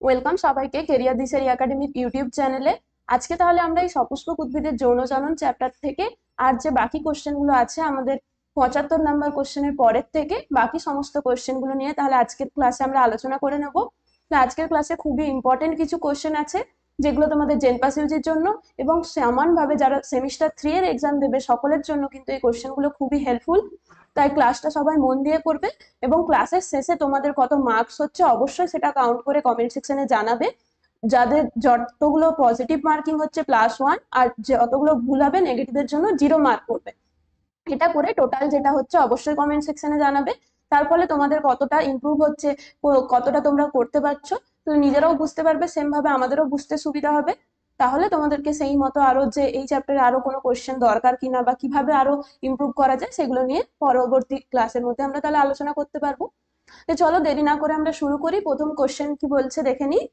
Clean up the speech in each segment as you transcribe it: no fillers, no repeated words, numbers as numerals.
Welcome সবাইকে career দিশারি academic YouTube চ্যানেলে। আজকে তাহলে আমরা এই সপুষ্পক উদ্ভিদের যৌনচালন চ্যাপ্টার থেকে আর যে বাকি কোশ্চেন গুলো আছে আমাদের 75 নম্বর কোশ্চেনের পরের থেকে বাকি সমস্ত কোশ্চেন গুলো নিয়ে তাহলে আজকের ক্লাসে আমরা আলোচনা করে নেব। আজকের ক্লাসে খুবই ইম্পর্টেন্ট কিছু কোশ্চেন আছে যেগুলো তোমাদের জেনপাস ইউজির জন্য এবং সমানভাবে যারা সেমিস্টার 3 এর এক্সাম দেবে সকলের জন্য কিন্তু এই কোশ্চেন গুলো খুবই হেল্পফুল। তাই ক্লাসটা সবাই মন দিয়ে করবে এবং ক্লাসের শেষে তোমাদের কত মার্কস হচ্ছে অবশ্যই সেটা কাউন্ট করে কমেন্ট সেকশনে জানাবে। যাদের যতগুলো পজিটিভ মার্কিং হচ্ছে +1 আর যতগুলো ভুল হবে নেগেটিভের জন্য 0 মার্ক করবে। এটা করে টোটাল যেটা হচ্ছে অবশ্যই কমেন্ট সেকশনে জানাবে। তার ফলে তোমাদের কতটা ইমপ্রুভ হচ্ছে, কতটা তোমরা করতে পারছো, তো নিজেরাও বুঝতে পারবে, সেম ভাবে আমাদেরও বুঝতে সুবিধা হবে। তাহলে তোমাদেরকে সেই মতো আরো যে এই চ্যাপ্টারে আরো কোনো কোশ্চেন দরকার কিনা বা কিভাবে আরো ইমপ্রুভ করা যায় সেগুলো নিয়ে পরবর্তী ক্লাসের মধ্যে আমরা তাহলে আলোচনা করতে পারবো। তো চলো দেরি না করে আমরা শুরু করি। প্রথম কোশ্চেন কি বলছে দেখে নিই,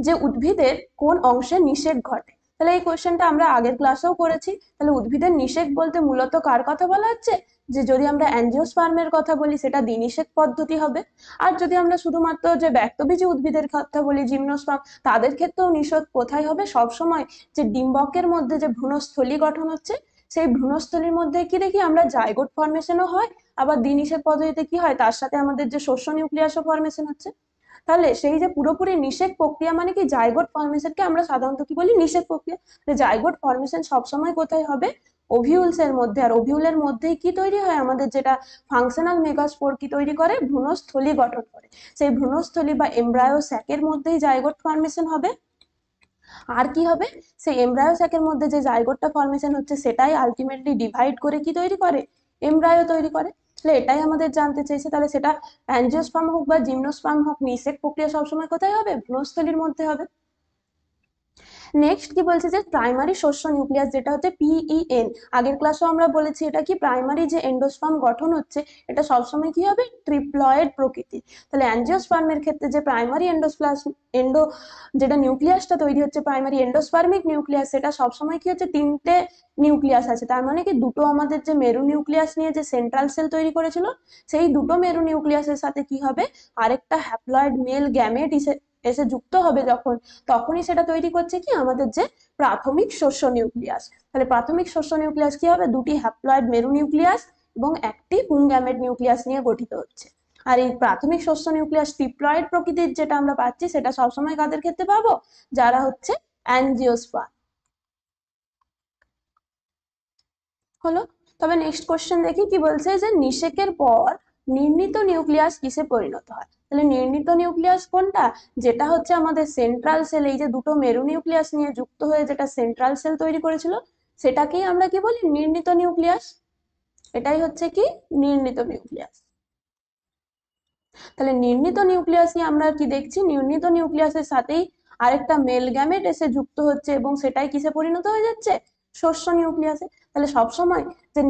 যে উদ্ভিদের কোন অংশে নিষেক ঘটে। তাহলে এই কোশ্চেনটা আমরা আগের ক্লাসেও করেছি। তাহলে উদ্ভিদের নিষেক বলতে মূলত কার কথা বলা হচ্ছে, যে যদি আমরা অ্যাঞ্জিওস্পার্মের কথা বলি সেটা দ্বিনিষেক পদ্ধতি হবে। আর যদি আমরা শুধুমাত্র যে ব্যক্তবীজী উদ্ভিদের কথা বলি জিমনোস্পার্ম, তাদের ক্ষেত্রেও নিষেক কোথায় হবে, সবসময় যে ডিম্বকের মধ্যে যে ভ্রূণস্থলী গঠন হচ্ছে সেই ভ্রূণস্থলীর মধ্যে কি দেখি আমরা জাইগোট ফর্মেশনও হয়, আবার দ্বিনিষেক পদ্ধতিতে কি হয় তার সাথে আমাদের যে শস্য নিউক্লিয়াসও ফর্মেশন হচ্ছে। তাহলে সেই যে পুরোপুরি নিষেক প্রক্রিয়া মানে কি জাইগোট ফর্মেশনকে আমরা সাধারণত কি বলি নিষেক প্রক্রিয়া। জাইগোট ফর্মেশন সবসময় কোথায় হবে, ওভিউলস এর মধ্যে। আর ওভিউলের মধ্যেই কি তৈরি হয় আমাদের যেটা ফাংশনাল মেগাস্পোর কি তৈরি করে, ভ্রূণস্থলী গঠন করে। সেই ভ্রূণস্থলী বা এমব্রায়ো স্যাকের মধ্যেই জাইগোট ফর্মেশন হবে। আর কি হবে, সেই এমব্রায়ো স্যাকের মধ্যে যে জাইগোটটা ফর্মেশন হচ্ছে সেটাই আলটিমেটলি ডিভাইড করে কি তৈরি করে, এমব্রায়ো তৈরি করে। তাহলে এটাই আমাদের জানতে চাইছে। তাহলে সেটা অ্যাঞ্জিওস্পার্ম হোক বা জিমনোস্পার্ম হোক, নিষেক প্রক্রিয়া সবসময় কোথায় হবে, ভ্রূণস্থলীর মধ্যে হবে। নেক্সট কি বলছে, যে প্রাইমারি শস্য নিউক্লিয়াস যেটা হচ্ছে পিইএন। আগের ক্লাসেও আমরা বলেছি এটা কি প্রাইমারি যে এন্ডোস্পার্ম গঠন হচ্ছে এটা সবসময় কি হবে, ট্রিপ্লয়েড প্রকৃতির। তাহলে অ্যাঞ্জিওস্পার্মের ক্ষেত্রে যে প্রাইমারি এন্ডো যেটা নিউক্লিয়াসটা তৈরি হচ্ছে প্রাইমারি এন্ডোস্পার্মিক নিউক্লিয়াস, সেটা সবসময় কি হচ্ছে তিনটে নিউক্লিয়াস আছে। তার মানে কি দুটো আমাদের যে মেরু নিউক্লিয়াস নিয়ে যে সেন্ট্রাল সেল তৈরি করেছিল, সেই দুটো মেরু নিউক্লিয়াসের সাথে কি হবে, আরেকটা হ্যাপ্লয়েড মেল গ্যামেট এসে যুক্ত হবে যখন, তখনই সেটা তৈরি করছে কি আমাদের যে প্রাথমিক শস্য নিউক্লিয়াস। তাহলে প্রাথমিক শস্য নিউক্লিয়াস কি হবে, দুটি হ্যাপ্লয়েড মেরু নিউক্লিয়াস এবং একটি পুংগ্যামেট নিউক্লিয়াস নিয়ে গঠিত হচ্ছে। আর এই প্রাথমিক শস্য নিউক্লিয়াস ট্রিপ্লয়েড প্রকৃতির যেটা আমরা পাচ্ছি সেটা সবসময় কাদের ক্ষেত্রে পাবো, যারা হচ্ছে অ্যাঞ্জিওস্পার্ম। হলো। তবে নেক্সট কোশ্চেন দেখি কি বলছে, যে নিষেকের পর নির্ণীত নিউক্লিয়াস কিসে পরিণত হয়। তাহলে নির্ণীত নিউক্লিয়াস কোনটা, যেটা হচ্ছে আমাদের সেন্ট্রাল সেল, এই যে দুটো মেরু নিউক্লিয়াস নিয়ে যুক্ত হয়ে যেটা সেন্ট্রাল সেল তৈরি করেছিল সেটাকেই আমরা কি বলি, নির্ণীত নিউক্লিয়াস। এটাই হচ্ছে কি নির্ণীত নিউক্লিয়াস। তাহলে নির্ণীত নিউক্লিয়াস নিয়ে আমরা কি দেখছি, নির্ণীত নিউক্লিয়াসের সাথেই আরেকটা মেল গ্যামেট এসে যুক্ত হচ্ছে এবং সেটাই কিসে পরিণত হয়ে যাচ্ছে, শস্য নিউক্লিয়াসে। তাহলে সবসময় যে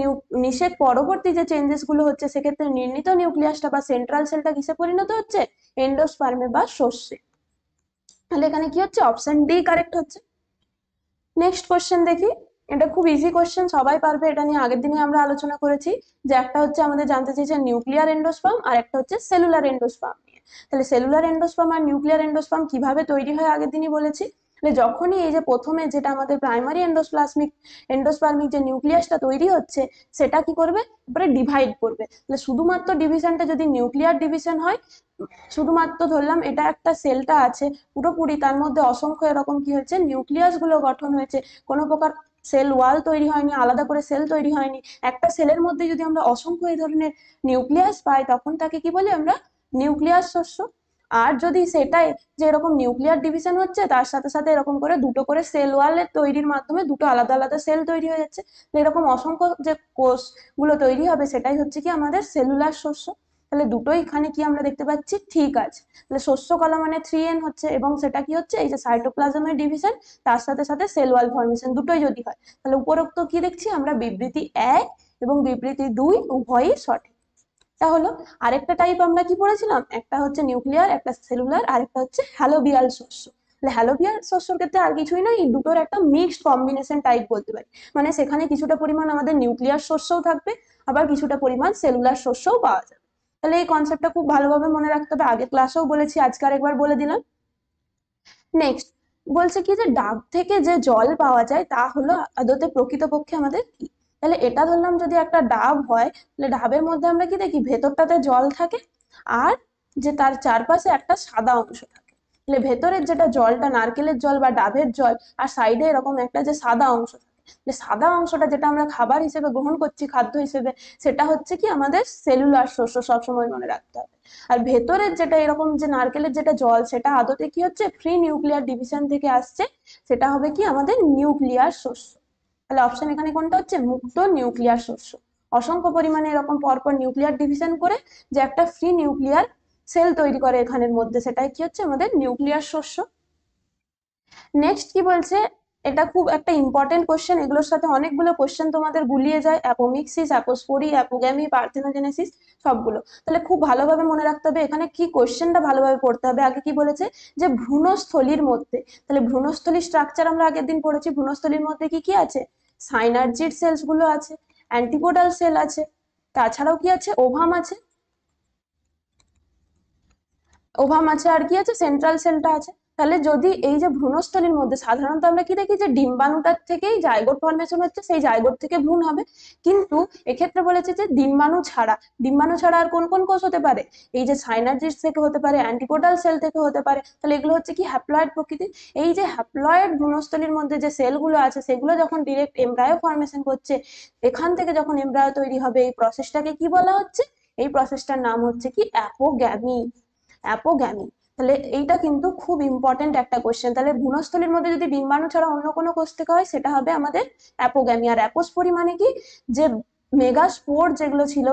নিষেক পরবর্তী যে চেঞ্জেস গুলো হচ্ছে সেক্ষেত্রে নির্ণীত নিউক্লিয়াসটা বা সেন্ট্রাল সেলটা কিসে পরিণত হচ্ছে, এন্ডোস্পার্মে বা শস্যে। তাহলে এখানে কি হচ্ছে, অপশন ডি কারেক্ট হচ্ছে। নেক্সট কোশ্চেন দেখি। এটা খুব ইজি কোশ্চেন, সবাই পারবে, এটা নিয়ে আগের দিনে আমরা আলোচনা করেছি। যে একটা হচ্ছে আমাদের জানতে চেয়েছে নিউক্লিয়ার এন্ডোস্পার্ম আর একটা হচ্ছে সেলুলার এন্ডোস্পার্ম নিয়ে। তাহলে সেলুলার এন্ডোস্পার্ম আর নিউক্লিয়ার এন্ডোস্পার্ম কিভাবে তৈরি হয় আগের দিনই বলেছি। তাহলে যখনই এই যে প্রথমে যেটা আমাদের প্রাইমারি এন্ডোস্পার্মিক যে নিউক্লিয়াসটা তৈরি হচ্ছে সেটা কি করবে, এবারে ডিভাইড করবে। তাহলে শুধুমাত্র ডিভিশনটা যদি নিউক্লিয়ার ডিভিশন হয়, শুধুমাত্র ধরলাম এটা একটা সেলটা আছে পুরোপুরি, তার মধ্যে অসংখ্য এরকম কি হয়েছে নিউক্লিয়াস গুলো গঠন হয়েছে, কোনো প্রকার সেল ওয়াল তৈরি হয়নি, আলাদা করে সেল তৈরি হয়নি। একটা সেলের মধ্যে যদি আমরা অসংখ্য এই ধরনের নিউক্লিয়াস পাই তখন তাকে কি বলি আমরা, নিউক্লিয়াস শস্য। আর যদি সেটাই যে এরকম নিউক্লিয়ার ডিভিশন হচ্ছে তার সাথে সাথে এরকম করে দুটো করে সেল ওয়ালের তৈরির মাধ্যমে দুটো আলাদা আলাদা সেল তৈরি হয়ে যাচ্ছে, এরকম অসংখ্য যে কোষ গুলো তৈরি হবে সেটাই হচ্ছে কি আমাদের সেলুলার শস্য। তাহলে দুটোই এখানে কি আমরা দেখতে পাচ্ছি ঠিক আছে। তাহলে শস্য কলা মানে 3N হচ্ছে এবং সেটা কি হচ্ছে এই যে সাইটোপ্লাজমের ডিভিশন, তার সাথে সাথে সেল ওয়াল ফর্মেশন দুটোই যদি হয়, তাহলে উপরোক্ত কি দেখছি আমরা, বিবৃতি 1 এবং বিবৃতি 2 উভয়ই সঠিক। এটা হলো। আরেকটা টাইপ আমরা কি পড়েছিলাম, একটা হচ্ছে নিউক্লিয়ার, একটা সেলুলার, আরেকটা হচ্ছে হ্যালোবিয়াল শস্য। তাহলে হ্যালোবিয়াল শস্যর ক্ষেত্রে আর কিছুই নয়, এই দুটোর একটা মিক্সড কম্বিনেশন টাইপ বলতে পারি। মানে সেখানে কিছুটা পরিমাণ আমাদের নিউক্লিয়ার শস্যও থাকবে, আবার কিছুটা পরিমাণ সেলুলার শস্যও পাওয়া যাবে। তাহলে এই কনসেপ্টটা খুব ভালোভাবে মনে রাখতে হবে, আগের ক্লাসেও বলেছি আজকে আরেকবার বলে দিলাম। নেক্সট বলছে কি যে ডাব থেকে যে জল পাওয়া যায় তা হলো আদতে প্রকৃতপক্ষে আমাদের কি। তাহলে এটা ধরলাম যদি একটা ডাব হয়, তাহলে ডাবের মধ্যে আমরা কি দেখি ভেতরটাতে জল থাকে আর যে তার চারপাশে একটা সাদা অংশ থাকে। তাহলে ভেতরের যেটা জলটা নারকেলের জল বা ডাবের জল, আর সাইডে এরকম একটা যে সাদা অংশ থাকে, যে সাদা অংশটা যেটা আমরা খাবার হিসেবে গ্রহণ করছি খাদ্য হিসেবে, সেটা হচ্ছে কি আমাদের সেলুলার শস্য, সবসময় মনে রাখতে হবে। আর ভেতরের যেটা এরকম যে নারকেলের যেটা জল, সেটা আদতে কি হচ্ছে ফ্রি নিউক্লিয়ার ডিভিশন থেকে আসছে, সেটা হবে কি আমাদের নিউক্লিয়ার শস্য। তাহলে অপশন এখানে কোনটা হচ্ছে মুক্ত নিউক্লিয়ার শস্য। অসংখ্য পরিমাণে এরকম পরপর নিউক্লিয়ার ডিভিশন করে যে একটা ফ্রি নিউক্লিয়ার সেল তৈরি করে এখানের মধ্যে, সেটাই কি হচ্ছে আমাদের নিউক্লিয়ার শস্য। নেক্সট কি বলছে, এটা খুব একটা ইম্পর্টেন্ট কোশ্চেন, এগুলোর সাথে অনেকগুলো কোশ্চেন তোমাদের গুলিয়ে যায়, অ্যাপোমিক্সিস, অ্যাপোস্পোরি, অ্যাপোগ্যামি, পার্থেনোজেনেসিস সবগুলো। তাহলে খুব ভালোভাবে মনে রাখতে হবে এখানে কি কোশ্চেনটা ভালোভাবে পড়তে হবে। আগে কি বলেছে যে ভ্রূণস্থলীর মধ্যে, তাহলে ভ্রূণস্থলীর স্ট্রাকচার আমরা আগের দিন পড়েছি। ভ্রূণস্থলীর মধ্যে কি কি আছে, সাইনার্জিড সেলস গুলো আছে, অ্যান্টিপোডাল সেল আছে, তাছাড়াও কি আছে ওভাম আছে, ওভাম আছে, আর কি আছে সেন্ট্রাল সেলটা আছে। তাহলে যদি এই যে ভ্রূণস্থলীর মধ্যে সাধারণত আমরা কি দেখি যে ডিম্বাণুটার থেকেই জাইগোট ফর্মেশন হচ্ছে, সেই জাইগোট থেকে ভ্রূণ হবে। কিন্তু এক্ষেত্রে বলেছে যে ডিম্বাণু ছাড়া, ডিম্বাণু ছাড়া আর কোন কোন কোষ হতে পারে, এই যে সাইনার্জিড থেকে হতে পারে, অ্যান্টিপোডাল সেল থেকে হতে পারে। তাহলে এগুলো হচ্ছে কি হ্যাপ্লয়েড প্রকৃতির। এই যে হ্যাপ্লয়েড ভ্রূণস্থলীর মধ্যে যে সেলগুলো আছে, সেগুলো যখন ডিরেক্ট এমব্রায়ো ফর্মেশন করছে, এখান থেকে যখন এমব্রায়ো তৈরি হবে, এই প্রসেসটাকে কি বলা হচ্ছে, এই প্রসেসটার নাম হচ্ছে কি অ্যাপোগ্যামি। অ্যাপোগ্যামি। তাহলে এইটা কিন্তু খুব ইম্পর্টেন্ট একটা কোশ্চেন। তাহলে ভ্রূণস্থলীর মধ্যে যদি ডিম্বাণু ছাড়া অন্য কোনো কোষ থেকে হয়, সেটা হবে আমাদের অ্যাপোগ্যামি। আর অ্যাপোস্পোরি মানে কি, যে মেগাস্পোর যেগুলো ছিল,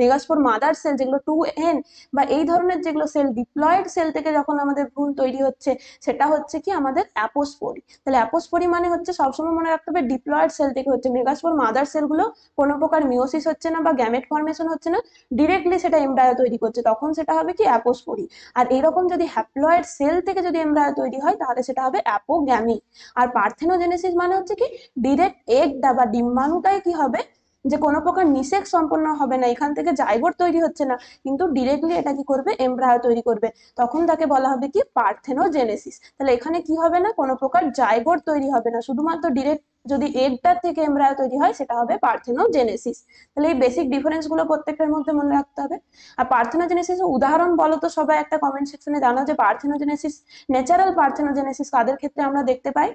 মেগাস্পোর মাদার সেল যেগুলো 2n বা এই ধরনের যেগুলো সেল, ডিপ্লয়েড সেল থেকে যখন আমাদের ভ্রূণ তৈরি হচ্ছে, সেটা হচ্ছে কি আমাদের অ্যাপোস্পোরি। তাহলে অ্যাপোস্পোরি মানে হচ্ছে সবসময় মনে রাখতে হবে ডিপ্লয়েড সেল থেকে হচ্ছে। মেগাস্পোর মাদার সেলগুলো কোনো প্রকার মিওসিস হচ্ছে না বা গ্যামেট ফর্মেশন হচ্ছে না, ডিরেক্টলি সেটা এমব্রায়ো তৈরি করছে, তখন সেটা হবে কি অ্যাপোস্পোরি। আর এইরকম যদি হ্যাপ্লয়েড সেল থেকে যদি এমব্রায়ো তৈরি হয়, তাহলে সেটা হবে অ্যাপোগ্যামি। আর পার্থেনোজেনেসিস মানে হচ্ছে কি ডিরেক্ট এগটা বা ডিম্বাণুটাই কি হবে, যে কোনো প্রকার নিষেক সম্পন্ন হবে না, এখান থেকে জাইগোট তৈরি হচ্ছে না, কিন্তু ডিরেক্টলি এটা কি করবে এমব্রায়ো তৈরি করবে, তখন তাকে বলা হবে কি পার্থেনোজেনেসিস। তাহলে এখানে কি হবে না, কোনো প্রকার জাইগোট তৈরি হবে না, শুধুমাত্র ডিরেক্ট যদি এগটার থেকে এমব্রায়ো তৈরি হয়, সেটা হবে পার্থেনোজেনেসিস। তাহলে এই বেসিক ডিফারেন্স গুলো প্রত্যেকটার মধ্যে মনে রাখতে হবে। আর পার্থেনোজেনেসিস উদাহরণ বলো তো সবাই, একটা কমেন্ট সেকশনে জানাও যে পার্থেনোজেনেসিস, ন্যাচারাল পার্থেনোজেনেসিস কাদের ক্ষেত্রে আমরা দেখতে পাই,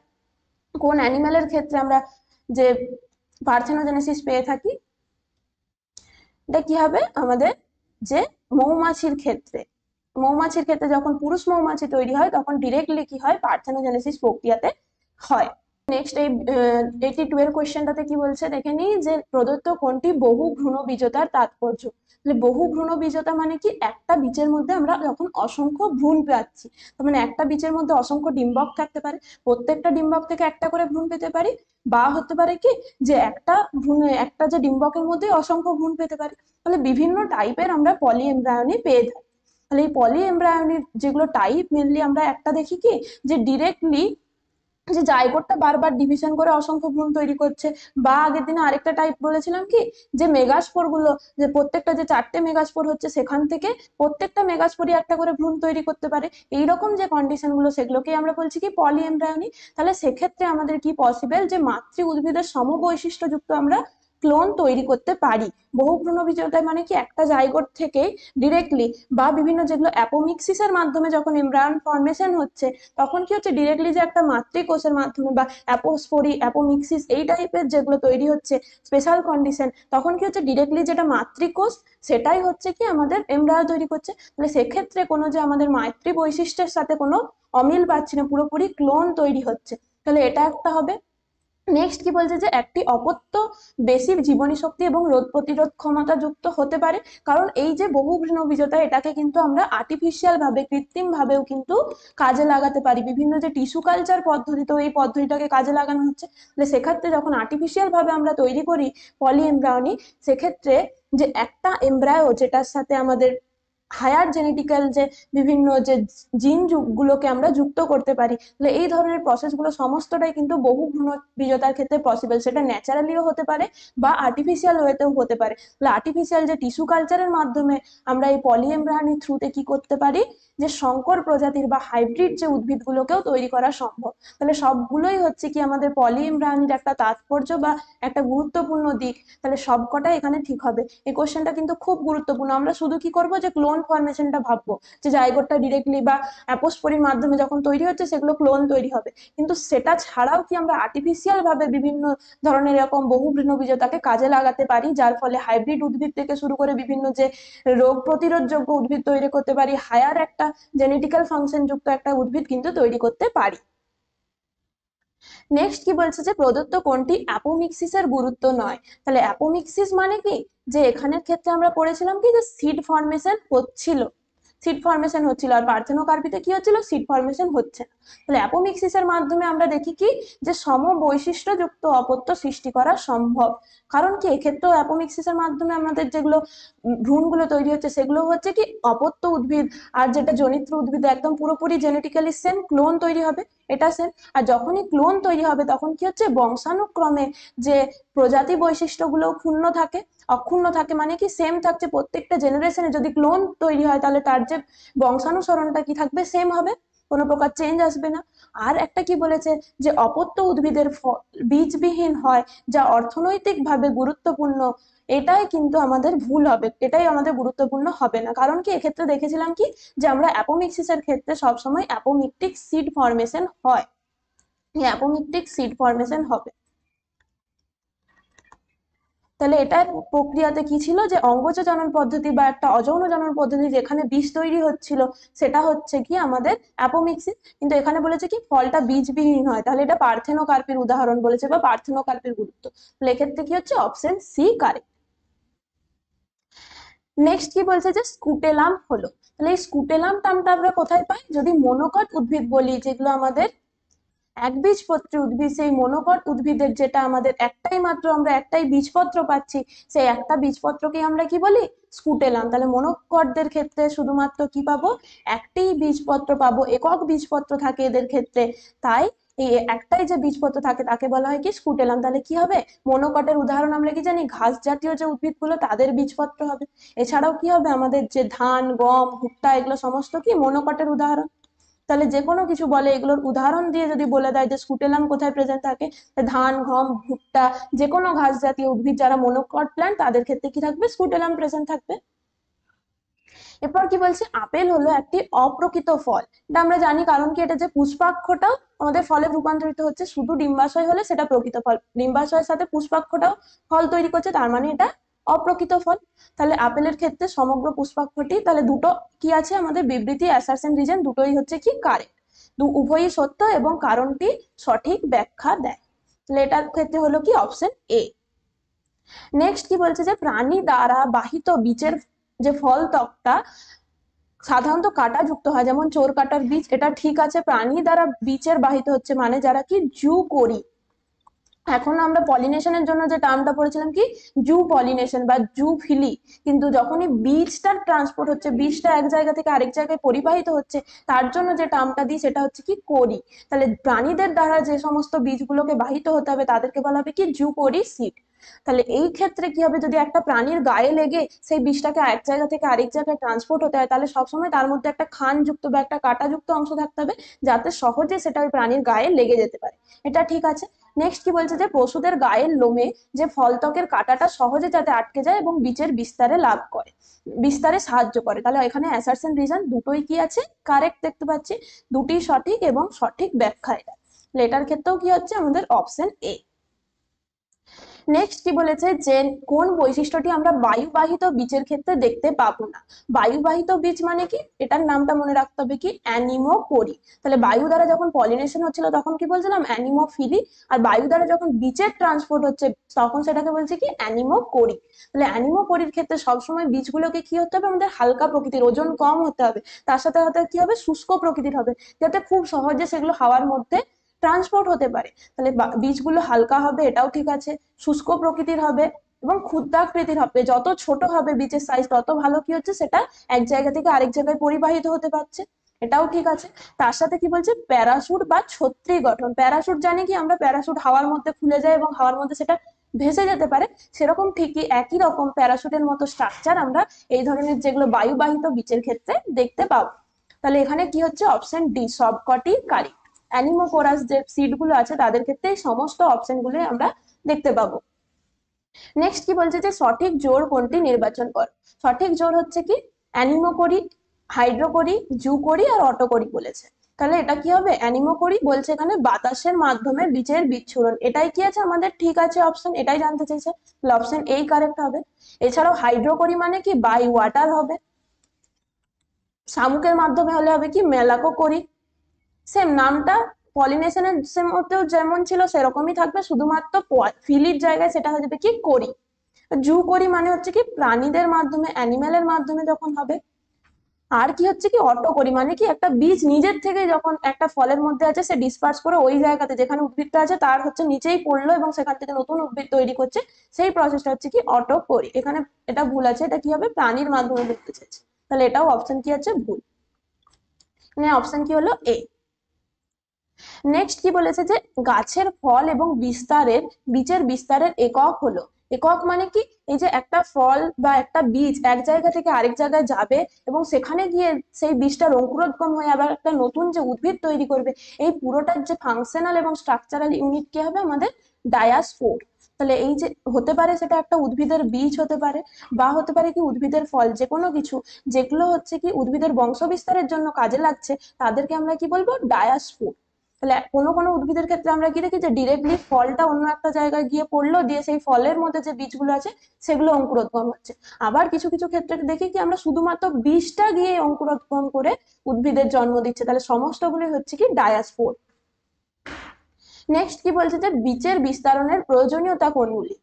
কোন অ্যানিমেলের ক্ষেত্রে আমরা যে পার্থেনোজেনেসিস পেয়ে থাকি। এটা কি হবে আমাদের যে মৌমাছির ক্ষেত্রে, মৌমাছির ক্ষেত্রে যখন পুরুষ মৌমাছি তৈরি হয়, তখন ডিরেক্টলি কি হয় পার্থেনোজেনেসিস প্রক্রিয়াতে হয়। নেক্সট এই 82 এর কোয়েশ্চেনটাতে কি বলছে দেখে নিই, যে প্রদত্ত কোনটি বহু ভ্রূণবীজতার তাৎপর্য। তাহলে বহু ভ্রূণবীজতা মানে কি, একটা বীজের মধ্যে আমরা যখন অসংখ্য ভ্রূণ পাচ্ছি, তার মানে একটা বীজের মধ্যে অসংখ্য ডিম্বক থাকতে পারে, প্রত্যেকটা ডিম্বক থেকে একটা করে ভ্রূণ পেতে পারি, বা হতে পারে কি যে একটা ভ্রূণে, একটা যে ডিম্বকের মধ্যে অসংখ্য ভ্রূণ পেতে পারি। তাহলে বিভিন্ন টাইপের আমরা পলি এমব্রায়নি পেয়ে থাকি। তাহলে এই পলি এমব্রায়নির যেগুলো টাইপ, মেনলি আমরা একটা দেখি কি, যে ডিরেক্টলি যে জাইগোটটা বারবার ডিভিশন করে অসংখ্য ভ্রূণ তৈরি করছে, বা আগের দিনে আরেকটা টাইপ বলেছিলাম কি, যে মেগাস্পোর গুলো, যে প্রত্যেকটা যে 4টে মেগাস্পোর হচ্ছে, সেখান থেকে প্রত্যেকটা মেগাস্পোরই একটা করে ভ্রূণ তৈরি করতে পারে। এইরকম যে কন্ডিশন গুলো, সেগুলোকেই আমরা বলছি কি পলি এমব্রায়নি। তাহলে সেক্ষেত্রে আমাদের কি পসিবল, যে মাতৃ উদ্ভিদের সমবৈশিষ্ট্যযুক্ত আমরা ক্লোন তৈরি করতে পারি। বহু ভ্রূণবীজতা মানে কি একটা জাইগোট থেকে ডিরেক্টলি, বা বিভিন্ন যেগুলো অ্যাপোমিক্সিসের মাধ্যমে যখন এমব্রায়ন ফর্মেশন হচ্ছে, তখন কি হচ্ছে ডিরেক্টলি যে একটা মাতৃকোষের মাধ্যমে বা অ্যাপোস্পোরি, অ্যাপোমিক্সিস এই টাইপের যেগুলো তৈরি হচ্ছে স্পেশাল কন্ডিশন, তখন কি হচ্ছে ডিরেক্টলি যেটা মাতৃকোষ, সেটাই হচ্ছে কি আমাদের এমব্রায়ো তৈরি করছে। তাহলে সেক্ষেত্রে কোনো যে আমাদের মাতৃ বৈশিষ্ট্যের সাথে কোনো অমিল পাচ্ছি না, পুরোপুরি ক্লোন তৈরি হচ্ছে। তাহলে এটা একটা হবে। নেক্সট কি বলছে, যে একটি অপত্য বেশি জীবনী শক্তি এবং রোগ প্রতিরোধ ক্ষমতা যুক্ত হতে পারে, কারণ এই যে বহু ভ্রূণবীজতা, এটাকে কিন্তু আমরা আর্টিফিশিয়াল ভাবে, কৃত্রিম ভাবেও কিন্তু কাজে লাগাতে পারি। বিভিন্ন যে টিস্যু কালচার পদ্ধতিতেও এই পদ্ধতিটাকে কাজে লাগানো হচ্ছে। তাহলে সেক্ষেত্রে যখন আর্টিফিশিয়াল ভাবে আমরা তৈরি করি পলি এমব্রায়নি, সেক্ষেত্রে যে একটা এমব্রায়ো যেটার সাথে আমাদের হায়ার জেনেটিক্যাল যে বিভিন্ন যে জিন গুলোকে আমরা যুক্ত করতে পারি, তাহলে এই ধরনের প্রসেসগুলো সমস্তটাই কিন্তু বহু ভ্রূণবীজতার ক্ষেত্রে পসিবল। সেটা ন্যাচারালিও হতে পারে বা আর্টিফিশিয়াল ওয়েতেও হতে পারে। তাহলে আর্টিফিশিয়াল যে টিস্যু কালচারের মাধ্যমে আমরা এই পলি এমব্রায়নির থ্রুতে কি করতে পারি, যে সংকর প্রজাতির বা হাইব্রিড যে উদ্ভিদগুলোকেও তৈরি করা সম্ভব। তাহলে সবগুলোই হচ্ছে কি আমাদের পলি ইমরানির একটা তাৎপর্য বা একটা গুরুত্বপূর্ণ দিক। তাহলে সবকটা এখানে ঠিক হবে। এই কোশ্চেনটা কিন্তু খুব গুরুত্বপূর্ণ। আমরা শুধু কি করব যে ক্লোন ফরমেশনটা ভাববো, যে জাইগোটটা ডিরেক্টলি বা অ্যাপোস্পোরির মাধ্যমে যখন তৈরি হচ্ছে সেগুলো ক্লোন তৈরি হবে, কিন্তু সেটা ছাড়াও কি আমরা আর্টিফিশিয়াল ভাবে বিভিন্ন ধরনের এরকম বহু বীজতাকে কাজে লাগাতে পারি, যার ফলে হাইব্রিড উদ্ভিদ থেকে শুরু করে বিভিন্ন যে রোগ প্রতিরোধযোগ্য উদ্ভিদ তৈরি করতে পারি, হায়ার একটা জেনেটিক্যাল ফাংশন যুক্ত একটা উদ্ভিদ কিন্তু তৈরি করতে পারি। নেক্সট কি বলছে যে প্রদত্ত কোনটি অ্যাপোমিক্সিসের গুরুত্ব নয়। তাহলে অ্যাপোমিক্সিস মানে কি, যে এখানের ক্ষেত্রে আমরা পড়েছিলাম কি যে সিড ফরমেশন হচ্ছিল, আর পার্থেনোকার্পিতে কি হচ্ছিল, সিড ফরমেশন হচ্ছে না। তাহলে অ্যাপোমিক্সিসের মাধ্যমে আমরা দেখি কি যে সম বৈশিষ্ট্যযুক্ত অপত্য সৃষ্টি করা সম্ভব। কারণ কি এক্ষেত্রেও অ্যাপোমিক্সিসের মাধ্যমে আমাদের যেগুলো ভ্রূণগুলো তৈরি হচ্ছে সেগুলো হচ্ছে কি অপত্য উদ্ভিদ, আর যেটা জনিত্র উদ্ভিদ একদম পুরোপুরি জেনেটিক্যালি সেম ক্লোন তৈরি হবে, এটা সেম। আর যখনই ক্লোন তৈরি হবে তখন কি হচ্ছে, বংশানুক্রমে যে প্রজাতি বৈশিষ্ট্যগুলো অক্ষুণ্ণ থাকে মানে কি সেম থাকছে প্রত্যেকটা জেনারেশনে। যদি ক্লোন তৈরি হয় তাহলে তার যে বংশানুসরণটা কি থাকবে, সেম হবে, কোনো প্রকার চেঞ্জ আসবে না। আর একটা কি বলেছে, যে অপত্য উদ্ভিদের বীজবিহীন হয়, যা অর্থনৈতিকভাবে গুরুত্বপূর্ণ। এটাই কিন্তু আমাদের ভুল হবে, এটাই আমাদের গুরুত্বপূর্ণ হবে না। কারণ কি এক্ষেত্রে দেখেছিলাম কি যে আমরা অ্যাপোমিক্সিসের ক্ষেত্রে সবসময় অ্যাপোমিক্টিক সিড ফরমেশন হয়, অ্যাপোমিক্টিক সিড ফরমেশন হবে। তাহলে এটার প্রক্রিয়াতে কি ছিল, যে অঙ্গজ জনন পদ্ধতি বা একটা অযৌন জনন পদ্ধতি যেখানে বীজ তৈরি হচ্ছিল, সেটা হচ্ছে কি আমাদের অ্যাপোমিক্সিস। কিন্তু এখানে বলেছে কি ফলটা বীজবিহীন হয়, তাহলে এটা পার্থেনোকার্পির উদাহরণ বলেছে বা পার্থেনোকার্পির গুরুত্ব। তাহলে এক্ষেত্রে কি হচ্ছে, অপশন সি কারেক্ট। নেক্সট কি বলছে, যে স্কুটেলাম হলো। তাহলে এই স্কুটেলাম টার্মটা আমরা কোথায় পাই, যদি মনোকট উদ্ভিদ বলি, যেগুলো আমাদের একবীজপত্রী উদ্ভিদ, সেই মনোকট উদ্ভিদের যেটা আমাদের আমরা একটাই বীজপত্র পাচ্ছি, সেই একটা বীজপত্রকে আমরা কি বলি, স্কুটেলাম। তাহলে মনোকটদের ক্ষেত্রে শুধুমাত্র কি পাবো, একটি বীজপত্র পাবো, একক বীজপত্র থাকে এদের ক্ষেত্রে। তাই এই একটাই যে বীজপত্র থাকে তাকে বলা হয় কি স্কুটেলাম। তাহলে কি হবে, মনোকটের উদাহরণ আমরা কি জানি, ঘাস জাতীয় যে উদ্ভিদগুলো তাদের বীজপত্র হবে। এছাড়াও কি হবে, আমাদের যে ধান, গম, ভুট্টা, এগুলো সমস্ত কি মনোকটের উদাহরণ। তাহলে যে কোনো কিছু বলে এগুলোর উদাহরণ দিয়ে যদি বলে দেয় যে স্কুটেলাম কোথায় প্রেজেন্ট থাকে, ধান, গম, ভুট্টা, যে কোনো ঘাস জাতীয় উদ্ভিদ যারা মনোকট প্ল্যান্ট তাদের ক্ষেত্রে কি থাকবে, স্কুটেলাম প্রেজেন্ট থাকবে। এরপর কি বলছে, আপেল হলো একটি অপ্রকৃত ফল। এটা আমরা জানি, কারণ কি এটা যে পুষ্পাক্ষটাও আমাদের ফলে রূপান্তরিত হচ্ছে। শুধু ডিম্বাশয় হলে সেটা প্রকৃত ফল, ডিম্বাশয়ের সাথে পুষ্পাক্ষটাও ফল তৈরি করছে, তার মানে এটা অপ্রকৃত ফল। তাহলে আপেলের ক্ষেত্রে সমগ্র পুষ্পাক্ষটি, তাহলে দুটো কি আছে আমাদের বিবৃতি, অ্যাসারশন, রিজন, দুটোই হচ্ছে কি কারেক্ট, উভয়ই সত্য এবং কারণটি সঠিক ব্যাখ্যা দেয়। তাহলে এটার ক্ষেত্রে হলো কি অপশন এ। নেক্সট কি বলছে, যে প্রাণী দ্বারা বাহিত বীজের যে ফল ত্বকটা সাধারণত কাটা যুক্ত হয়, যেমন চোর কাটার বীজ, এটা ঠিক আছে, প্রাণী দ্বারা বীজের বাহিত হচ্ছে মানে যারা কি জু করি। এখন আমরা পলিনেশনের জন্য যে টার্মটা পড়েছিলাম কি, জু পলিনেশন বা জু ফিলি, কিন্তু যখনই বীজটা ট্রান্সপোর্ট হচ্ছে, বীজটা এক জায়গা থেকে আরেক জায়গায় পরিবাহিত হচ্ছে, তার জন্য যে টার্মটা দিই সেটা হচ্ছে কি কোরি। তাহলে প্রাণীদের দ্বারা যে সমস্ত বীজগুলোকে বাহিত হতে হবে তাদেরকে বলা হবে কি জু কোরি সিড। তাহলে এই ক্ষেত্রে কি হবে, যদি একটা প্রাণীর গায়ে লেগে সেই বীজটাকে এক জায়গা থেকে আরেক জায়গায় ট্রান্সপোর্ট হতে হয়, তাহলে সবসময় তার মধ্যে একটা খানযুক্ত বা একটা কাঁটাযুক্ত অংশ থাকতে হবে, যাতে সহজে সেটা ওই প্রাণীর গায়ে লেগে যেতে পারে। এটা ঠিক আছে। নেক্সট কি বলছে, যে পশুদের গায়ের লোমে যে ফলত্বকের কাঁটাটা সহজে যাতে আটকে যায় এবং বীজের বিস্তারে সাহায্য করে। তাহলে এখানে অ্যাসারশন, রিজন দুটোই কি আছে, কারেক্ট দেখতে পাচ্ছি, দুটি সঠিক এবং সঠিক ব্যাখ্যা এটা। এটার ক্ষেত্রেও কি হচ্ছে আমাদের অপশন এ। নেক্সট কি বলেছে, যে কোন বৈশিষ্ট্যটি আমরা বায়ুবাহিত বীজের ক্ষেত্রে দেখতে পাবো না। বায়ুবাহিত বীজ মানে কি, এটার নামটা মনে রাখতে হবে কি, অ্যানিমোকোরি। তাহলে বায়ু দ্বারা যখন পলিনেশন হচ্ছিল তখন কি বলছিলাম, অ্যানিমোফিলি। আর বায়ু দ্বারা যখন বীজের ট্রান্সপোর্ট হচ্ছে তখন সেটাকে বলছে কি, অ্যানিমোকোরি। তাহলে অ্যানিমোকোরির ক্ষেত্রে সবসময় বীজগুলোকে কি হতে হবে, আমাদের হালকা প্রকৃতির, ওজন কম হতে হবে, তার সাথে সাথে কি হবে, শুষ্ক প্রকৃতির হবে, যাতে খুব সহজে সেগুলো হাওয়ার মধ্যে ট্রান্সপোর্ট হতে পারে। তাহলে বীজগুলো হালকা হবে, এটাও ঠিক আছে, শুষ্ক প্রকৃতির হবে এবং ক্ষুদ্রাকৃতির হবে। যত ছোট হবে বীজের সাইজ তত ভালো কি হচ্ছে, সেটা এক জায়গা থেকে আরেক জায়গায় পরিবাহিত হতে পারছে, এটাও ঠিক আছে। তার সাথে কি বলছে, প্যারাশুট বা ছত্রী গঠন। প্যারাশুট জানি কি আমরা, প্যারাশুট হাওয়ার মধ্যে খুলে যায় এবং হাওয়ার মধ্যে সেটা ভেসে যেতে পারে, সেরকম ঠিকই একই রকম প্যারাশুটের মতো স্ট্রাকচার আমরা এই ধরনের যেগুলো বায়ুবাহিত বীজের ক্ষেত্রে দেখতে পাবো। তাহলে এখানে কি হচ্ছে, অপশন ডি সবকটি কারেক্ট। অ্যানিমোকোরাস যে সিড গুলো আছে তাদের ক্ষেত্রে এই সমস্ত অপশন গুলো আমরা দেখতে পাবো। নেক্সট কি বলছে যে সঠিক জোড় কোনটি নির্বাচন কর। সঠিক জোড় হচ্ছে কি অ্যানিমোকোরি, হাইড্রোকোরি, জুকোরি আর অটোকোরি বলেছে। তাহলে এটা কি হবে, অ্যানিমোকোরি বলছে এখানে বাতাসের মাধ্যমে বীজের বিচ্ছুরণ, এটাই কি আছে আমাদের ঠিক আছে অপশন, এটাই জানতে চাইছে, তাহলে অপশন এই কারেক্ট হবে। এছাড়াও হাইড্রোকোরি মানে কি বাই ওয়াটার হবে। শামুকের মাধ্যমে হলে হবে কি মেলাকো করি। সেম নামটা পলিনেশনের মধ্যেও যেমন ছিল সেরকমই থাকবে, শুধুমাত্র ফিলির জায়গায় সেটা হয়ে যাবে কি করি। জু করি মানে হচ্ছে কি প্রাণীদের মাধ্যমে, অ্যানিমেলের মাধ্যমে যখন হবে। আর কি হচ্ছে কি অটো করি মানে কি একটা বীজ নিজের থেকে যখন একটা ফলের মধ্যে আছে সে ডিসপার্স করে ওই জায়গাতে যেখানে উদ্ভিদটা আছে তার হচ্ছে নিচেই পড়লো এবং সেখান থেকে নতুন উদ্ভিদ তৈরি করছে, সেই প্রসেসটা হচ্ছে কি অটো করি। এখানে এটা ভুল আছে, এটা কি হবে প্রাণীর মাধ্যমে দেখতে চাইছে, তাহলে এটাও অপশন কি আছে ভুল, মানে অপশন কি হলো এ। নেক্সট কি বলেছে যে গাছের ফল এবং বিস্তারের বীজের বিস্তারের একক হলো। একক মানে কি এই যে একটা ফল বা একটা বীজ এক জায়গা থেকে আরেক জায়গায় যাবে এবং সেখানে গিয়ে সেই বীজটার অঙ্কুরোদ্গম হয়ে আবার একটা নতুন যে উদ্ভিদ তৈরি করবে, এই পুরোটার যে ফাংশনাল এবং স্ট্রাকচারাল ইউনিট কি হবে আমাদের ডায়াস্পোর। তাহলে এই যে হতে পারে সেটা একটা উদ্ভিদের বীজ হতে পারে বা হতে পারে কি উদ্ভিদের ফল, যে কোনো কিছু যেগুলো হচ্ছে কি উদ্ভিদের বংশ বিস্তারের জন্য কাজে লাগছে তাদেরকে আমরা কি বলবো ডায়াস্পোর। তাহলে কোনো কোনো উদ্ভিদের ক্ষেত্রে আমরা কি দেখি যে ডিরেক্টলি ফলটা অন্য একটা জায়গায় গিয়ে পড়লো, দিয়ে সেই ফলের মধ্যে যে বীজগুলো আছে সেগুলো অঙ্কুরোদ্গম হচ্ছে। আবার কিছু কিছু ক্ষেত্রে দেখি কি আমরা শুধুমাত্র বীজটা গিয়ে অঙ্কুরোদ্গম করে উদ্ভিদের জন্ম দিচ্ছে, তাহলে সমস্তগুলি হচ্ছে কি ডায়াস্পোর। নেক্সট কি বলছে যে বীজের বিস্তারণের প্রয়োজনীয়তা কোনগুলি।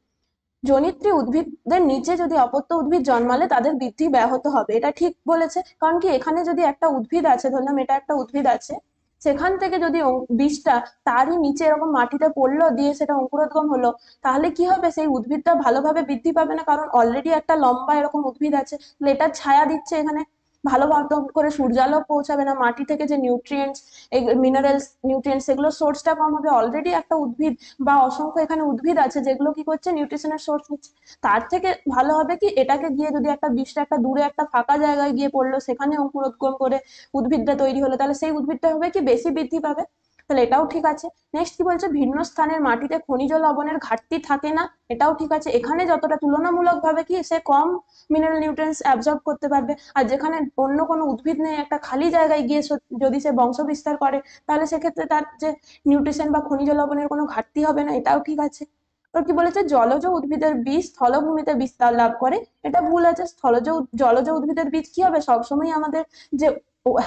জনিত্রী উদ্ভিদের নিচে যদি অপত্য উদ্ভিদ জন্মালে তাদের বৃদ্ধি ব্যাহত হবে, এটা ঠিক বলেছে। কারণ কি এখানে যদি একটা উদ্ভিদ আছে, ধরলাম এটা একটা উদ্ভিদ আছে, সেখান থেকে যদি বীজটা তারই নিচে এরকম মাটিতে পড়লো দিয়ে সেটা অঙ্কুরোদ্গম হলো, তাহলে কি হবে সেই উদ্ভিদটা ভালোভাবে বৃদ্ধি পাবে না, কারণ অলরেডি একটা লম্বা এরকম উদ্ভিদ আছে, এটার ছায়া দিচ্ছে এখানে, ভালো মতো করে সূর্যালোক পৌঁছাবে না, মাটি থেকে যে নিউট্রিয়েন্টস, এই মিনারেলস নিউট্রিয়েন্টস সেগুলোর সোর্সটা কম হবে। অলরেডি একটা উদ্ভিদ বা অসংখ্য এখানে উদ্ভিদ আছে যেগুলো কি করছে নিউট্রিশনের সোর্স হচ্ছে, তার থেকে ভালো হবে কি এটাকে গিয়ে যদি একটা বীজটা একটা দূরে একটা ফাঁকা জায়গায় গিয়ে পড়লো সেখানে অঙ্কুরোদ্গম করে উদ্ভিদটা তৈরি হলো, তাহলে সেই উদ্ভিদটা হবে কি বেশি বৃদ্ধি পাবে, তাহলে এটাও ঠিক আছে। নেক্সট কি বলছে ভিন্ন স্থানের মাটিতে খনিজ লবণের ঘাটতি থাকে না, এটাও ঠিক আছে। এখানে যতটা তুলনামূলক ভাবে কি সে কম মিনারেল নিউট্রিয়েন্টস অ্যাবজর্ব করতে পারবে, আর যেখানে অন্য কোনো উদ্ভিদ নেই একটা খালি জায়গায় গিয়ে যদি সে বংশ বিস্তার করে তাহলে সেক্ষেত্রে তার যে নিউট্রিশন বা খনিজ লবণের কোনো ঘাটতি হবে না, এটাও ঠিক আছে। আর কি বলেছে জলজ উদ্ভিদের বীজ স্থলভূমিতে বিস্তার লাভ করে, এটা ভুল আছে। জলজ উদ্ভিদের বীজ কি হবে সবসময় আমাদের যে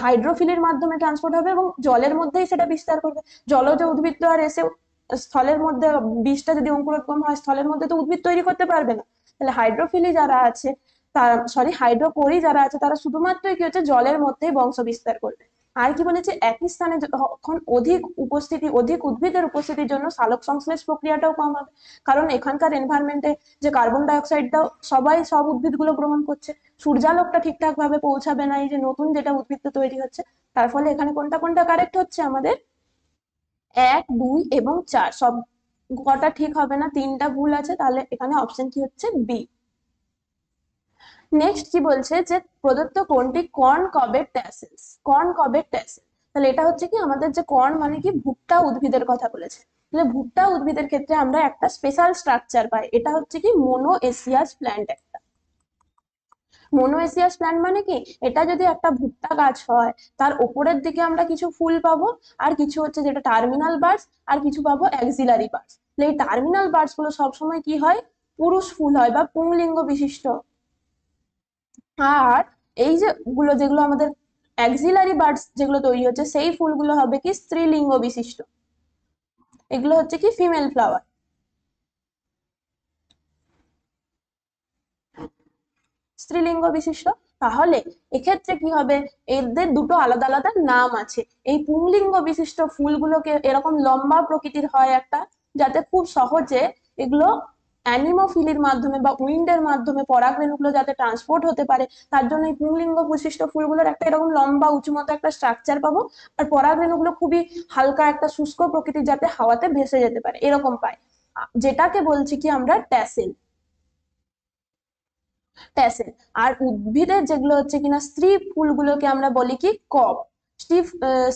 হাইড্রোফিলের মাধ্যমে ট্রান্সপোর্ট হবে এবং জলের মধ্যেই সেটা বিস্তার করবে। জলজ উদ্ভিদ তো আর এসে স্থলের মধ্যে বীজটা যদি অঙ্কুরোদ্গম হয় স্থলের মধ্যে তো উদ্ভিদ তৈরি করতে পারবে না, তাহলে হাইড্রোফিলি যারা আছে তারা হাইড্রোকোরি যারা আছে তারা শুধুমাত্রই কি হচ্ছে জলের মধ্যেই বংশ বিস্তার করবে। আর কি বলেছে একই স্থানে যখন অধিক উদ্ভিদের উপস্থিতির জন্য সালোক সংশ্লেষ প্রক্রিয়াটাও কম হবে, কারণ এখানকার এনভায়রনমেন্টে যে কার্বন ডাইঅক্সাইডটাও সব উদ্ভিদগুলো গ্রহণ করছে, সূর্যালোকটা ঠিকঠাক ভাবে পৌঁছাবে না এই যে নতুন যেটা উদ্ভিদ তৈরি হচ্ছে, তার ফলে এখানে কোনটা কোনটা কারেক্ট হচ্ছে আমাদের 1, 2 এবং 4 সব কটা ঠিক হবে না, তিনটা ভুল আছে, তাহলে এখানে অপশন কি হচ্ছে বি। নেক্সট কি বলছে যে প্রদত্ত কোনটি কর্ন কবের ট্যাসেলস। কর্ন কবের ট্যাসেল, তাহলে এটা হচ্ছে কি আমাদের যে কর্ন মানে কি ভুট্টা উদ্ভিদের কথা বলেছে, তাহলে ভুট্টা উদ্ভিদের ক্ষেত্রে আমরা একটা স্পেশাল স্ট্রাকচার পাই, এটা হচ্ছে কি মোনোএসিয়াস প্ল্যান্ট। একটা মোনোএসিয়াস প্ল্যান্ট মানে কি এটা যদি একটা ভুট্টা গাছ হয় তার উপরের দিকে আমরা কিছু ফুল পাবো আর কিছু হচ্ছে যেটা টার্মিনাল বার্ডস আর কিছু পাবো অ্যাক্সিলারি বার্ডস। এই টার্মিনাল বার্ডস গুলো সবসময় কি হয় পুরুষ ফুল হয় বা পুংলিঙ্গ বিশিষ্ট, আর এই যে যেগুলো আমাদের অ্যাক্সিলারি বার্ডস যেগুলো তৈরি হচ্ছে সেই ফুলগুলো হবে কি স্ত্রীলিঙ্গ বিশিষ্ট, এগুলো হচ্ছে কি ফিমেল ফ্লাওয়ার। স্ত্রীলিঙ্গ বিশিষ্ট, তাহলে এক্ষেত্রে কি হবে এদের দুটো আলাদা আলাদা নাম আছে। এই পুংলিঙ্গ বিশিষ্ট ফুলগুলোকে এরকম লম্বা প্রকৃতির হয় একটা, যাতে খুব সহজে এগুলো অ্যানিমোফিলির মাধ্যমে বা উইন্ডের মাধ্যমে পরাগরেণুগুলো যাতে ট্রান্সপোর্ট হতে পারে, তার জন্য এই পুংলিঙ্গ বিশিষ্ট ফুলগুলোর একটা এরকম লম্বা উঁচু মতো একটা স্ট্রাকচার পাবো, আর পরাগরেণুগুলো খুবই হালকা একটা শুষ্ক প্রকৃতির যাতে হাওয়াতে ভেসে যেতে পারে এরকম পাই, যেটাকে বলছি কি আমরা ট্যাসেল। ট্যাসেল। আর উদ্ভিদের যেগুলো হচ্ছে কিনা স্ত্রী ফুলগুলোকে আমরা বলি কি কব। স্ত্রী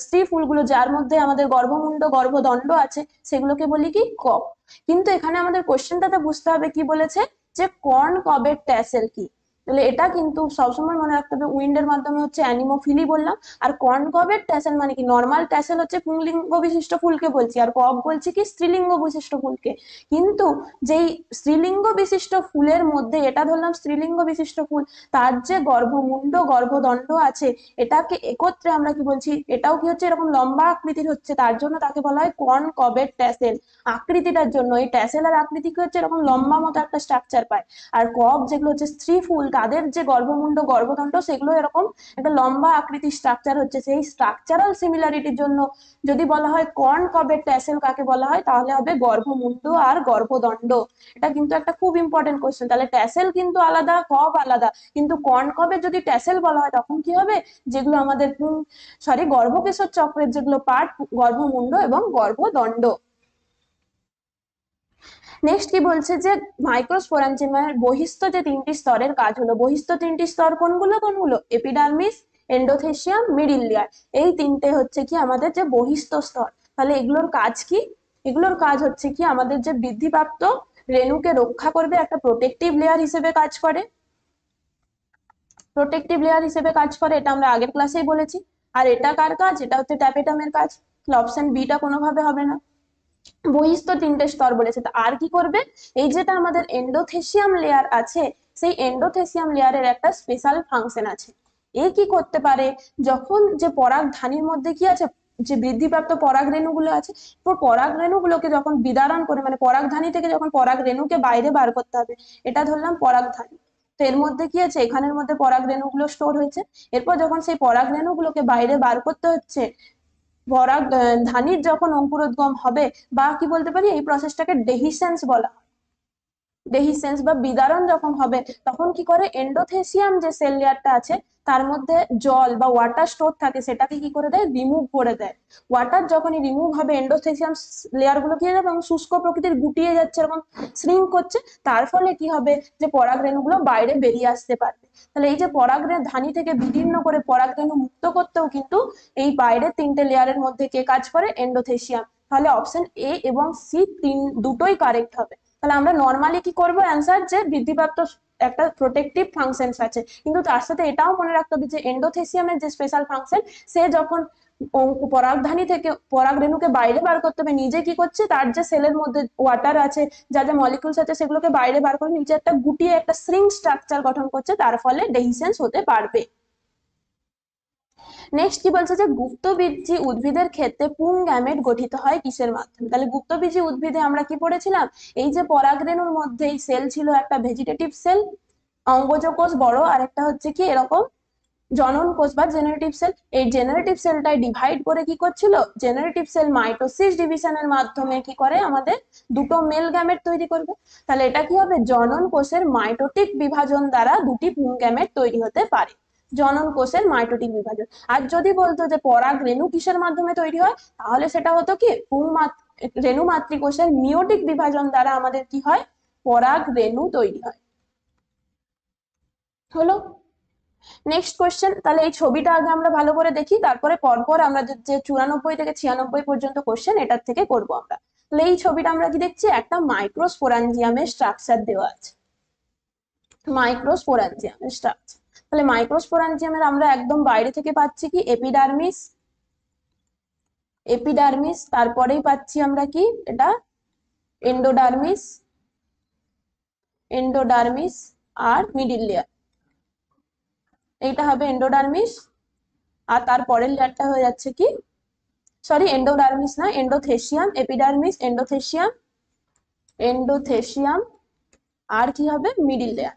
স্ত্রী ফুলগুলো যার মধ্যে আমাদের গর্ভমুণ্ড গর্ভদণ্ড আছে সেগুলোকে বলি কি কব। কিন্তু এখানে আমাদের কোশ্চেনটাতে বুঝতে হবে কি বলেছে, যে কর্ন কবের ট্যাসেল কি। তাহলে এটা কিন্তু সবসময় মনে রাখতে হবে, উইন্ডের মাধ্যমে হচ্ছে অ্যানিমোফিলি বললাম, আর কর্ন কবের ট্যাসেল মানে কি, নর্মাল ট্যাসেল হচ্ছে পুংলিঙ্গ বিশিষ্ট ফুলকে বলছি, আর কব বলছি কি স্ত্রীলিঙ্গ বিশিষ্ট ফুলকে। কিন্তু যেই স্ত্রীলিঙ্গ বিশিষ্ট ফুলের মধ্যে এটা ধরলাম স্ত্রীলিঙ্গ বিশিষ্ট ফুল, তার যে গর্ভমুণ্ড গর্ভদণ্ড আছে এটাকে একত্রে আমরা কি বলছি, এটাও কি হচ্ছে এরকম লম্বা আকৃতির হচ্ছে, তার জন্য তাকে বলা হয় কর্ন কবের ট্যাসেল। আকৃতিটার জন্য এই ট্যাসেলের আকৃতি কি হচ্ছে এরকম লম্বা মতো একটা স্ট্রাকচার পায়। আর কব যেগুলো হচ্ছে স্ত্রী ফুল তাদের যে গর্ভমুণ্ড গর্ভদণ্ড সেগুলো এরকম একটা লম্বা আকৃতির স্ট্রাকচার হচ্ছে, সেই স্ট্রাকচারাল সিমিলারিটির জন্য যদি বলা হয় কর্ন কবের ট্যাসেল কাকে বলা হয়, তাহলে হবে গর্ভমুণ্ড আর গর্ভদণ্ড। এটা কিন্তু একটা খুব ইম্পর্টেন্ট কোশ্চেন। তাহলে ট্যাসেল কিন্তু আলাদা, কব আলাদা, কিন্তু কর্ন কবের যদি ট্যাসেল বলা হয় তখন কি হবে, যেগুলো আমাদের গর্ভকেশর চক্রের যেগুলো পার্ট, গর্ভমুণ্ড এবং গর্ভদণ্ড। নেক্সট কি বলছে, যে মাইক্রোস্পোরাঞ্জিয়ামের বহিস্থ যে তিনটি স্তরের কাজ হলো, বহিস্থ তিনটি স্তর কোনগুলো কোনগুলো, এপিডার্মিস, এন্ডোথেসিয়াম, মিডিল লেয়ার। এই তিনটে হচ্ছে কি আমাদের যে বহিস্থ স্তর। তাহলে এগুলোর কাজ কি, এগুলোর কাজ হচ্ছে কি আমাদের যে বৃদ্ধিপ্রাপ্ত রেণুকে রক্ষা করবে, একটা প্রোটেক্টিভ লেয়ার হিসেবে কাজ করে, প্রোটেক্টিভ লেয়ার হিসেবে কাজ করে, এটা আমরা আগের ক্লাসেই বলেছি। আর এটা কার কাজ, এটা হচ্ছে ট্যাপেটামের কাজ। অপশন বিটা কোনোভাবে হবে না। বহিস্থ তিনটে স্তর বলেছে, তো আর কি করবে, এই যেটা আমাদের এন্ডোথেসিয়াম লেয়ার আছে, সেই এন্ডোথেসিয়াম লেয়ারের একটা স্পেশাল ফাংশন আছে। এ কি করতে পারে, যখন যে পরাগধানীর মধ্যে কি আছে, যে বৃদ্ধিপ্রাপ্ত পরাগ রেণুগুলো আছে, তো পরাগ রেণুগুলোকে যখন বিদারণ করে, মানে পরাগধানী থেকে যখন পরাগ রেণুকে বাইরে বার করতে হবে, এটা ধরলাম পরাগধানী। তো এর মধ্যে কি আছে, এখানের মধ্যে পরাগ রেণুগুলো স্টোর হয়েছে। এরপর যখন সেই পরাগ রেণুগুলোকে বাইরে বার করতে হচ্ছে, পরাগ ধানীর যখন অঙ্কুরোদ্গম হবে, বা কি বলতে পারি এই প্রসেসটাকে ডেহিসেন্স বলা হয়, ডেহিসেন্স বা বিদারণ যখন হবে, তখন কি করে এন্ডোথেসিয়াম যে সেল লেয়ারটা আছে তার মধ্যে জল বা ওয়াটার স্টোর থাকে, সেটাকে কি করে দেয়, রিমুভ করে দেয়। ওয়াটার যখনই রিমুভ হবে, এন্ডোথেসিয়াম লেয়ার গুলো কি হয়ে যাবে, এবং শুষ্ক প্রকৃতির গুটিয়ে যাচ্ছে, এরকম শ্রিঙ্ক করছে। তার ফলে কি হবে, যে পরাগ রেণুগুলো বাইরে বেরিয়ে আসতে পারবে। তাহলে এই যে পরাগ ধানী থেকে বিদীর্ণ করে পরাগ রেণু মুক্ত করতেও কিন্তু এই বাইরের তিনটে লেয়ারের মধ্যে কে কাজ করে, এন্ডোথেসিয়াম। তাহলে অপশন এ এবং সি দুটোই কারেক্ট হবে। তাহলে আমরা নর্মালি কি করব, অ্যান্সার যে বৃদ্ধিপ্রাপ্ত একটা প্রোটেক্টিভ ফাংশন আছে, কিন্তু তার সাথে এটাও মনে রাখতে হবে যে এন্ডোথেসিয়ামের যে স্পেশাল ফাংশন, সে যখন পরাগধানী থেকে পরাগ রেণুকে বাইরে বার করতে হবে, নিজে কি করছে, তার যে সেলের মধ্যে ওয়াটার আছে, যা যা মলিকুলস আছে সেগুলোকে বাইরে বার করে নিচে একটা গুটিয়ে একটা স্ট্রিং স্ট্রাকচার গঠন করছে, তার ফলে ডেহিসেন্স হতে পারবে। নেক্সট কি বলছে, যে গুপ্তবীজী উদ্ভিদের ক্ষেত্রে পুং গ্যামেট গঠিত হয় কিসের মাধ্যমে। তাহলে গুপ্তবীজী উদ্ভিদে আমরা কি পড়েছিলাম, এই যে পরাগরেণুর মধ্যে এই সেল ছিল, একটা ভেজিটেটিভ সেল, অঙ্গজ কোষ বড়, আর একটা হচ্ছে কি এরকম জনন কোষ বা জেনারেটিভ সেল। এই জেনারেটিভ সেলটাই ডিভাইড করে কি করছিল, জেনারেটিভ সেল মাইটোসিস ডিভিশনের মাধ্যমে কি করে, আমাদের দুটো মেল গ্যামেট তৈরি করবে। তাহলে এটা কি হবে, জনন কোষের মাইটোটিক বিভাজন দ্বারা দুটি পুং গ্যামেট তৈরি হতে পারে, জনন কোষের মাইটোটিক বিভাজন। আর যদি বলতো যে পরাগ রেণু কিসের মাধ্যমে তৈরি হয়, তাহলে সেটা হতো কি রেণু মাতৃকোষের মিওটিক বিভাজন দ্বারা আমাদের কি হয়, পরাগ রেণু তৈরি হয়। হলো। নেক্সট কোয়েশ্চেন, তাহলে এই ছবিটা আগে আমরা ভালো করে দেখি, তারপরে পরপর আমরা যে 94 থেকে 96 পর্যন্ত কোয়েশ্চেন এটার থেকে করব আমরা। তাহলে এই ছবিটা আমরা কি দেখছি, একটা মাইক্রোস্পোরাঞ্জিয়ামের স্ট্রাকচার দেওয়া আছে, মাইক্রোস্পোরাঞ্জিয়ামের স্ট্রাকচার। তাহলে মাইক্রোস্পোরাঞ্জিয়ামের আমরা একদম বাইরে থেকে পাচ্ছি কি, এপিডার্মিস, এপিডার্মিস, তারপরেই পাচ্ছি আমরা কি, এটা এন্ডোডার্মিস, এন্ডোডার্মিস আর মিডিল লেয়ার, এইটা হবে এন্ডোডার্মিস। আর তারপরের লেয়ারটা হয়ে যাচ্ছে কি, সরি এন্ডোডার্মিস না, এন্ডোথেসিয়াম, এপিডার্মিস, এন্ডোথেসিয়াম, এন্ডোথেসিয়াম, আর কি হবে, মিডিল লেয়ার।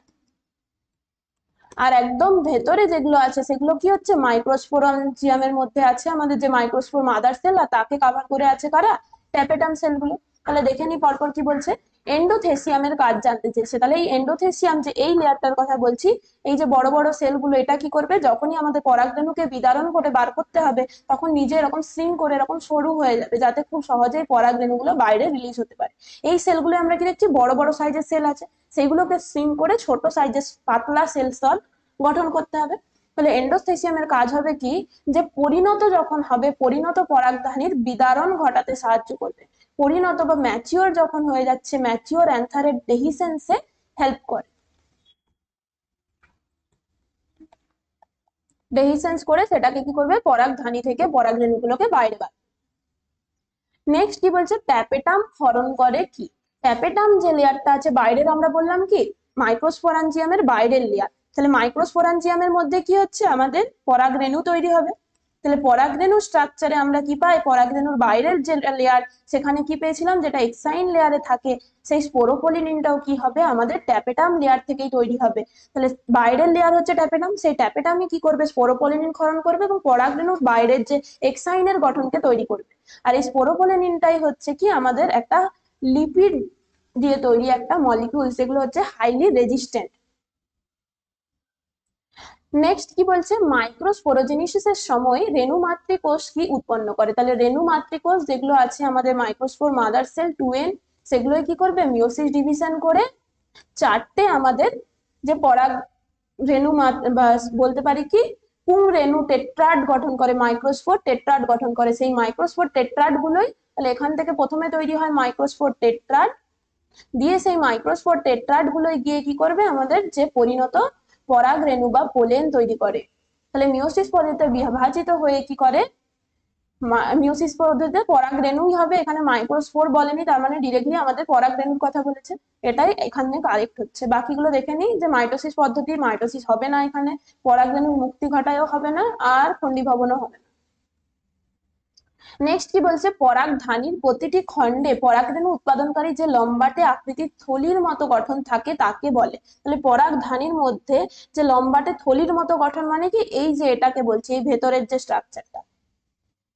আর একদম ভেতরে যেগুলো আছে সেগুলো কি হচ্ছে, মাইক্রোস্পোরাঞ্জিয়ামের মধ্যে আছে আমাদের যে মাইক্রোস্পোর মাদার সেল, আর তাকে কভার করে আছে কারা, ট্যাপেটাম সেলগুলো। তাহলে দেখে নি পরপর কি বলছে, এন্ডোথেসিয়ামের কাজ জানতে চেয়েছে। তাহলে এই এন্ডোথেসিয়াম যে এই লেয়ারটার কথা বলছি, এই যে বড় বড় সেলগুলো, এটা কি করবে, যখনই আমাদের পরাগরেণুকে বিদারণ করে বার করতে হবে, তখন নিজে এরকম স্ট্রিং করে এরকম সরু হয়ে যাবে, যাতে খুব সহজেই পরাগরেণুগুলো বাইরে রিলিজ হতে পারে। এই সেলগুলো আমরা কি দেখছি, বড় বড় সাইজের সেল আছে, সেইগুলোকে শ্রিঙ্ক করে ছোট সাইজের পাতলা সেল স্তর গঠন করতে হবে। তাহলে এন্ডোথেসিয়ামের কাজ হবে কি, যে পরিণত যখন হবে, পরিণত পরাগধানীর বিদারণ ঘটাতে সাহায্য করবে। পরিণত বা ম্যাচিওর যখন হয়ে যাচ্ছে, ম্যাচিওর অ্যান্থারের ডেহিসেন্সে হেল্প করে, ডেহিসেন্স করে সেটাকে কি করবে, পরাগধানী থেকে পরাগরেণুগুলোকে বাইরে বার। নেক্সট কি বলছে, ট্যাপেটাম ক্ষরণ করে কি। ট্যাপেটাম যে লেয়ারটা আছে বাইরের, আমরা বললাম কি মাইক্রোস্পোরাঞ্জিয়ামের বাইরের লেয়ার, তাহলে মাইক্রোস্পোরাঞ্জিয়ামের মধ্যে কি হচ্ছে, আমাদের পরাগরেণু তৈরি হবে। তাহলে পরাগরেণু স্ট্রাকচারে আমরা কি পাই, পরাগরেণুর বাইরের যে লেয়ার সেখানে কি পেয়েছিলাম, যেটা এক্সাইন লেয়ারে থাকে, সেই স্পোরোপলিনিনটাও কি হবে, আমাদের ট্যাপেটাম লেয়ার থেকেই তৈরি হবে। তাহলে বাইরের লেয়ার হচ্ছে ট্যাপেটাম, সেই ট্যাপেটামই কি করবে, স্পোরোপলিনিন ক্ষরণ করবে এবং পরাগরেণুর বাইরের যে এক্সাইনের গঠনকে তৈরি করবে। আর এই স্পোরোপলিনিনটাই হচ্ছে কি আমাদের একটা লিপিড দিয়ে তৈরি একটা মলিকিউল, যেগুলো হচ্ছে হাইলি রেজিস্ট্যান্ট। নেক্সট কি বলছে, মাইক্রোস্পোরোজেনেসিসের সময় রেণু মাতৃকোষ কি উৎপন্ন করে। তাহলে রেণু মাতৃকোষ যেগুলো আছে আমাদের মাইক্রোস্পোর মাদার সেল 2n, সেগুলো কি করবে, মিওসিস ডিভিশন করে চারটে আমাদের যে পরাগ রেণু বা বলতে পারি কি পুং রেণু টেট্রাড গঠন করে, মাইক্রোস্পোর টেট্রাড গঠন করে। সেই মাইক্রোস্পোর টেট্রাড গুলোই, তাহলে এখান থেকে প্রথমে তৈরি হয় মাইক্রোস্পোর টেট্রাড, দিয়ে সেই মাইক্রোস্পোর টেট্রাড গুলোই গিয়ে কি করবে, আমাদের যে পরিণত পরাগ রেণু বা পোলেন তৈরি করে। তাহলে মিওসিস পদ্ধতিতে বিভাজিত হয়ে কি করে, মিওসিস পদ্ধতিতে পরাগ রেণুই হবে, এখানে মাইক্রোস্পোর বলেনি, তার মানে ডিরেক্টলি আমাদের পরাগ রেণুর কথা বলেছে, এটাই এখানে কারেক্ট হচ্ছে। বাকিগুলো দেখে নিই, যে মাইটোসিস পদ্ধতি, মাইটোসিস হবে না এখানে, পরাগ রেণুর মুক্তি ঘটায়ও হবে না, আর খণ্ডীভবনও হবে না। নেক্সট কি বলছে, পরাগধানীর প্রতিটি খণ্ডে পরাগরেণু উৎপাদনকারী যে লম্বাটে আকৃতির থলির মতো গঠন থাকে তাকে বলে। তাহলে পরাগধানীর মধ্যে যে লম্বাটে থলির মতো গঠন মানে কি, এই যে এটাকে বলছি, এই ভেতরের যে স্ট্রাকচারটা,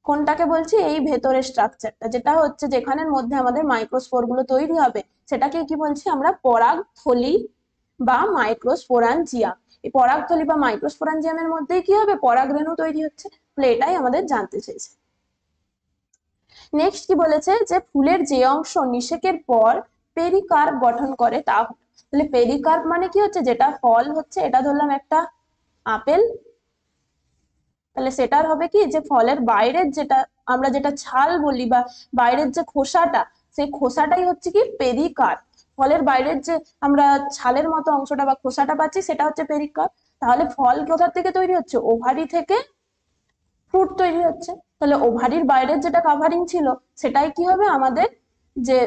কোনটাকে বলছি, এই ভেতরের স্ট্রাকচারটা, যেটা হচ্ছে যেখানের মধ্যে আমাদের মাইক্রোস্পোর গুলো তৈরি হবে, সেটাকে কি বলছি আমরা, পরাগথলি বা মাইক্রোস্পোরাঞ্জিয়াম। এই পরাগথলি বা মাইক্রোস্পোরাঞ্জিয়ামের মধ্যেই কি হবে, পরাগরেণু তৈরি হচ্ছে। তাহলে এটাই আমাদের জানতে চেয়েছে। নেক্সট কি বলেছে, যে ফুলের যে অংশ নিষেকের পর পেরিকার্প গঠন করে তা হলো। তাহলে পেরিকার্প মানে কি হচ্ছে, যেটা ফল হচ্ছে, এটা ধরলাম একটা আপেল, তাহলে সেটার হবে কি, যে ফলের বাইরের যেটা আমরা যেটা ছাল বলি বা বাইরের যে খোসাটা, সেই খোসাটাই হচ্ছে কি পেরিকার্প। ফলের বাইরের যে আমরা ছালের মতো অংশটা বা খোসাটা পাচ্ছি, সেটা হচ্ছে পেরিকার্প। তাহলে ফল কোথা থেকে তৈরি হচ্ছে, ওভারি থেকে ফ্রুট তৈরি হচ্ছে। তাহলে ওভারির বাইরের যেটা কাভারিং ছিল, সেটাই কি হবে, আমাদের যে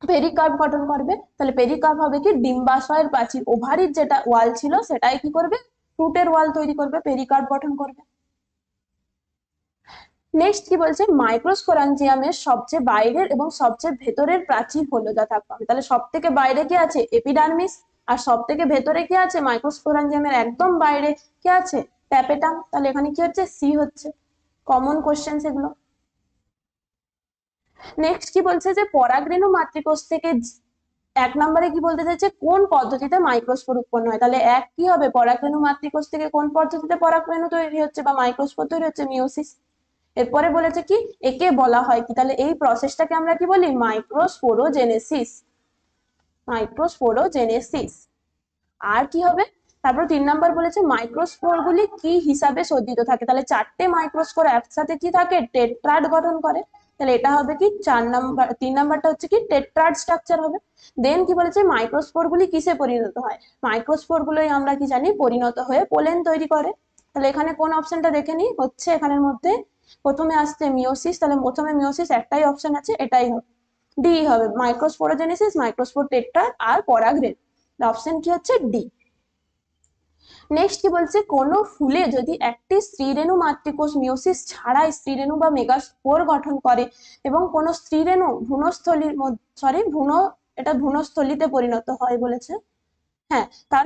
পেরিকার্প গঠন করবে। তাহলে পেরিকার্প হবে কি, ডিম্বাশয়ের প্রাচীর, ওভারির যেটা ওয়াল ছিল সেটাই কি করবে, ফ্রুটের ওয়াল তৈরি করবে, পেরিকার্প গঠন করবে। নেক্সট কি বলছে, মাইক্রোস্পোরাঞ্জিয়ামের সবচেয়ে বাইরের এবং সবচেয়ে ভেতরের প্রাচীর হলো যথাক্রমে। তাহলে সব থেকে বাইরে কি আছে, এপিডার্মিস, আর সব থেকে ভেতরে কি আছে, মাইক্রোস্পোরাঞ্জিয়ামের একদম বাইরে কি আছে, ট্যাপেটাম। তাহলে এখানে কি হচ্ছে, সি হচ্ছে। কমন কোশ্চেন এগুলো। নেক্সট কি বলছে, যে পরাগরেণু মাতৃকোষ থেকে এক নম্বরে কি বলতে চাইছে, কোন পদ্ধতিতে মাইক্রোস্পোর উৎপন্ন হয়। তাহলে এক কি হবে, পরাগরেণু মাতৃকোষ থেকে কোন পদ্ধতিতে পরাগরেণু তৈরি হচ্ছে বা মাইক্রোস্পোর তৈরি হচ্ছে, মিওসিস। এরপরে বলেছে কি, একে বলা হয় কি, তাহলে এই প্রসেসটাকে আমরা কি বলি, মাইক্রোস্পোরোজেনেসিস, মাইক্রোস্পোরোজেনেসিস। আর কি হবে, তারপর 3 নাম্বার বলেছে, মাইক্রোস্পোর গুলি কি হিসাবে সজ্জিত থাকে। তাহলে চারটে মাইক্রোস্পোর একসাথে কি থাকে, টেট্রাড গঠন করে। তাহলে এটা হবে কি 3 নাম্বারটা হচ্ছে কি টেট্রাড স্ট্রাকচার হবে। দেন কি বলেছে, মাইক্রোস্পোর গুলি কিসে পরিণত হয়, মাইক্রোস্পোর গুলোই আমরা কি জানি, পরিণত হয়ে পোলেন তৈরি করে। তাহলে এখানে কোন অপশনটা দেখে নি, হচ্ছে এখানের মধ্যে প্রথমে আসছে মিওসিস, তাহলে প্রথমে মিওসিস একটাই অপশন আছে, এটাই হবে, ডি হবে, মাইক্রোস্পোরোজেনেসিস, মাইক্রোস্পোর টেট্রাড আর পরাগরেণু। অপশন কি হচ্ছে ডি। নেক্সট কি বলছে, কোন ফুলে যদি একটি স্ত্রীরেণু মাতৃকোষ মিওসিস ছাড়াই স্ত্রীরেণু বা মেগাস্পোর গঠন করে এবং কোন স্ত্রীরেণু ভ্রূণস্থলীর ভ্রূণ, এটা ভ্রূণস্থলীতে পরিণত হয় বলেছে, হ্যাঁ, তার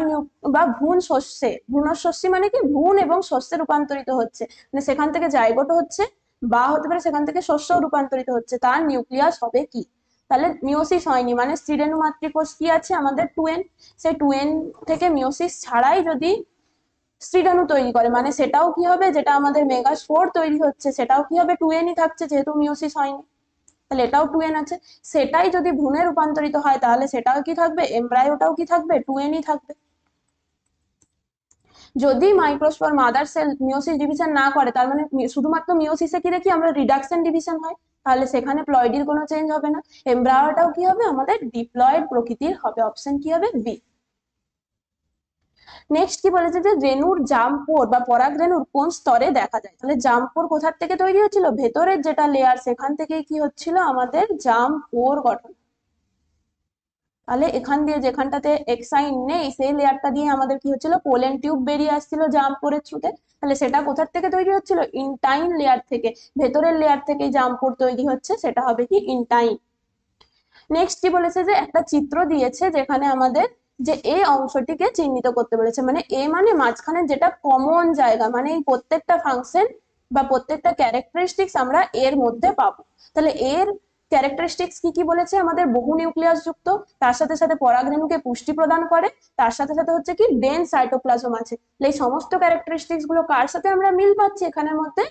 বা ভ্রূণ শস্যে, ভ্রূণশস্যি মানে কি, ভ্রূণ এবং শস্যে রূপান্তরিত হচ্ছে, মানে সেখান থেকে জাইগোটও হচ্ছে, বা হতে পারে সেখান থেকে শস্য রূপান্তরিত হচ্ছে, তার নিউক্লিয়াস হবে কি। তাহলে মিওসিস হয়নি, মানে স্ত্রীরেণু মাতৃকোষ কি আছে আমাদের 2n, সেই 2n থেকে মিওসিস ছাড়াই যদি স্ত্রীরেণু তৈরি করে, মানে সেটাও কি হবে, যেটা আমাদের মেগাস্পোর তৈরি হচ্ছে সেটাও কি হবে, 2n থাকছে, যেহেতু মিওসিস হয়নি। তাহলে এটাও 2n আছে। সেটাই যদি ভ্রূণে রূপান্তরিত হয় তাহলে সেটাও কি থাকবে, এমব্রায়োটাও কি থাকবে, 2nই থাকবে। যদি microspore mother sell meiosis division না করে, তার মানে শুধুমাত্র মিওসিসে কি দেখি আমরা রিডাকশন ডিভিশন হয়, তাহলে সেখানে প্লয়েডির কোনো চেঞ্জ হবে না, এমব্রায়োটাও কি হবে আমাদের ডিপ্লয়েড প্রকৃতির হবে, অপশন কি হবে, বি। নেক্সট কি বলেছে যে রেণুর জাম্পোর বা পরাগরেণুর কোন স্তরে দেখা যায়, তাহলে জাম্পোর কোথার থেকে তৈরি হচ্ছিল, ভেতরের যেটা লেয়ার সেখান থেকে কি হচ্ছিল আমাদের জাম্পোর গঠন। তাহলে এখান দিয়ে যেখানটাতে এক্সাইন নেই সেই লেয়ারটা দিয়ে আমাদের কি হচ্ছিল, পোলেন টিউব বেরিয়ে আসছিল জাম্পোরের থ্রুতে, তাহলে সেটা কোথার থেকে তৈরি হচ্ছিল, ইনটাইন লেয়ার থেকে, ভেতরের লেয়ার থেকে জাম্পোর তৈরি হচ্ছে, সেটা হবে কি ইনটাইন। নেক্সট কি বলেছে যে একটা চিত্র দিয়েছে যেখানে আমাদের যে এ অংশটিকে চিহ্নিত করতে বলেছে, মানে এ মানে মাঝখানে যেটা কমন জায়গা, মানে এই প্রত্যেকটা ফাংশন বা প্রত্যেকটা ক্যারেক্টারিস্টিক্স আমরা এর মধ্যে পাবো। তাহলে এর ক্যারেক্টারিস্টিক্স কি কি বলেছে, আমাদের বহু নিউক্লিয়াস যুক্ত, তার সাথে সাথে পরাগরেণুকে পুষ্টি প্রদান করে, তার সাথে সাথে হচ্ছে কি ডেন্স সাইটোপ্লাজম আছে। এই সমস্ত ক্যারেক্টারিস্টিক্স গুলো কার সাথে আমরা মিল পাচ্ছি, এখানের মধ্যে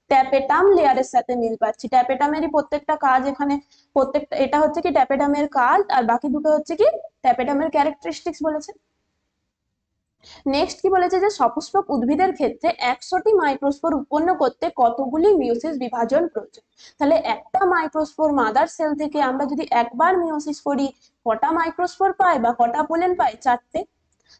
ট্যাপেটাম লেয়ারের সাথে মিল পাচ্ছি। ট্যাপেটামেরই প্রত্যেকটা কাজ এখানে, প্রত্যেকটা এটা হচ্ছে কি ট্যাপেটামের কাজ, আর বাকি দুটো হচ্ছে কি ট্যাপেটামের ক্যারেক্টারিস্টিক্স বলেছে। নেক্সট কি বলেছে যে সপুষ্পক উদ্ভিদের ক্ষেত্রে 100টি মাইক্রোস্পোর উৎপন্ন করতে কতগুলি মিওসিস বিভাজন প্রয়োজন, তাহলে একটা মাইক্রোস্পোর মাদার সেল থেকে আমরা যদি একবার মিওসিস করি কটা মাইক্রোস্পোর পাই বা কটা পোলেন পাই, 4টে।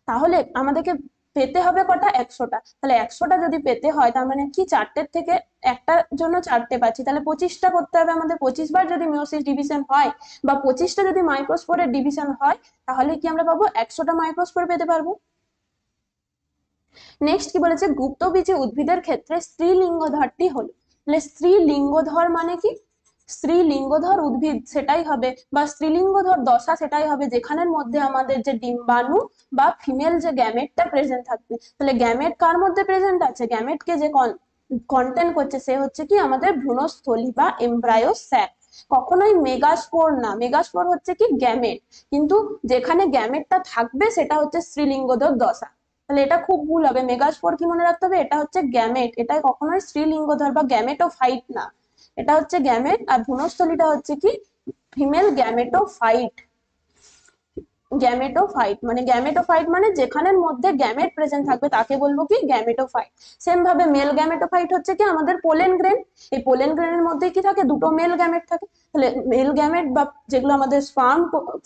তাহলে আমাদেরকে পেতে হবে কটা, 100টা। তাহলে 100টা যদি পেতে হয় তার মানে কি 4টের থেকে একটার জন্য 4টে পাচ্ছি, তাহলে 25টা করতে হবে আমাদের। 25 বার যদি মিওসিস ডিভিশন হয় বা 25টা যদি মাইক্রোস্পোরের ডিভিশন হয় তাহলে কি আমরা পাবো, 100টা মাইক্রোস্পোর পেতে পারবো। নেক্সট কি বলেছে গুপ্তবীজী উদ্ভিদের ক্ষেত্রে স্ত্রীলিঙ্গধরটি হলো, তাহলে স্ত্রীলিঙ্গধর মানে কি, স্ত্রীলিঙ্গধর উদ্ভিদ সেটাই হবে বা স্ত্রীলিঙ্গধর দশা সেটাই হবে যেখানের মধ্যে আমাদের যে ডিম্বাণু বা ফিমেল যে গ্যামেটটা প্রেজেন্ট থাকবে। তাহলে গ্যামেট কার মধ্যে প্রেজেন্ট আছে, গ্যামেটকে যে কন্টেন করছে সে হচ্ছে কি আমাদের ভ্রূণস্থলী বা এমব্রায়ো স্যাক, কখনোই মেগাস্পোর না। মেগাস্পোর হচ্ছে কি গ্যামেট, কিন্তু যেখানে গ্যামেটটা থাকবে সেটা হচ্ছে স্ত্রীলিঙ্গধর দশা। তাহলে এটা খুব ভুল হবে, মেগাস্পোর কি মনে রাখতে হবে, এটা হচ্ছে গ্যামেট, এটা কখনোই স্ত্রীলিঙ্গধর বা গ্যামেটোফাইট না, এটা হচ্ছে গ্যামেট। আর ভ্রূণস্থলীটা হচ্ছে কি ফিমেল গ্যামেটোফাইট। গ্যামেটোফাইট মানে, গ্যামেটোফাইট মানে যেখানের মধ্যে গ্যামেট প্রেজেন্ট থাকবে তাকে বলবো কি গ্যামেটোফাইট। সেম ভাবে মেল গ্যামেটোফাইট হচ্ছে কি আমাদের পোলেন গ্রেন, এই পোলেন গ্রেনের মধ্যে কি থাকে, দুটো মেল গ্যামেট থাকে। তাহলে মেল গ্যামেট বা যেগুলো আমাদের স্পার্ম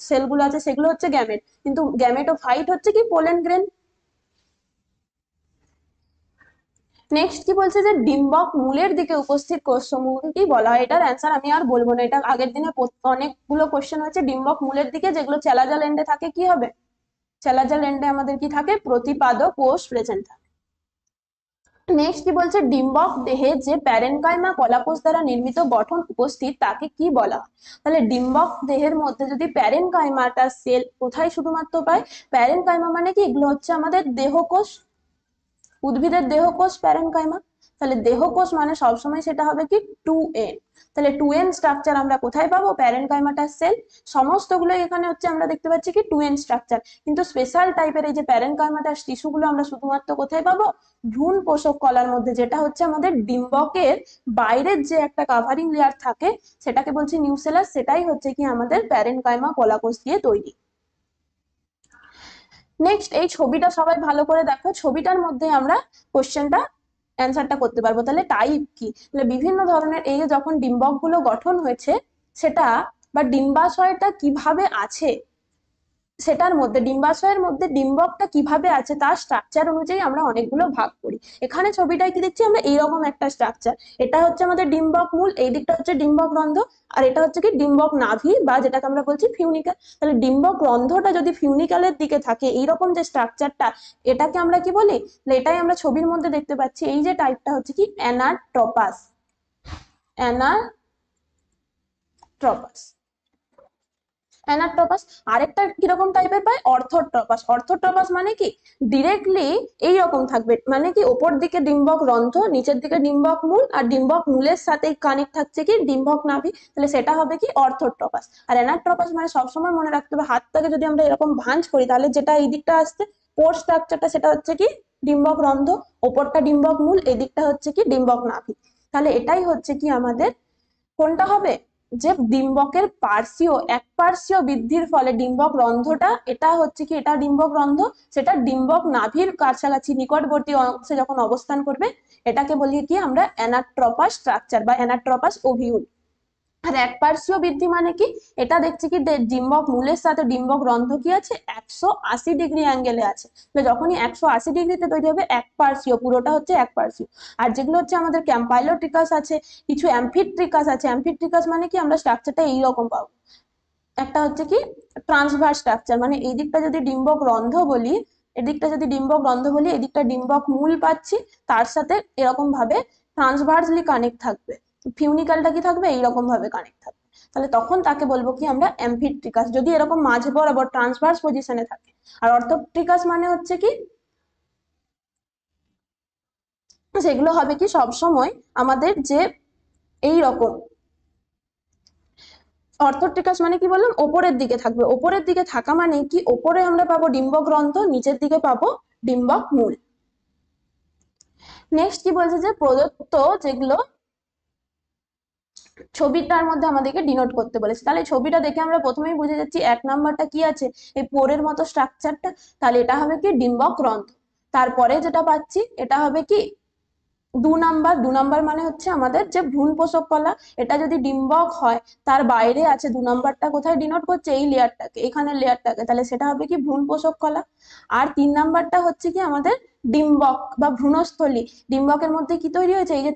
সেলগুলো আছে সেগুলো হচ্ছে গ্যামেট, কিন্তু গ্যামেটোফাইট হচ্ছে কি পোলেন গ্রেন। নেক্সট কি বলছে যে ডিম্বক মূলের দিকে উপস্থিত কোষসমূহকে কি বলা হয়, এটার অ্যান্সার আমি আর বলবো না, এটা আগের দিনে অনেকগুলো কোশ্চেন হচ্ছে। ডিম্বক মূলের দিকে যেগুলো চেলাজাল এন্ডে থাকে কি হবে, চেলাজাল এন্ডে আমাদের কি থাকে, প্রতিপাদ কোষ প্রেজেন্ট থাকে। নেক্সট কি বলছে ডিম্বক দেহে যে প্যারেনকাইমা কলাকোষ দ্বারা নির্মিত গঠন উপস্থিত তাকে কি বলা হয়, তাহলে ডিম্বক দেহের মধ্যে যদি প্যারেনকাইমাটা সেল কোথায় শুধুমাত্র পায়, প্যারেনকাইমা মানে কি এগুলো হচ্ছে আমাদের দেহকোষ, উদ্ভিদের দেহকোষ প্যারেনকাইমা। তাহলে দেহকোষ মানে সবসময় সেটা হবে কি 2n, তাহলে 2n স্ট্রাকচার আমরা কোথায় পাবো, প্যারেনকাইমাটার সেল, সমস্তগুলো এখানে হচ্ছে আমরা দেখতে পাচ্ছি কি 2n স্ট্রাকচার, কিন্তু স্পেশাল টাইপের এই যে প্যারেনকাইমাটার টিস্যুগুলো আমরা শুধুমাত্র কোথায় পাবো, ভ্রূণ পোষক কলার মধ্যে, যেটা হচ্ছে আমাদের ডিম্বকের বাইরের যে একটা কাভারিং লেয়ার থাকে সেটাকে বলছি নিউসেলাস, সেটাই হচ্ছে কি আমাদের প্যারেনকাইমা কলাকোষ দিয়ে তৈরি। নেক্সট এই ছবিটা সবাই ভালো করে দেখো, ছবিটার মধ্যে আমরা কোশ্চেনটা অ্যান্সারটা করতে পারবো। তাহলে টাইপ কি, তাহলে বিভিন্ন ধরনের এই যে যখন ডিম্বক গুলো গঠন হয়েছে সেটা বা ডিম্বাশয়টা কিভাবে আছে, সেটার মধ্যে ডিম্বাশয়ের মধ্যে ডিম্বকটা কিভাবে আছে তার স্ট্রাকচার অনুযায়ী আমরা অনেকগুলো ভাগ করি। এখানে ছবিটায় কি দেখছি আমরা, এইরকম একটা স্ট্রাকচার, এটা হচ্ছে আমাদের ডিম্বক মূল, এই দিকটা হচ্ছে ডিম্বক রন্ধ্র, আর এটা হচ্ছে কি ডিম্বক নাভি বা যেটাকে আমরা বলছি ফিউনিক্যাল। তাহলে ডিম্বক রন্ধ্রটা যদি ফিউনিক্যালের দিকে থাকে এইরকম যে স্ট্রাকচারটা, এটাকে আমরা কি বলি, এটাই আমরা ছবির মধ্যে দেখতে পাচ্ছি, এই যে টাইপটা হচ্ছে কি অ্যানাট্রপাস, অ্যানাট্রপাস। অ্যানাট্রপাস আরেকটা কিরকম টাইপের পাই, অর্থোট্রপাস। অর্থোট্রপাস মানে কি ডিরেক্টলি এইরকম থাকবে, মানে কি ওপর দিকে ডিম্বক রন্ধ্র, নিচের দিকে ডিম্বক মূল, আর ডিম্বক মূলের সাথে কানেক্ট থাকছে কি ডিম্বক নাভি, তাহলে সেটা হবে কি অর্থোট্রপাস। আর অ্যানাট্রপাস মানে সবসময় মনে রাখতে হবে, হাতটাকে যদি আমরা এরকম ভাঁজ করি তাহলে যেটা এই দিকটা আসছে পোর স্ট্রাকচারটা সেটা হচ্ছে কি ডিম্বক রন্ধ্র, ওপরটা ডিম্বক মূল, এই দিকটা হচ্ছে কি ডিম্বক নাভি। তাহলে এটাই হচ্ছে কি আমাদের কোনটা হবে, যে ডিম্বকের পার্শ্বীয় একপার্শ্বীয় বৃদ্ধির ফলে ডিম্বক রন্ধ্রটা, এটা হচ্ছে কি, এটা ডিম্বক রন্ধ্র, সেটা ডিম্বক নাভির কাছাকাছি নিকটবর্তী অংশে যখন অবস্থান করবে এটাকে বলি কি আমরা অ্যানাট্রপাস স্ট্রাকচার বা অ্যানাট্রপাস ওভিউল। আর একপার্শ্বীয় বৃদ্ধি মানে কি, এটা দেখছি কি ডিম্বক মূলের সাথে ডিম্বক রন্ধ্র কি আছে 180 ডিগ্রি অ্যাঙ্গেলে আছে। তো যখনই 180 ডিগ্রিতে তৈরি হবে একপার্শ্বীয়, পুরোটা হচ্ছে একপার্শ্বীয়। আর যেগুলো হচ্ছে আমাদের ক্যাম্পাইলোট্রিকাস আছে, কিছু অ্যাম্ফিট্রিকাস আছে। অ্যাম্ফিট্রিকাস মানে কি আমরা স্ট্রাকচারটা এইরকম পাবো, একটা হচ্ছে কি ট্রান্সভার্স স্ট্রাকচার, মানে এই দিকটা যদি ডিম্বক রন্ধ্র বলি, এদিকটা যদি ডিম্বক রন্ধ্র বলি, এদিকটা ডিম্বক মূল পাচ্ছি, তার সাথে এরকম ভাবে ট্রান্সভার্সলি কানেক্ট থাকবে, ফিউনিক্যালটা কি থাকবে এইরকম ভাবে কানেক্ট থাকবে, তাহলে তখন তাকে বলবো কি আমরা অ্যাম্ফিট্রিকাস, যদি এরকম মাঝে বরাবর ট্রান্সভার্স পজিশনে থাকে। আর অর্থোট্রিকাস মানে হচ্ছে কি, সেগুলো হবে কি সব সময় আমাদের যে এই রকম, অর্থোট্রিকাস মানে কি বললাম, ওপরের দিকে থাকবে। ওপরের দিকে থাকা মানে কি, ওপরে আমরা পাবো ডিম্বক রন্ধ্র, নিচের দিকে পাবো ডিম্বক মূল। নেক্সট কি বলছে যে প্রদত্ত যেগুলো ছবিটার মধ্যে আমাদেরকে ডিনোট করতে বলেছে, তাহলে ছবিটা দেখে আমরা প্রথমেই বুঝে যাচ্ছি 1 নাম্বারটা কি আছে, এই পোরের মতো স্ট্রাকচারটা, তাহলে এটা হবে কি ডিম্বক রন্ধ্র। তারপরে যেটা পাচ্ছি এটা হবে কি 2 নাম্বার। 2 নাম্বার মানে হচ্ছে আমাদের যে ভ্রূণ পোষক কলা, এটা যদি ডিম্বক হয় তার বাইরে আছে, 2 নাম্বারটা কোথায় ডিনোট করছে এই লেয়ারটাকে, এখানে লেয়ারটাকে, তাহলে সেটা হবে কি ভ্রূণ পোষক কলা। আর 3 নাম্বারটা হচ্ছে কি আমাদের ডিম্বক বা ভ্রূণস্থলী। ডিম্বকের মধ্যে কি তৈরি হয়েছে, এই যে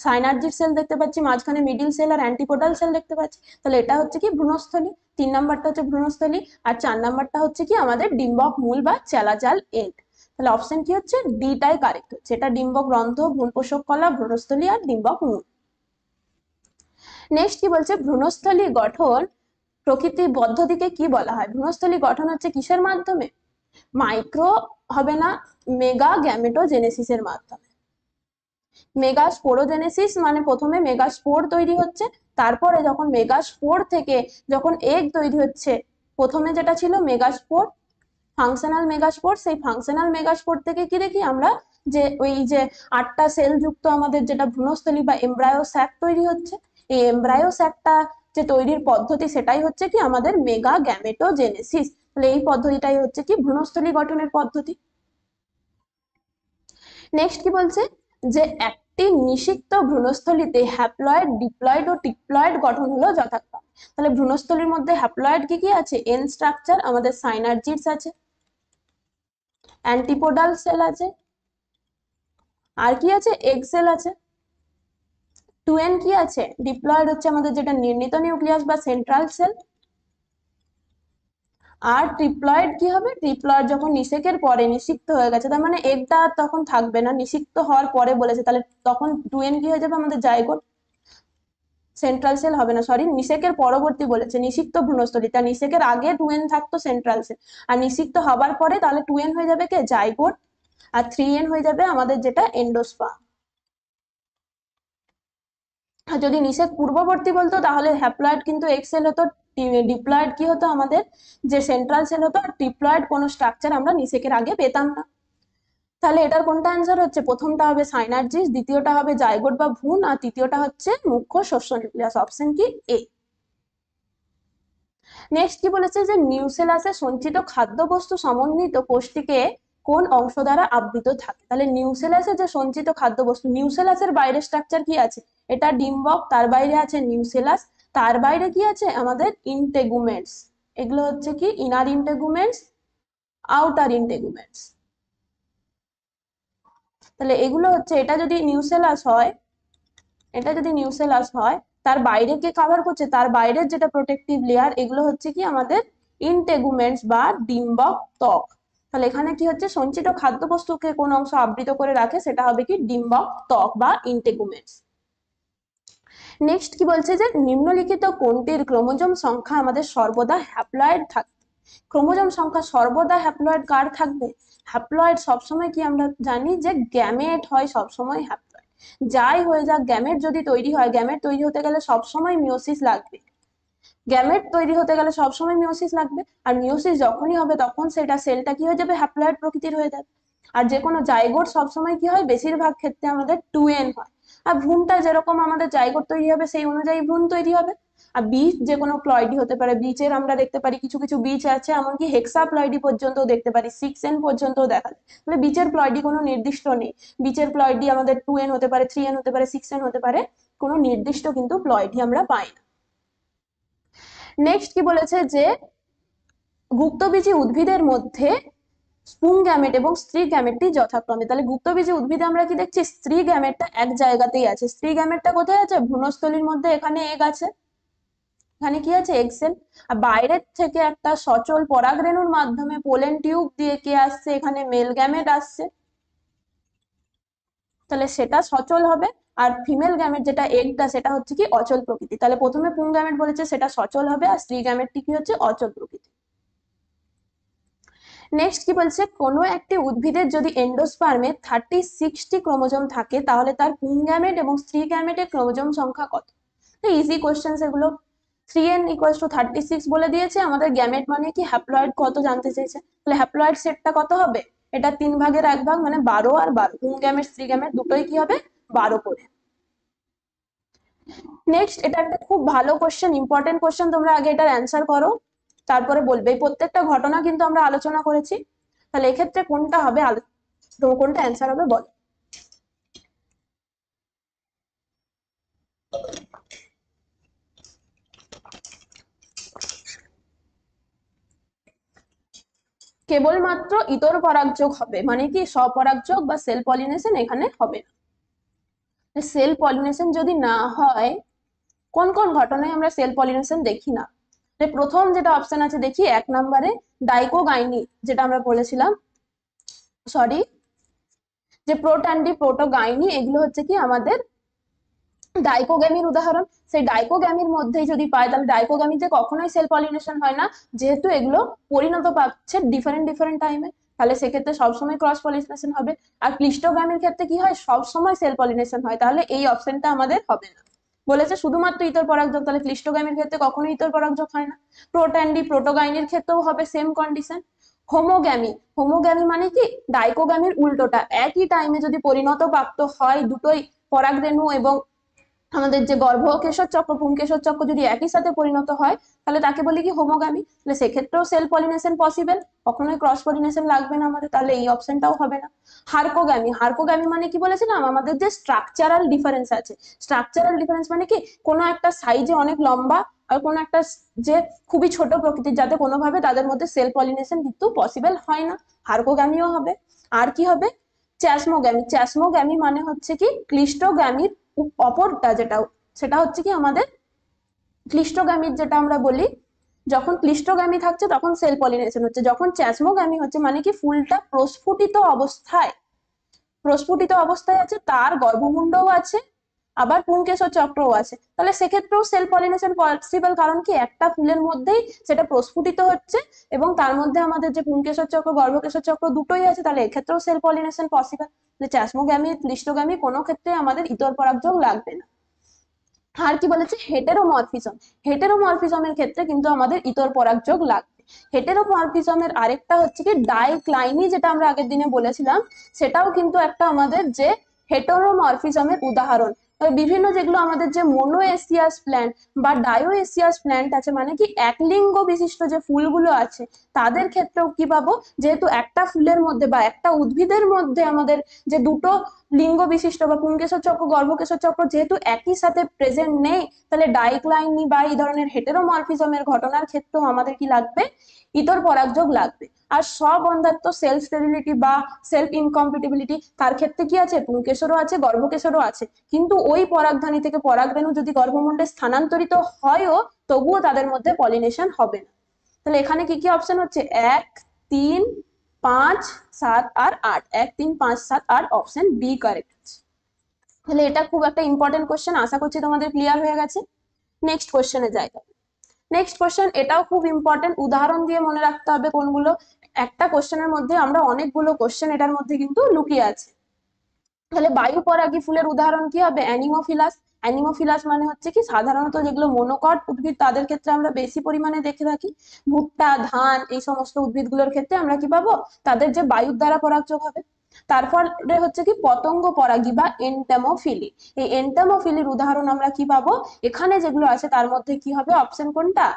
সাইনার্জিড সেল দেখতে পাচ্ছি, মাঝখানে মিডিল সেল আর অ্যান্টিপোডাল সেল দেখতে পাচ্ছি, তাহলে এটা হচ্ছে কি ভ্রূণস্থলী। 3 নাম্বারটা হচ্ছে ভ্রূণস্থলী, আর 4 নাম্বারটা হচ্ছে কি আমাদের ডিম্বক মূল বা চেলাজাল এন্ড। তাহলে অপশন কি হচ্ছে ডিটাই কারেক্ট হচ্ছে, এটা ডিম্বক রন্ধ্র, ভ্রূণপোষক কলা, ভ্রূণস্থলী আর ডিম্বক মূল। নেক্সট কি বলছে, ভ্রূণস্থলী গঠন প্রকৃতি পদ্ধতিকে কি বলা হয়? ভ্রূণস্থলী গঠন হচ্ছে কিসের মাধ্যমে? মাইক্রো হবে না, মেগা গ্যামেটোজেনেসিসের মাধ্যমে। মেগাস্পোরোজেনেসিস মানে প্রথমে মেগাস্পোর তৈরি হচ্ছে, তারপরে যখন মেগাস্পোর থেকে যখন এগ তৈরি হচ্ছে, প্রথমে যেটা ছিল মেগাস্পোর, ফাংশনাল মেগাস্পোর, সেই ফাংশনাল মেগাস্পোর থেকে কি দেখি আমরা যে ওই যে 8টা সেল যুক্ত আমাদের যেটা ভ্রূণস্থলী বা এমব্রায়ো স্যাক তৈরি হচ্ছে, এই এমব্রায়ো স্যাকটা যে তৈরির পদ্ধতি সেটাই হচ্ছে কি আমাদের মেগা গ্যামেটোজেনেসিস। তাহলে এই পদ্ধতিটাই হচ্ছে কি ভ্রূণস্থলী গঠনের পদ্ধতি। নেক্সট কি বলছে যে একটি নিষিক্ত ভ্রূণস্থলীতে হ্যাপ্লয়েড, ডিপ্লয়েড ও ট্রিপ্লয়েড গঠন হলো যথাক্রমে। তাহলে ভ্রূণস্থলীর মধ্যে হ্যাপ্লয়েড কি কি আছে, এন স্ট্রাকচার, আমাদের সাইনার্জিডস আছে, অ্যান্টিপোডাল সেল আছে, আর কি আছে এগ সেল আছে। 2n কি আছে, ডিপ্লয়েড হচ্ছে আমাদের যেটা নির্ণিত নিউক্লিয়াস বা সেন্ট্রাল সেল। আর ট্রিপ্লয়েড কি হবে, ট্রিপ্লয়েড যখন নিষেকের পরে নিষিক্ত হয়ে গেছে, তার মানে এগটা তখন থাকবে না, নিষিক্ত হওয়ার পরে বলেছে, তাহলে তখন 2n কি হয়ে যাবে আমাদের জাইগোট, সেন্ট্রাল সেল হবে না, সরি নিষেকের পরবর্তী বলেছে, নিষিক্ত ভ্রূণস্থলী, তা নিষেকের আগে 2n থাকতো সেন্ট্রাল সেল, আর নিষিক্ত হবার পরে তাহলে 2n হয়ে যাবে কে জাইগোট, আর 3n হয়ে যাবে আমাদের যেটা এন্ডোস্পার্ম। আর যদি নিষেক পূর্ববর্তী বলতো তাহলে হ্যাপ্লয়েড কিন্তু এক্সেল হতো, ডিপ্লয়েড কি হতো আমাদের যে সেন্ট্রাল সেল হতো, আর ট্রিপ্লয়েড কোনো স্ট্রাকচার আমরা নিষেকের আগে পেতাম না। তাহলে এটার কোনটা অ্যান্সার হচ্ছে, প্রথমটা হবে সাইনার্জিস, দ্বিতীয়টা হবে জাইগোট বা ভ্রূণ, আর তৃতীয়টা হচ্ছে মুখ্য শস্য নিউক্লিয়াস, অপশন কি এ। নেক্সট কি বলেছে যে নিউসেলাসে সঞ্চিত খাদ্যবস্তু সমন্বিত কোষটিকে কোন অংশ দ্বারা আবৃত থাকে? তাহলে নিউসেলাসে যে সঞ্চিত খাদ্যবস্তু, নিউসেলাসের বাইরে স্ট্রাকচার কি আছে, এটা ডিম্বক, তার বাইরে আছে নিউসেলাস, তার বাইরে কি আছে আমাদের ইন্টেগুমেন্টস, এগুলো হচ্ছে কি ইনার ইন্টেগুমেন্টস, আউটার ইন্টেগুমেন্টস। তাহলে এগুলো হচ্ছে, এটা যদি নিউসেলাস হয়, এটা যদি নিউসেলাস হয়, তার বাইরে কে কভার করছে, তার বাইরের যেটা প্রোটেক্টিভ লেয়ার, এগুলো হচ্ছে কি আমাদের ইন্টেগুমেন্টস বা ডিম্বক ত্বক। তাহলে এখানে কি হচ্ছে, সঞ্চিত খাদ্যবস্তুকে কোন অংশ আবৃত করে রাখে, সেটা হবে কি ডিম্বক ত্বক বা ইন্টেগুমেন্টস। নেক্সট কি বলছে যে নিম্নলিখিত কোনটির ক্রোমোজোম সংখ্যা আমাদের সর্বদা হ্যাপ্লয়েড থাকবে? ক্রোমোজোম সংখ্যা সর্বদা হ্যাপ্লয়েড কার থাকবে? হ্যাপ্লয়েড সবসময় কি আমরা জানি যে গ্যামেট হয় সবসময় হ্যাপ্লয়েড, যাই হয়ে যাক গ্যামেট যদি তৈরি হয়, গ্যামেট তৈরি হতে গেলে সবসময় মিওসিস লাগবে, গ্যামেট তৈরি হতে গেলে সবসময় মিওসিস লাগবে, আর মিওসিস যখনই হবে তখন সেটা সেলটা কি হয়ে যাবে, হ্যাপ্লয়েড প্রকৃতির হয়ে যাবে। আর যে কোনো জাইগোট সবসময় কি হয়, বেশিরভাগ ক্ষেত্রে আমাদের 2n হয়, আর ভ্রূণটা যেরকম আমাদের জাইগোট তৈরি হবে সেই অনুযায়ী ভ্রূণ তৈরি হবে। আর বীজ যে কোনো প্লয়েডি হতে পারে, বীজের আমরা দেখতে পারি কিছু কিছু বীজ আছে এমনকি হেক্সাপ্লয়েডি পর্যন্ত দেখতে পারি, 6n পর্যন্ত দেখা যায়। তাহলে বীজের প্লয়েডি কোনো নির্দিষ্ট নেই, বীজের প্লয়েডি আমাদের 2n হতে পারে, 3n হতে পারে, 6n হতে পারে, কোনো নির্দিষ্ট কিন্তু প্লয়েডি আমরা পাই না। নেক্সট কি বলেছে যে গুপ্তবীজী উদ্ভিদের মধ্যে স্পুং গ্যামেট এবং স্ত্রী গ্যামেটটি যথাক্রমে, তাহলে গুপ্তবীজী উদ্ভিদে আমরা কি দেখছি, স্ত্রী গ্যামেটটা এক জায়গাতেই আছে। স্ত্রী গ্যামেটটা কোথায় আছে, ভ্রূণস্থলীর মধ্যে, এখানে এগ আছে, এখানে কি আছে, এগ সেল। আর বাইরের থেকে একটা সচল পরাগরেণুর মাধ্যমে পোলেন টিউব দিয়ে কে আসছে, এখানে মেল গ্যামেট আসছে, তাহলে সেটা সচল হবে। আর ফিমেল গ্যামেট যেটা এগটা সেটা হচ্ছে কি অচল প্রকৃতি। তাহলে প্রথমে পুং গ্যামেট বলেছে সেটা সচল হবে, আর স্ত্রী গ্যামেটটি কি হচ্ছে, অচল প্রকৃতি। নেক্সট কি বলছে, কোনো একটি উদ্ভিদের যদি এন্ডোস্পার্মে 36টি ক্রোমোজোম থাকে তাহলে তার পুং গ্যামেট এবং স্ত্রী গ্যামেটের ক্রোমোজোম সংখ্যা কত। ইজি কোশ্চেন এগুলো। 3n = 36 বলে দিয়েছে, আমাদের গ্যামেট মানে কি হ্যাপ্লয়েড কত জানতে চেয়েছে, তাহলে হ্যাপ্লয়েড সেটটা কত হবে, এটা 3 ভাগের 1 ভাগ, মানে 12 আর 12, পুং গ্যামেট স্ত্রী গ্যামেট দুটোই কি হবে 12 করে। নেক্সট এটা একটা খুব ভালো কোশ্চেন, ইম্পর্টেন্ট কোশ্চেন, তোমরা আগে এটার অ্যান্সার করো তারপরে বলবে। এই প্রত্যেকটা ঘটনা কিন্তু আমরা আলোচনা করেছি, তাহলে এক্ষেত্রে কোনটা হবে, কোনটা অ্যান্সার হবে বলো। কেবলমাত্র ইতর পরাগযোগ হবে, মানে কি স্বপরাগযোগ বা সেল পলিনেশন এখানে হবে না। সেল পলিনেশন যদি না হয়, কোন কোন ঘটনায় আমরা সেল পলিনেশন দেখি না, প্রথম যেটা অপশন আছে দেখি 1 নম্বরে ডাইকোগাইনি, যেটা আমরা বলেছিলাম, সরি, যে প্রোট্যান্ডি প্রোটোগাইনি, এগুলো হচ্ছে কি আমাদের ডাইকোগ্যামির উদাহরণ। সেই ডাইকোগ্যামির মধ্যেই যদি পাই, তাহলে ডাইকোগ্যামিতে কখনোই সেল পলিনেশন হয় না, যেহেতু এগুলো পরিণত পাচ্ছে ডিফারেন্ট ডিফারেন্ট টাইমে, তাহলে সেক্ষেত্রে সবসময় ক্রস পলিনেশন হবে। আর ক্লিস্টোগ্যামির ক্ষেত্রে কি হয়, সবসময় সেল পলিনেশন হয়, তাহলে এই অপশনটা আমাদের হবে না। বলেছে শুধুমাত্র ইতর পরাগযোগ, তাহলে ক্লিস্টোগ্যামির ক্ষেত্রে কখনোই ইতর পরাগযোগ হয় না। প্রোট্যান্ডি প্রোটোগাইনির ক্ষেত্রেও হবে সেম কন্ডিশন। হোমোগ্যামি, হোমোগ্যামি মানে কি ডাইকোগ্যামির উল্টোটা, একই টাইমে যদি পরিণত প্রাপ্ত হয় দুটোই পরাগরেণু এবং আমাদের যে গর্ভকেশর চক্র পুংকেশর চক্র যদি একই সাথে পরিণত হয় তাহলে তাকে বলি কি হোমোগামী। তাহলে সেক্ষেত্রেও সেল পলিনেশন পসিবল, কখনোই ক্রস পলিনেশন লাগবে না আমাদের, তাহলে এই অপশনটাও হবে না। হার্কোগামী, হার্কোগামী মানে কি বলেছিলাম, আমাদের যে স্ট্রাকচারাল ডিফারেন্স আছে, স্ট্রাকচারাল ডিফারেন্স মানে কি কোনো একটা সাইজে অনেক লম্বা আর কোনো একটা যে খুবই ছোট প্রকৃতির, যাতে কোনোভাবে তাদের মধ্যে সেল পলিনেশন কিন্তু পসিবল হয় না, হার্কোগামীও হবে। আর কি হবে, চ্যাসমোগ্যামি, চ্যাসমোগ্যামি মানে হচ্ছে কি ক্লিস্টোগ্যামির অপরটা, যেটা সেটা হচ্ছে কি আমাদের ক্লিস্টোগ্যামির, যেটা আমরা বলি যখন ক্লিস্টোগ্যামি থাকছে তখন সেল পলিনেশন হচ্ছে, যখন চ্যাসমোগ্যামি হচ্ছে মানে কি ফুলটা প্রস্ফুটিত অবস্থায়, প্রস্ফুটিত অবস্থায় আছে, তার গর্ভমুণ্ডও আছে, আবার পুংকেশর চক্রও আছে, তাহলে সেক্ষেত্রেও সেল পলিনেশন পসিবল, কারণ কি একটা ফুলের মধ্যেই সেটা প্রস্ফুটিত হচ্ছে এবং তার মধ্যে আমাদের যে পুংকেশর চক্র গর্ভকেশর চক্র দুটোই আছে, তাহলে এক্ষেত্রেও সেল পলিনেশন পসিবল। চ্যাসমোগ্যামি ক্লিস্টোগ্যামি কোনো ক্ষেত্রে আমাদের ইতর পরাগযোগ লাগবে না। আর কি বলেছে, হেটেরোমরফিজম, হেটেরোমরফিজমের ক্ষেত্রে কিন্তু আমাদের ইতর পরাগযোগ লাগবে। হেটেরোমরফিজমের আরেকটা হচ্ছে কি ডাইক্লাইনি, যেটা আমরা আগের দিনে বলেছিলাম, সেটাও কিন্তু একটা আমাদের যে হেটেরোমরফিজমের উদাহরণ। বিভিন্ন যেগুলো আমাদের যে মোনোএসিয়াস প্ল্যান্ট বা ডায়োএসিয়াস প্ল্যান্ট আছে, মানে কি একলিঙ্গ বিশিষ্ট যে ফুলগুলো আছে তাদের ক্ষেত্রেও কি পাবো, যেহেতু একটা ফুলের মধ্যে বা একটা উদ্ভিদের মধ্যে আমাদের যে দুটো লিঙ্গ বিশিষ্ট বা পুংকেশর চক্র গর্ভকেশর চক্র যেহেতু একই সাথে প্রেজেন্ট নেই, তাহলে ডাইক্লাইনি বা এই ধরনের হেটেরোমরফিজমের ঘটনার ক্ষেত্রেও আমাদের কি লাগবে, ইতর পরাগযোগ লাগবে। আর স্ববন্ধাত্ব সেলফ স্টেরিলিটি বা সেলফ ইনকম্পিটিবিলিটি, তার ক্ষেত্রে কি আছে, পুংকেশরও আছে গর্ভকেশরও আছে, কিন্তু ওই পরাগধানী থেকে পরাগরেণু যদি গর্ভমুণ্ডে স্থানান্তরিত হয়ও তবুও তাদের মধ্যে পলিনেশন হবে না। তাহলে এখানে কি কি অপশন হচ্ছে, 1, 3, 5, 7 আর 8, 1, 3, 5, 7, 8, অপশন বি কারেক্ট আছে। তাহলে এটা খুব একটা ইম্পর্টেন্ট কোশ্চেন, আশা করছি তোমাদের ক্লিয়ার হয়ে গেছে। নেক্সট কোশ্চেনে যাই। নেক্সট কোশ্চেন এটাও খুব ইম্পর্টেন্ট, উদাহরণ দিয়ে মনে রাখতে হবে কোনগুলো, একটা কোশ্চেনের মধ্যে আমরা অনেকগুলো কোশ্চেন এটার মধ্যে কিন্তু লুকিয়ে আছে। তাহলে বায়ু পরাগী ফুলের উদাহরণ কি হবে, অ্যানিমোফিলাস। অ্যানিমোফিলাস মানে হচ্ছে কি সাধারণত যেগুলো মনোকট উদ্ভিদ তাদের ক্ষেত্রে আমরা বেশি পরিমাণে দেখে থাকি, ভুট্টা ধান এই সমস্ত উদ্ভিদগুলোর ক্ষেত্রে আমরা কি পাবো, তাদের যে বায়ুর দ্বারা পরাগযোগ হবে। তারপরে হচ্ছে কি পতঙ্গ পরাগী বা এন্টামোফিলি। এই এন্টামোফিলির উদাহরণ আমরা কি পাবো, এখানে যেগুলো আছে তার মধ্যে কি হবে, অপশন কোনটা,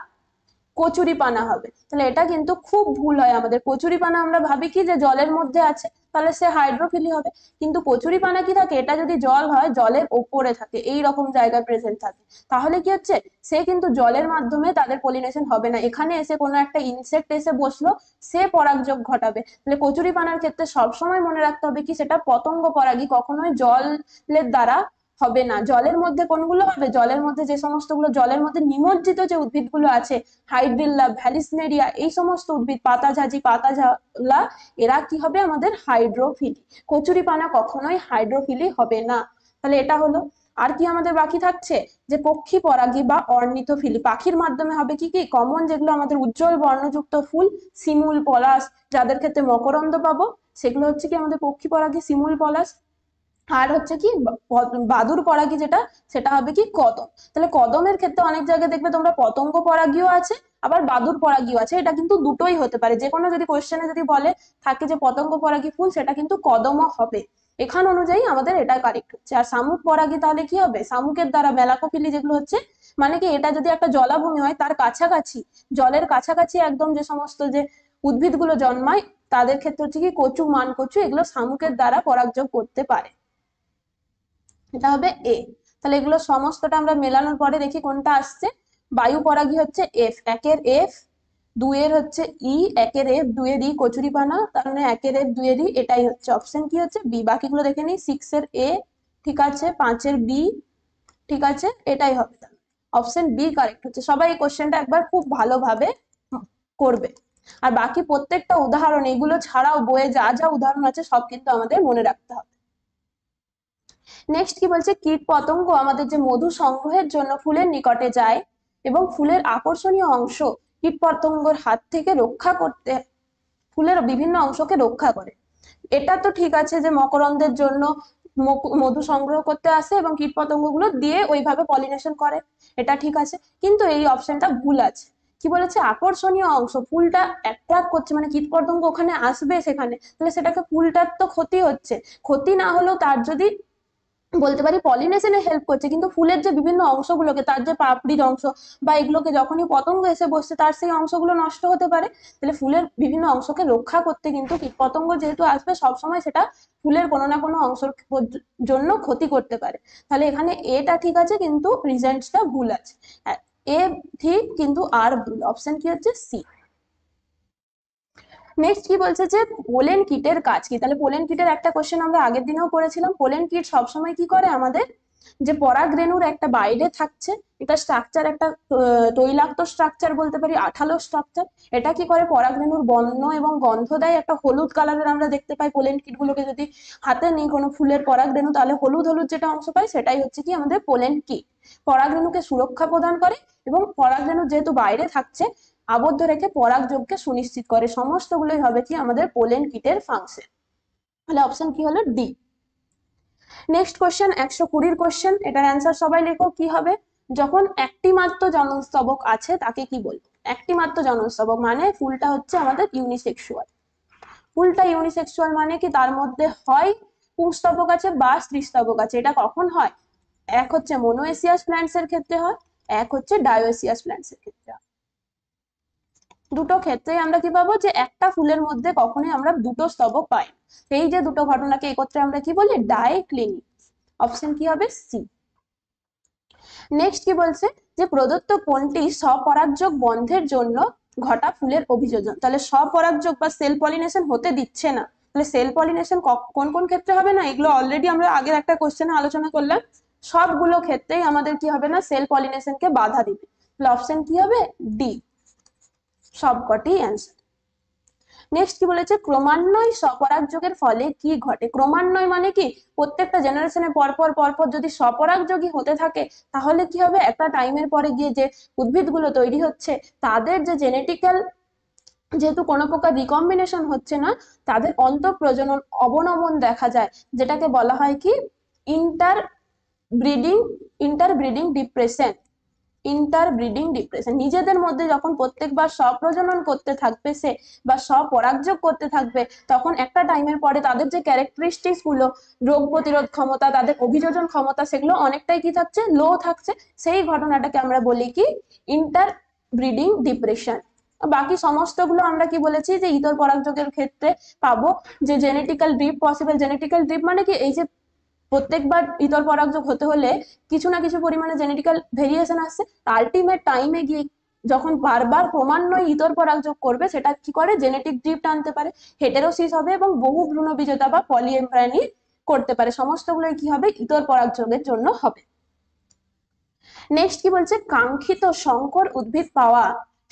কচুরিপানা হবে। তাহলে এটা কিন্তু খুব ভুল হয় আমাদের। কচুরিপানা আমরা ভাবি কি যে জলের মধ্যে আছে, তাহলে সে হাইড্রোফিলি হবে, কিন্তু কচুরিপানা কি থাকে, এটা যদি জল হয় জলের ওপরে থাকে, এই রকম জায়গায় প্রেজেন্ট থাকে, তাহলে কি হচ্ছে, সে কিন্তু জলের মাধ্যমে তাদের পলিনেশন হবে না, এখানে এসে কোনো একটা ইনসেক্ট এসে বসলো, সে পরাগযোগ ঘটাবে। তাহলে কচুরিপানার ক্ষেত্রে সবসময় মনে রাখতে হবে কি, সেটা পতঙ্গ পরাগী, কখনোই জলের দ্বারা হবে না। জলের মধ্যে কোনগুলো হবে, জলের মধ্যে যে সমস্তগুলো জলের মধ্যে নিমজ্জিত যে উদ্ভিদগুলো আছে, হাইড্রিল্লা, ভ্যালিসনেরিয়া, এই সমস্ত উদ্ভিদ, পাতাঝাজি, পাতাঝালা, এরা কি হবে আমাদের হাইড্রোফিলি। কচুরিপানা কখনোই হাইড্রোফিলি হবে না। তাহলে এটা হলো। আর কি আমাদের বাকি থাকছে, যে পক্ষী পরাগী বা অর্নিথোফিলি, পাখির মাধ্যমে হবে কি কি, কমন যেগুলো আমাদের উজ্জ্বল বর্ণযুক্ত ফুল, শিমুল, পলাশ, যাদের ক্ষেত্রে মকরন্দ পাবো, সেগুলো হচ্ছে কি আমাদের পক্ষী পরাগী, শিমুল, পলাশ। আর হচ্ছে কি বাদুর পরাগী যেটা, সেটা হবে কি কদম। তাহলে কদমের ক্ষেত্রে অনেক জায়গায় দেখবে তোমরা পতঙ্গ পরাগীও আছে, আবার বাদুর পরাগীও আছে, এটা কিন্তু দুটোই হতে পারে। যে কোনো যদি কোশ্চেনে যদি বলে থাকে যে পতঙ্গ পরাগী ফুল, সেটা কিন্তু কদমও হবে। এখান অনুযায়ী আমাদের এটা কারেক্ট হচ্ছে। আর শামুক পরাগী তাহলে কি হবে, শামুকের দ্বারা মেলাকোপিলি যেগুলো হচ্ছে, মানে কি এটা যদি একটা জলাভূমি হয়, তার কাছাকাছি, জলের কাছাকাছি একদম যে সমস্ত যে উদ্ভিদগুলো জন্মায়, তাদের ক্ষেত্রে হচ্ছে কি কচু, মান কচু, এগুলো শামুকের দ্বারা পরাগযোগ করতে পারে। এটা হবে এ। তাহলে এগুলো সমস্তটা আমরা মেলানোর পরে দেখি কোনটা আসছে। বায়ু পরাগী হচ্ছে এফ, একের এফ, দুইয়ের হচ্ছে ই, একের এফ, দুইয়ের ই, কচুরিপানা, তার মানে একের এফ, দুইয়ের ই, এটাই হচ্ছে অপশন কি হচ্ছে বি। বাকিগুলো দেখে নিই, 6 এর এ ঠিক আছে, 5 এর বি ঠিক আছে, এটাই হবে। অপশন বি কারেক্ট হচ্ছে। সবাই এই কোশ্চেনটা একবার খুব ভালোভাবে করবে। আর বাকি প্রত্যেকটা উদাহরণ, এগুলো ছাড়াও বইয়ে যা যা উদাহরণ আছে সব কিন্তু আমাদের মনে রাখতে হবে। নেক্সট কি বলছে, কীট পতঙ্গ আমাদের যে মধু সংগ্রহের জন্য ফুলের নিকটে যায় এবং ফুলের আকর্ষণীয় অংশ কীট পতঙ্গের হাত থেকে রক্ষা করতে, ফুলের বিভিন্ন অংশকে রক্ষা করে। এটা তো ঠিক আছে যে মকরন্দের জন্য মধু সংগ্রহ করতে আসে এবং কীট পতঙ্গগুলো দিয়ে ওইভাবে পলিনেশন করে, এটা ঠিক আছে, কিন্তু এই অপশনটা ভুল আছে। কি বলেছে, আকর্ষণীয় অংশ, ফুলটা অ্যাট্রাক্ট করছে, মানে কীট পতঙ্গ ওখানে আসবে, সেখানে, তাহলে সেটাকে ফুলটার তো ক্ষতি হচ্ছে। ক্ষতি না হলেও তার যদি বলতে পারি পলিনেশনে হেল্প করছে, কিন্তু ফুলের যে বিভিন্ন অংশগুলোকে, তার যে পাপড়ির অংশ বা এগুলোকে যখনই পতঙ্গ এসে বসছে, তার সেই অংশগুলো নষ্ট হতে পারে। তাহলে ফুলের বিভিন্ন অংশকে রক্ষা করতে কিন্তু কীটপতঙ্গ যেহেতু আসবে, সবসময় সেটা ফুলের কোনো না কোনো অংশের জন্য ক্ষতি করতে পারে। তাহলে এখানে এটা ঠিক আছে, কিন্তু রিজেন্টসটা ভুল আছে। এ ঠিক কিন্তু আর ভুল। অপশন কি হচ্ছে সি। নেক্সট কি বলছে যে পোলেন কিটের কাজ কি। তাহলে পোলেন কিটের একটা কোশ্চেন আমরা আগের দিনেও করেছিলাম। পোলেন কিট সবসময় কি করে, আমাদের যে পরাগরেণুর একটা বাইরে থাকছে, এটা স্ট্রাকচার একটা তৈলাক্ত স্ট্রাকচার বলতে পারি, আঠালো স্ট্রাকচার। এটা কি করে, পরাগরেণুর বর্ণ এবং গন্ধ দেয়, একটা হলুদ কালারের আমরা দেখতে পাই পোলেন কিট গুলোকে। যদি হাতে নিই কোনো ফুলের পরাগরেণু, তাহলে হলুদ হলুদ যেটা অংশ পাই, সেটাই হচ্ছে কি আমাদের পোলেন কিট। পরাগরেণুকে সুরক্ষা প্রদান করে এবং পরাগরেণু যেহেতু বাইরে থাকছে, আবদ্ধ রেখে পরাগযোগকে সুনিশ্চিত করে। সমস্তগুলোই হবে কি আমাদের পোলেন কিটের ফাংশন। তাহলে অপশন কি হলো ডি। নেক্সট কোশ্চেন, 120 কোশ্চেন, এটার অ্যান্সার সবাই লেখো। কি হবে, যখন একটি মাত্র জননস্তবক আছে তাকে কি বলবো। একটি মাত্র জননস্তবক মানে ফুলটা হচ্ছে আমাদের ইউনিসেক্সুয়াল। ফুলটা ইউনিসেক্সুয়াল মানে কি, তার মধ্যে হয় পুংস্তবক আছে বা স্ত্রীস্তবক আছে। এটা কখন হয়, এক হচ্ছে মোনোএসিয়াস প্ল্যান্টস এর ক্ষেত্রে হয়, এক হচ্ছে ডায়োএসিয়াস প্ল্যান্টস এর ক্ষেত্রে হয়। দুটো ক্ষেত্রেই আমরা কি পাবো, যে একটা ফুলের মধ্যে কখনোই আমরা দুটো স্তবক পাই। এই যে দুটো ঘটনাকে একত্রে আমরা কি বলি, ডাইক্লিনিক। অপশন কি হবে সি। নেক্সট কি বলছে, যে প্রদত্ত কোনটি স্বপরাগযোগ বন্ধের জন্য ঘটা ফুলের অভিযোজন। তাহলে স্বপরাগযোগ বা সেল পলিনেশন হতে দিচ্ছে না, তাহলে সেল পলিনেশন কোন কোন ক্ষেত্রে হবে না, এগুলো অলরেডি আমরা আগের একটা কোশ্চেনে আলোচনা করলাম। সবগুলো ক্ষেত্রেই আমাদের কি হবে না, সেল পলিনেশনকে বাধা দিবে। তাহলে অপশন কি হবে ডি, সবকটি অ্যান্সার। নেক্সট কি বলেছে, ক্রমান্বয় স্বপরাগযোগের ফলে কি ঘটে। ক্রমান্বয় মানে কি, প্রত্যেকটা জেনারেশনে পরপর পরপর যদি স্বপরাগযোগী হতে থাকে, তাহলে কি হবে, একটা টাইমের পরে গিয়ে যে উদ্ভিদগুলো তৈরি হচ্ছে, তাদের যে জেনেটিক্যাল, যেহেতু কোনো প্রকার রিকম্বিনেশন হচ্ছে না, তাদের অন্তঃপ্রজনন অবনমন দেখা যায়, যেটাকে বলা হয় কি ইন্টার ব্রিডিং ডিপ্রেশন। ইন্টারব্রিডিং ডিপ্রেশন, নিজেদের মধ্যে যখন প্রত্যেকবার স্বপ্রজনন করতে থাকবে সে বা স্বপরাগযোগ করতে থাকবে, তখন একটা টাইমের পরে তাদের যে ক্যারেক্টারিস্টিক্স গুলো, রোগ প্রতিরোধ ক্ষমতা, তাদের অভিযোজন ক্ষমতা, সেগুলো অনেকটাই কি থাকছে, লো থাকছে। সেই ঘটনাটাকে আমরা বলি কি ইন্টারব্রিডিং ডিপ্রেশন। বাকি সমস্তগুলো আমরা কি বলেছি যে ইতর পরাগযোগের ক্ষেত্রে পাবো যে genetical drip possible. Genetical drip মানে কি, এই যে প্রত্যেকবার ইতর পরাগযোগ হতে হলে কিছু না কিছু পরিমাণে জেনেটিক্যাল ভেরিয়েশন আসছে, আলটিমেট টাইমে গিয়ে যখন বারবার ক্রমান্বয়ে ইতর পরাগযোগ করবে, সেটা কি করে জেনেটিক ড্রিফট আনতে পারে, হেটেরোসিস হবে এবং বহু ভ্রূণবীজতা বা পলিএমব্রায়োনি করতে পারে। সমস্তগুলোই কি হবে, ইতর পরাগযোগের জন্য হবে। নেক্সট কি বলছে, কাঙ্ক্ষিত সংকর উদ্ভিদ পাওয়া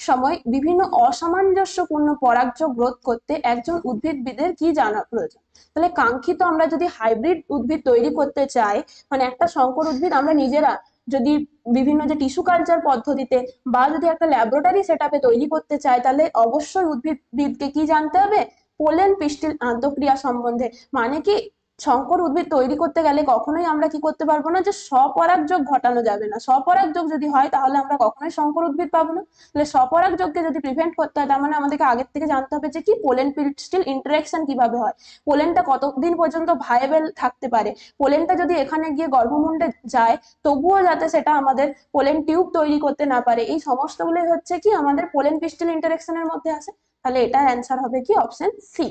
সময় বিভিন্ন অসামঞ্জস্যপূর্ণ পরাগযোগ রোধ করতে একজন উদ্ভিদবিদের কি জানা প্রয়োজন। তাহলে কাঙ্ক্ষিত, আমরা যদি হাইব্রিড উদ্ভিদ তৈরি করতে চাই, মানে একটা সংকর উদ্ভিদ আমরা নিজেরা যদি বিভিন্ন যে টিস্যু কালচার পদ্ধতিতে বা যদি একটা ল্যাবরেটরি সেটআপে তৈরি করতে চাই, তাহলে অবশ্যই উদ্ভিদবিদকে কি জানতে হবে, পোলেন পিস্টিল আন্তঃক্রিয়া সম্বন্ধে। মানে কি, সংকর উদ্ভিদ তৈরি করতে গেলে কখনোই আমরা কি করতে পারবো না, যে স্বপরাগযোগ ঘটানো যাবে না। স্বপরাগযোগ যদি হয় তাহলে আমরা কখনোই সংকর উদ্ভিদ পাবো না। তাহলে স্বপরাগযোগকে যদি প্রিভেন্ট করতে হয়, তার মানে আমাদেরকে আগের থেকে জানতে হবে যে কি পোলেন পিস্টিল ইন্টারাকশন কিভাবে হয়, পোলেনটা কতদিন পর্যন্ত ভাইবেল থাকতে পারে, পোলেনটা যদি এখানে গিয়ে গর্ভমুণ্ডে যায় তবুও যাতে সেটা আমাদের পোলেন টিউব তৈরি করতে না পারে। এই সমস্তগুলোই হচ্ছে কি আমাদের পোলেন পিস্টিল ইন্টারাকশনের মধ্যে আসে। তাহলে এটার অ্যান্সার হবে কি অপশন সি।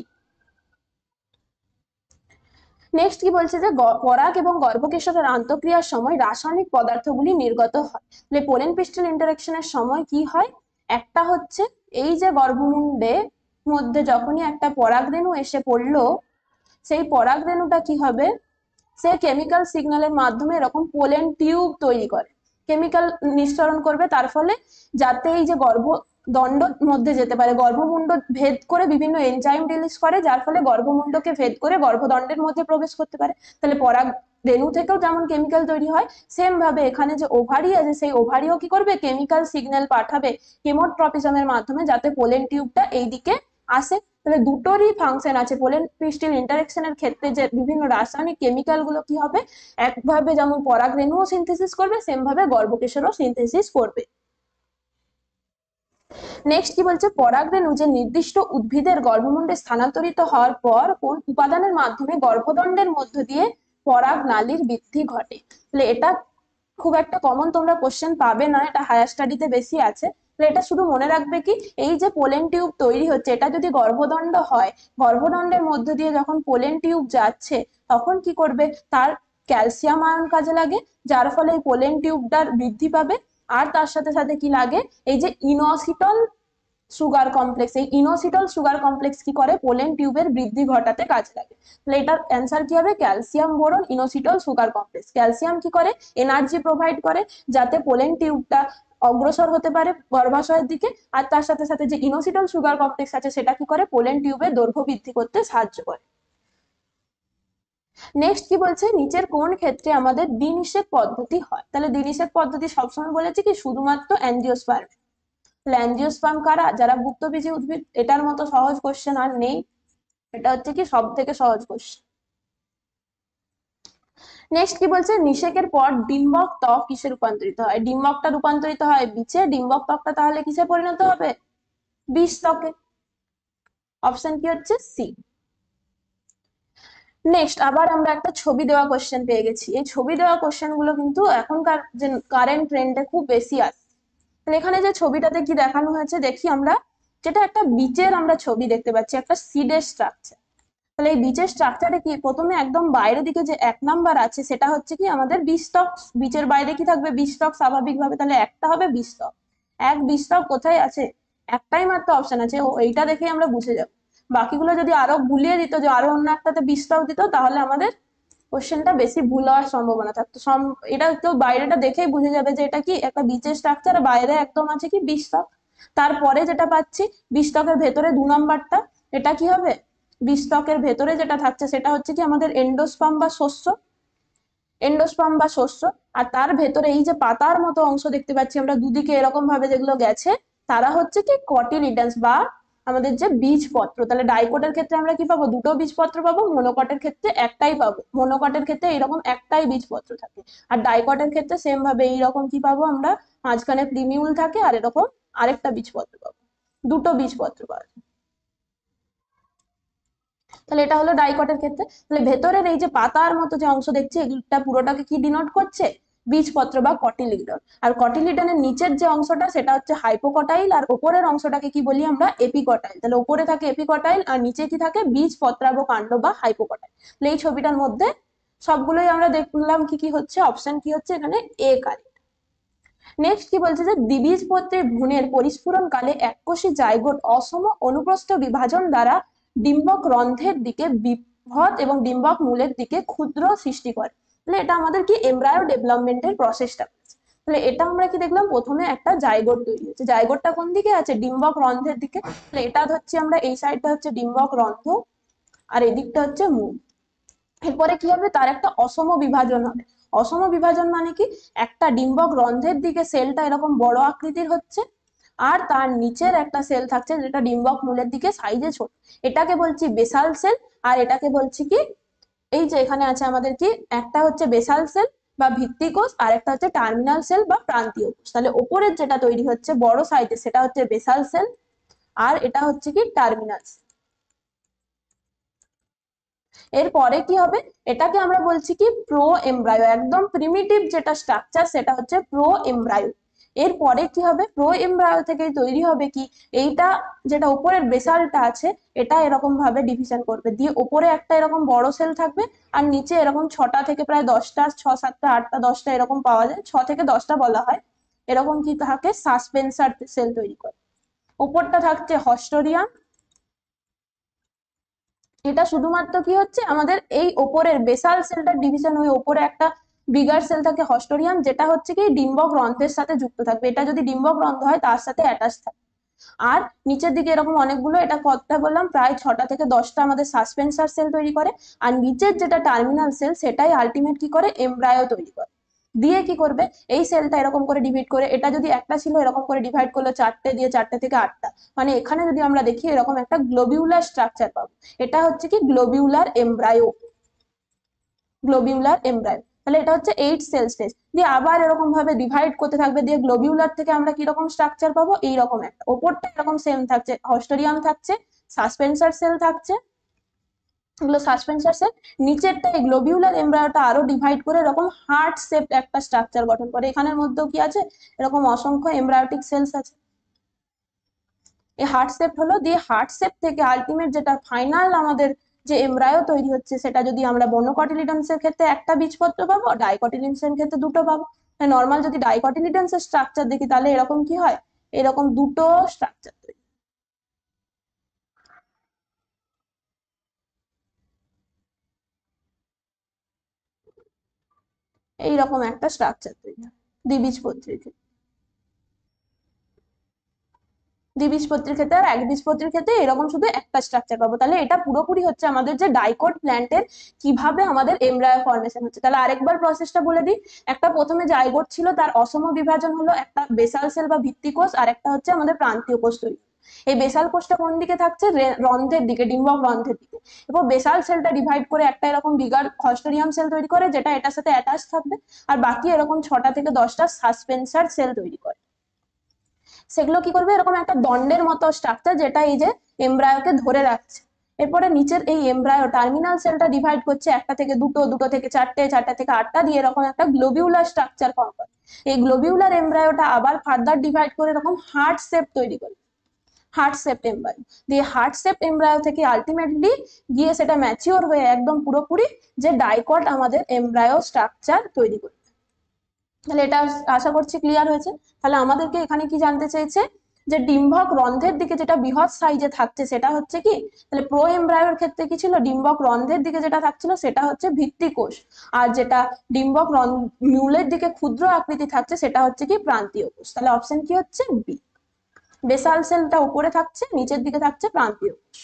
নেক্সট কি বলছে, যে পরাগ এবং গর্ভকেশরের আন্তঃক্রিয়ার সময় রাসায়নিক পদার্থগুলি নির্গত হয়। তাহলে পোলেন পিস্টল ইন্টারাকশনের সময় কি হয়, একটা হচ্ছে এই যে গর্ভমুণ্ডে মধ্যে যখনই একটা পরাগরেণু এসে পড়লো, সেই পরাগরেণুটা কি হবে, সে কেমিক্যাল সিগন্যালের মাধ্যমে এরকম পোলেন টিউব তৈরি করে, কেমিক্যাল নিঃসরণ করবে, তার ফলে যাতে এই যে গর্ভদণ্ড মধ্যে যেতে পারে, গর্ভমুণ্ড ভেদ করে বিভিন্ন এনজাইম রিলিজ করে, যার ফলে গর্ভমুণ্ডকে ভেদ করে গর্ভদণ্ডের মধ্যে প্রবেশ করতে পারে। তাহলে পরাগ রেণু থেকেও যেমন কেমিক্যাল তৈরি হয়, সেম ভাবে এখানে যে ওভারি আছে সেই ওভারিও কি করবে, কেমিক্যাল সিগন্যাল পাঠাবে কেমোট্রপিজমের মাধ্যমে, যাতে পোলেন টিউবটা এইদিকে আসে। তাহলে দুটোরই ফাংশন আছে। পোলেন পিস্টিল ইন্টারাকশনের ক্ষেত্রে যে বিভিন্ন রাসায়নিক কেমিক্যাল গুলো কি হবে, একভাবে যেমন পরাগ রেণুও সিনথেসিস করবে, সেম ভাবে গর্ভকেশরও সিনথেসিস করবে। নেক্সট কি বলছে, পরাগ রেণু যে নির্দিষ্ট উদ্ভিদের গর্ভমুণ্ডে স্থানান্তরিত হওয়ার পর কোন উপাদানের মাধ্যমে গর্ভদণ্ডের মধ্য দিয়ে পরাগ নালীর বৃদ্ধি ঘটে। তাহলে এটা খুব একটা কমন তোমরা কোশ্চেন পাবে না, এটা হায়ার স্টাডিতে বেশি আছে। এটা শুধু মনে রাখবে কি, এই যে পোলেন টিউব তৈরি হচ্ছে, এটা যদি গর্ভদণ্ড হয়, গর্ভদণ্ডের মধ্য দিয়ে যখন পোলেন টিউব যাচ্ছে, তখন কি করবে, তার ক্যালসিয়াম আয়ন কাজে লাগে, যার ফলে এই পোলেন টিউবটার বৃদ্ধি পাবে। আর তার সাথে সাথে কি লাগে, এই যে ইনোসিটল সুগার কমপ্লেক্স, এই ইনোসিটল সুগার কমপ্লেক্স কি করে, পোলেন টিউবের বৃদ্ধি ঘটাতে কাজে লাগে। তাহলে এটার অ্যান্সার কি হবে, calcium boron inositol sugar complex. Calcium কি করে, এনার্জি প্রোভাইড করে যাতে পোলেন টিউবটা অগ্রসর হতে পারে গর্ভাশয়ের দিকে। আর তার সাথে সাথে যে ইনোসিটল সুগার কমপ্লেক্স আছে, সেটা কি করে, পোলেন টিউবের দৈর্ঘ্য বৃদ্ধি করতে সাহায্য করে। নেক্সট কি বলছে, নিচের কোন ক্ষেত্রে আমাদের দ্বিনিষেক পদ্ধতি হয়। তাহলে দ্বিনিষেক পদ্ধতি সবসময় বলেছে কি, শুধুমাত্র অ্যাঞ্জিওস্পার্ম। অ্যাঞ্জিওস্পার্ম কারা, যারা গুপ্তবীজী উদ্ভিদ। এটার মতো সহজ কোশ্চেন আর নেই, এটা হচ্ছে কি সব থেকে সহজ কোশ্চেন। নেক্সট কি বলছে, নিষেকের পর ডিম্বক ত্বক কিসে রূপান্তরিত হয়। ডিম্বকটা রূপান্তরিত হয় বীজে, ডিম্বক ত্বকটা তাহলে কিসে পরিণত হবে, বীজ ত্বকে। অপশন কি হচ্ছে সি। নেক্সট আবার আমরা একটা ছবি দেওয়া কোশ্চেন পেয়ে গেছি। এই ছবি দেওয়া কোশ্চেন গুলো কিন্তু এখনকার যে কারেন্ট ট্রেন্ডে খুব বেশি আসে। তাহলে এখানে যে ছবিটাতে কি দেখানো হয়েছে দেখি আমরা, যেটা একটা বীজের আমরা ছবি দেখতে পাচ্ছি, একটা সিডের স্ট্রাকচার। তাহলে এই বীজের স্ট্রাকচারে কি, প্রথমে একদম বাইরের দিকে যে 1 নাম্বার আছে, সেটা হচ্ছে কি আমাদের বীজত্বক। বীজের বাইরে কি থাকবে, বীজত্বক স্বাভাবিকভাবে। তাহলে একটা হবে বীজত্বক। বীজত্বক কোথায় আছে, একটাই মাত্র অপশন আছে, ও এইটা দেখেই আমরা বুঝে যাব। বাকিগুলো যদি আরো ভুলিয়ে দিত, যে আরো অন্য একটাতে বীজত্বক দিত, তাহলে আমাদের কোশ্চেনটা বেশি ভুল হওয়ার সম্ভাবনা থাকতো। এটা তো বাইরেটা দেখেই বুঝে যাবে যে এটা কি একটা বীজের স্ট্রাকচার, বাইরে একদম আছে কি বীজত্বক। তারপরে যেটা পাচ্ছি বীজত্বকের ভেতরে 2 নাম্বারটা, এটা কি হবে, বীজত্বকের ভেতরে যেটা থাকছে সেটা হচ্ছে কি আমাদের এন্ডোস্পার্ম বা শস্য। এন্ডোস্পার্ম বা শস্য। আর তার ভেতরে এই যে পাতার মতো অংশ দেখতে পাচ্ছি আমরা দুদিকে এরকম ভাবে যেগুলো গেছে, তারা হচ্ছে কি কটিলিডান্স বা আমাদের যে বীজপত্র। তাহলে ডাইকটের ক্ষেত্রে আমরা কি পাবো, দুটো বীজপত্র পাবো, মনোকটের ক্ষেত্রে একটাই পাবো। মনোকটের ক্ষেত্রে এইরকম একটাই বীজপত্র থাকে, আর ডাইকটের ক্ষেত্রে সেম ভাবে এইরকম কি পাবো আমরা, মাঝখানে প্রিমিউল থাকে আর এরকম আরেকটা বীজপত্র পাবো, দুটো বীজপত্র পাওয়া যায়। তাহলে এটা হলো ডাইকটের ক্ষেত্রে। তাহলে ভেতরের এই যে পাতার মতো যে অংশ দেখছি, এগুলোটা পুরোটাকে কি ডিনোট করছে, বীজপত্র বা কটিলিডন। আর কটিলিডনের নিচের যে অংশটা সেটা হচ্ছে হাইপোকটাইল, আর উপরের অংশটাকে কি বলি আমরা, এপিকটাইল। তাহলে উপরে থাকে এপিকটাইল আর নিচে কি থাকে, বীজপত্রাব কাণ্ড বা হাইপোকটাইল। তাহলে এই ছবিটার মধ্যে সবগুলোই আমরা দেখলাম কি কি হচ্ছে, অপশন কি হচ্ছে এখানে, এ কারেক্ট। নেক্সট কি বলছে যে দ্বিবীজপত্রী ভ্রূণের পরিস্ফুরণ কালে এককোষী জাইগোট অসম অনুপ্রস্থ বিভাজন দ্বারা ডিম্বক রন্ধ্রের দিকে বিভব এবং ডিম্বক মূলের দিকে ক্ষুদ্র সৃষ্টি করে। তাহলে এটা আমাদের কি এমব্রায়ো ডেভেলপমেন্টের প্রসেসটা। তাহলে এটা আমরা কি দেখলাম, প্রথমে একটা জাইগোট তৈরি হচ্ছে, জাইগোটটা কোন দিকে আছে, ডিম্বক রন্ধ্রের দিকে। তাহলে এটা ধরছি আমরা, এই সাইডটা হচ্ছে ডিম্বক রন্ধ্র আর এদিকটা হচ্ছে মূল। এরপরে কি হবে, তার একটা অসম বিভাজন হবে। অসম বিভাজন মানে কি, একটা ডিম্বক রন্ধ্রের দিকে সেলটা এরকম বড় আকৃতির হচ্ছে, আর তার নিচের একটা সেল থাকছে যেটা ডিম্বক মূলের দিকে সাইজে ছোট, এটাকে বলছি বেসাল সেল। আর এটাকে বলছি কি, এই যে এখানে আছে আমাদের কি, একটা হচ্ছে বেসাল সেল বা ভিত্তিকোষ, আর একটা হচ্ছে টার্মিনাল সেল বা প্রান্তীয় কোষ। তাহলে ওপরের যেটা তৈরি হচ্ছে বড় সাইজে সেটা হচ্ছে বেসাল সেল, আর এটা হচ্ছে কি টার্মিনাল সেল। এরপরে কি হবে, এটাকে আমরা বলছি কি প্রো এমব্রায়ো, একদম প্রিমিটিভ যেটা স্ট্রাকচার সেটা হচ্ছে প্রো এমব্রায়ো। এরপরে কি হবে, প্রো এমব্রায়ো থেকে তৈরি হবে কি, এইটা যেটা উপরের বেসালটা আছে এটা এরকম ভাবে ডিভিশন করবে, দিয়ে উপরে একটা এরকম বড় সেল থাকবে, আর নিচে এরকম 6টা থেকে প্রায় 10টা, 6, 7টা, 8টা, 10টা এরকম পাওয়া যায়, 6 থেকে 10টা বলা হয়। এরকম কি থাকে, সাসপেন্সার সেল তৈরি করে। উপরটা থাকছে হস্টোরিয়াম, এটা শুধুমাত্র কি হচ্ছে আমাদের এই ওপরের বেসাল সেলটার ডিভিশন হয়ে ওপরে একটা বিগার সেল থাকে হস্টোরিয়াম, যেটা হচ্ছে কি ডিম্বক রন্ধ্রের সাথে যুক্ত থাকবে। এটা যদি ডিম্বক রন্ধ্র হয় তার সাথে অ্যাটাচ থাকে। আর নিচের দিকে এরকম অনেকগুলো, এটা কতটা বললাম, প্রায় 6টা থেকে 10টা আমাদের সাসপেন্সার সেল তৈরি করে। আর নিচের যেটা টার্মিনাল সেল সেটাই আলটিমেট কি করে, এমব্রায়ো তৈরি করে। দিয়ে কি করবে, এই সেলটা এরকম করে ডিভাইড করে, এটা যদি একটা ছিল এরকম করে ডিভাইড করলো 4টে দিয়ে, 4টে থেকে 8টা, মানে এখানে যদি আমরা দেখি এরকম একটা গ্লোবিউলার স্ট্রাকচার পাবো। এটা হচ্ছে কি গ্লোবিউলার এমব্রায়ো, গ্লোবিউলার এমব্রায়ো। তাহলে এটা হচ্ছে 8 সেল স্টেজ, দিয়ে আবার এরকম ভাবে ডিভাইড করতে থাকবে, দিয়ে গ্লোবিউলার থেকে আমরা কি রকম স্ট্রাকচার পাবো, এইরকম একটা, ওপরটা এরকম সেম থাকছে, হস্টোরিয়াম থাকছে, সাসপেন্সার সেল থাকছে, এগুলো সাসপেন্সার সেল। নিচেরটা এই গ্লোবিউলার এমব্রায়োটা আরো ডিভাইড করে এরকম হার্ট শেপ একটা স্ট্রাকচার গঠন করে। এখানের মধ্যেও কি আছে, এরকম অসংখ্য এমব্রায়োটিক সেলস আছে, এই হার্ট শেপ হলো। দিয়ে হার্ট শেপ থেকে আলটিমেট যেটা ফাইনাল আমাদের যে এমব্রায়ো তৈরি হচ্ছে, সেটা যদি আমরা মনোকটিলিডনসের ক্ষেত্রে একটা বীজপত্র পাবো, ডাইকটিলিডনসের ক্ষেত্রে দুটো পাবো। নর্মাল যদি ডাইকটিলিডনসের স্ট্রাকচার দেখি তাহলে এরকম কি হয়, এরকম দুটো স্ট্রাকচার তৈরি, এইরকম একটা স্ট্রাকচার তৈরি হয় দ্বিবীজপত্রীর ক্ষেত্রে। দ্বিবীজপত্রীর ক্ষেত্রে আর একবীজপত্রীর ক্ষেত্রে এরকম শুধু একটা স্ট্রাকচার পাবো। তাহলে এটা পুরোপুরি হচ্ছে আমাদের যে ডাইকট প্ল্যান্টের কিভাবে আমাদের এমব্রায়ো ফর্মেশন হচ্ছে। তাহলে আরেকবার প্রসেসটা বলে দিই, একটা প্রথমে জাইগোট ছিল, তার অসম বিভাজন হলো, একটা বেসাল সেল বা ভিত্তিকোষ আর একটা হচ্ছে আমাদের প্রান্তীয় কোষ তৈরি। এই বেসাল কোষটা কোন দিকে থাকছে, রন্ধ্রের দিকে, ডিম্বক রন্ধ্রের দিকে। এরপর বেসাল সেলটা ডিভাইড করে একটা এরকম বিগার হস্টোরিয়াম সেল তৈরি করে, যেটা এটার সাথে অ্যাটাচ থাকবে, আর বাকি এরকম 6টা থেকে 10টা সাসপেন্সার সেল তৈরি করে। সেগুলো কি করবে, এরকম একটা দণ্ডের মতো স্ট্রাকচার, যেটা এই যে এমব্রায়োকে ধরে রাখছে। এরপরে নিচের এই এমব্রায়ো টার্মিনাল সেলটা ডিভাইড করছে, একটা থেকে দুটো, দুটো থেকে 4টে, 4টে থেকে 8টা, দিয়ে এরকম একটা গ্লোবিউলার স্ট্রাকচার ফর্ম করে। এই গ্লোবিউলার এমব্রায়োটা আবার ফার্দার ডিভাইড করে এরকম হার্ট শেপ তৈরি করে, হার্ট শেপ এমব্রায়ো। দিয়ে হার্ট শেপ এমব্রায়ো থেকে আলটিমেটলি গিয়ে সেটা ম্যাচিওর হয়ে একদম পুরোপুরি যে ডাইকট আমাদের এমব্রায়ো স্ট্রাকচার তৈরি করে। তাহলে এটা আশা করছি ক্লিয়ার হয়েছে। তাহলে আমাদেরকে এখানে কি জানতে চাইছে, যে ডিম্বক রন্ধ্রের দিকে যেটা বৃহৎ সাইজে থাকছে সেটা হচ্ছে কি, তাহলে প্রো এমব্রায়োর ক্ষেত্রে কি ছিল, ডিম্বক রন্ধ্রের দিকে যেটা থাকছিল সেটা হচ্ছে ভিত্তিকোষ, আর যেটা ডিম্বক মূলের দিকে ক্ষুদ্র আকৃতি থাকছে সেটা হচ্ছে কি প্রান্তীয় কোষ। তাহলে অপশন কি হচ্ছে বি, বেসাল সেলটা উপরে থাকছে, নিচের দিকে থাকছে প্রান্তীয় কোষ।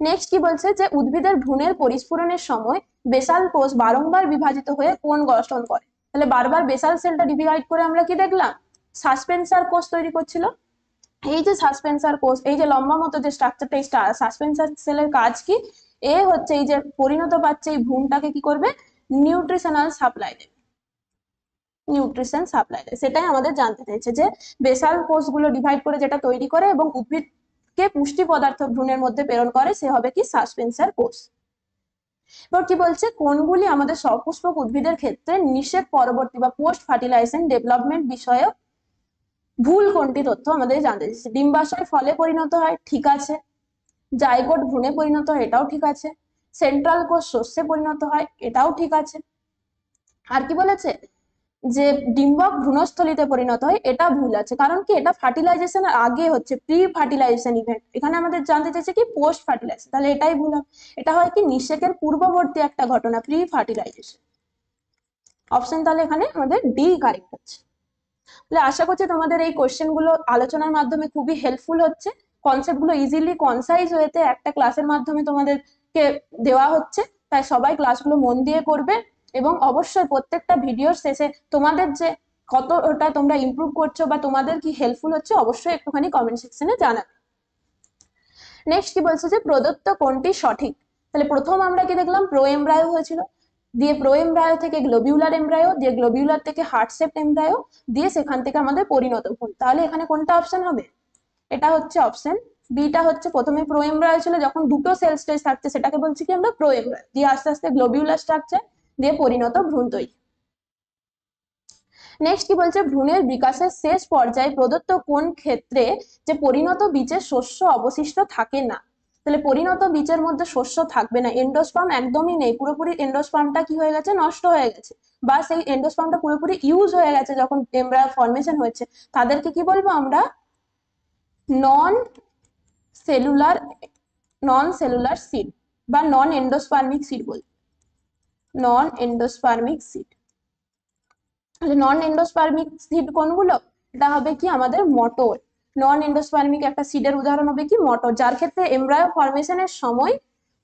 নেক্সট কি বলছে, যে উদ্ভিদের ভ্রূণের পরিস্ফুরণের সময় বেসাল কোষ বারংবার বিভাজিত হয়ে কোণ গঠন করে। তাহলে বারবার বেসাল সেলটা ডিভাইড করে আমরা কি দেখলাম, সাসপেন্সার কোষ তৈরি করছিল। এই যে সাসপেন্সার কোষ, এই যে লম্বা মতো যে স্ট্রাকচারটা, এই সাসপেন্সার সেলের কাজ কি, এ হচ্ছে এই যে পরিণত পাচ্ছে এই ভ্রূণটাকে কি করবে, নিউট্রিশনাল সাপ্লাই দেবে, নিউট্রিশন সাপ্লাই দেয়। সেটাই আমাদের জানতে চাইছে যে বেসাল কোষগুলো ডিভাইড করে যেটা তৈরি করে এবং উদ্ভিদকে পুষ্টি পদার্থ ভ্রূণের মধ্যে প্রেরণ করে, সে হবে কি সাসপেন্সার কোষ। এবার কি বলছে, কোনগুলি আমাদের সপুষ্পক উদ্ভিদের ক্ষেত্রে নিষেক পরবর্তী বা পোস্ট ফার্টিলাইজেশন ডেভেলপমেন্ট বিষয়ে ভুল কোনটি তথ্য আমাদের জানতে চাইছে। ডিম্বাশয় ফলে পরিণত হয়, ঠিক আছে। জাইগোট ভ্রূণে পরিণত হয়, এটাও ঠিক আছে। সেন্ট্রাল কোষ শস্যে পরিণত হয়, এটাও ঠিক আছে। আর কি বলেছে, যে ডিম্বক ভ্রূণস্থলিতে পরিণত হয়, এটা ভুল আছে। কারণ কি, এটা ফার্টিলাইজেশনের আগে হচ্ছে, প্রি ফার্টিলাইজেশন ইভেন্ট। এখানে আমাদের জানতে চাইছে কি পোস্ট ফার্টিলাইজেশন, তাহলে এটাই ভুল হবে। এটা হয় কি নিষেকের পূর্ববর্তী একটা ঘটনা, প্রি ফার্টিলাইজেশন। অপশন তাহলে এখানে আমাদের ডি কারেক্ট হচ্ছে। তাহলে আশা করছি তোমাদের এই কোশ্চেন গুলো আলোচনার মাধ্যমে খুবই হেল্পফুল হচ্ছে। কনসেপ্ট গুলো ইজিলি কনসাইজ হয়েতে একটা ক্লাসের মাধ্যমে তোমাদেরকে দেওয়া হচ্ছে, তাই সবাই ক্লাসগুলো মন দিয়ে করবে। এবং অবশ্যই প্রত্যেকটা ভিডিওর শেষে তোমাদের যে কতটা তোমরা ইমপ্রুভ করছো বা তোমাদের কি হেল্পফুল হচ্ছে, অবশ্যই একটুখানি কমেন্ট সেকশনে জানাবে। নেক্সট কি বলছে, যে প্রদত্ত কোনটি সঠিক। তাহলে প্রথম আমরা কি দেখলাম, প্রো এমব্রায়ো হয়েছিল, দিয়ে প্রো এমব্রায়ো থেকে গ্লোবিউলার এমব্রায়ো, দিয়ে গ্লোবিউলার থেকে হার্ট শেপড এমব্রায়ো, দিয়ে সেখান থেকে আমাদের পরিণত ভ্রূণ। তাহলে এখানে কোনটা অপশন হবে, এটা হচ্ছে অপশন বিটা হচ্ছে। প্রথমে প্রো এমব্রায়ো ছিল, যখন দুটো সেল স্টেজ থাকছে সেটাকে বলছি কি আমরা প্রো এমব্রায়ো, দিয়ে আস্তে আস্তে গ্লোবিউলার স্ট্রাকচার, দিয়ে পরিণত ভ্রূণ তৈরি। নেক্সট কি বলছে, ভ্রূণের বিকাশের শেষ পর্যায়ে প্রদত্ত কোন ক্ষেত্রে যে পরিণত বীজের শস্য অবশিষ্ট থাকে না। তাহলে পরিণত বীজের মধ্যে শস্য থাকবে না, এন্ডোস্পার্ম একদমই নেই, পুরোপুরি এন্ডোস্পার্মটা কি হয়ে গেছে, নষ্ট হয়ে গেছে, বা সেই এন্ডোস্পার্মটা পুরোপুরি ইউজ হয়ে গেছে যখন এমব্রায়ো ফর্মেশন হয়েছে, তাদেরকে কি বলবো আমরা, নন সেলুলার, নন সেলুলার সিড বা নন এন্ডোস্পার্মিক সিড বলবো, নন এন্ডোস্পার্মিক সিড। নন এন্ডোস্পার্মিক সিড কোনগুলো, এটা হবে কি আমাদের মটর। নন এন্ডোস্পার্মিক একটা সিডের উদাহরণ হবে কি মটর, যার ক্ষেত্রে এমব্রায়ো ফর্মেশনের সময়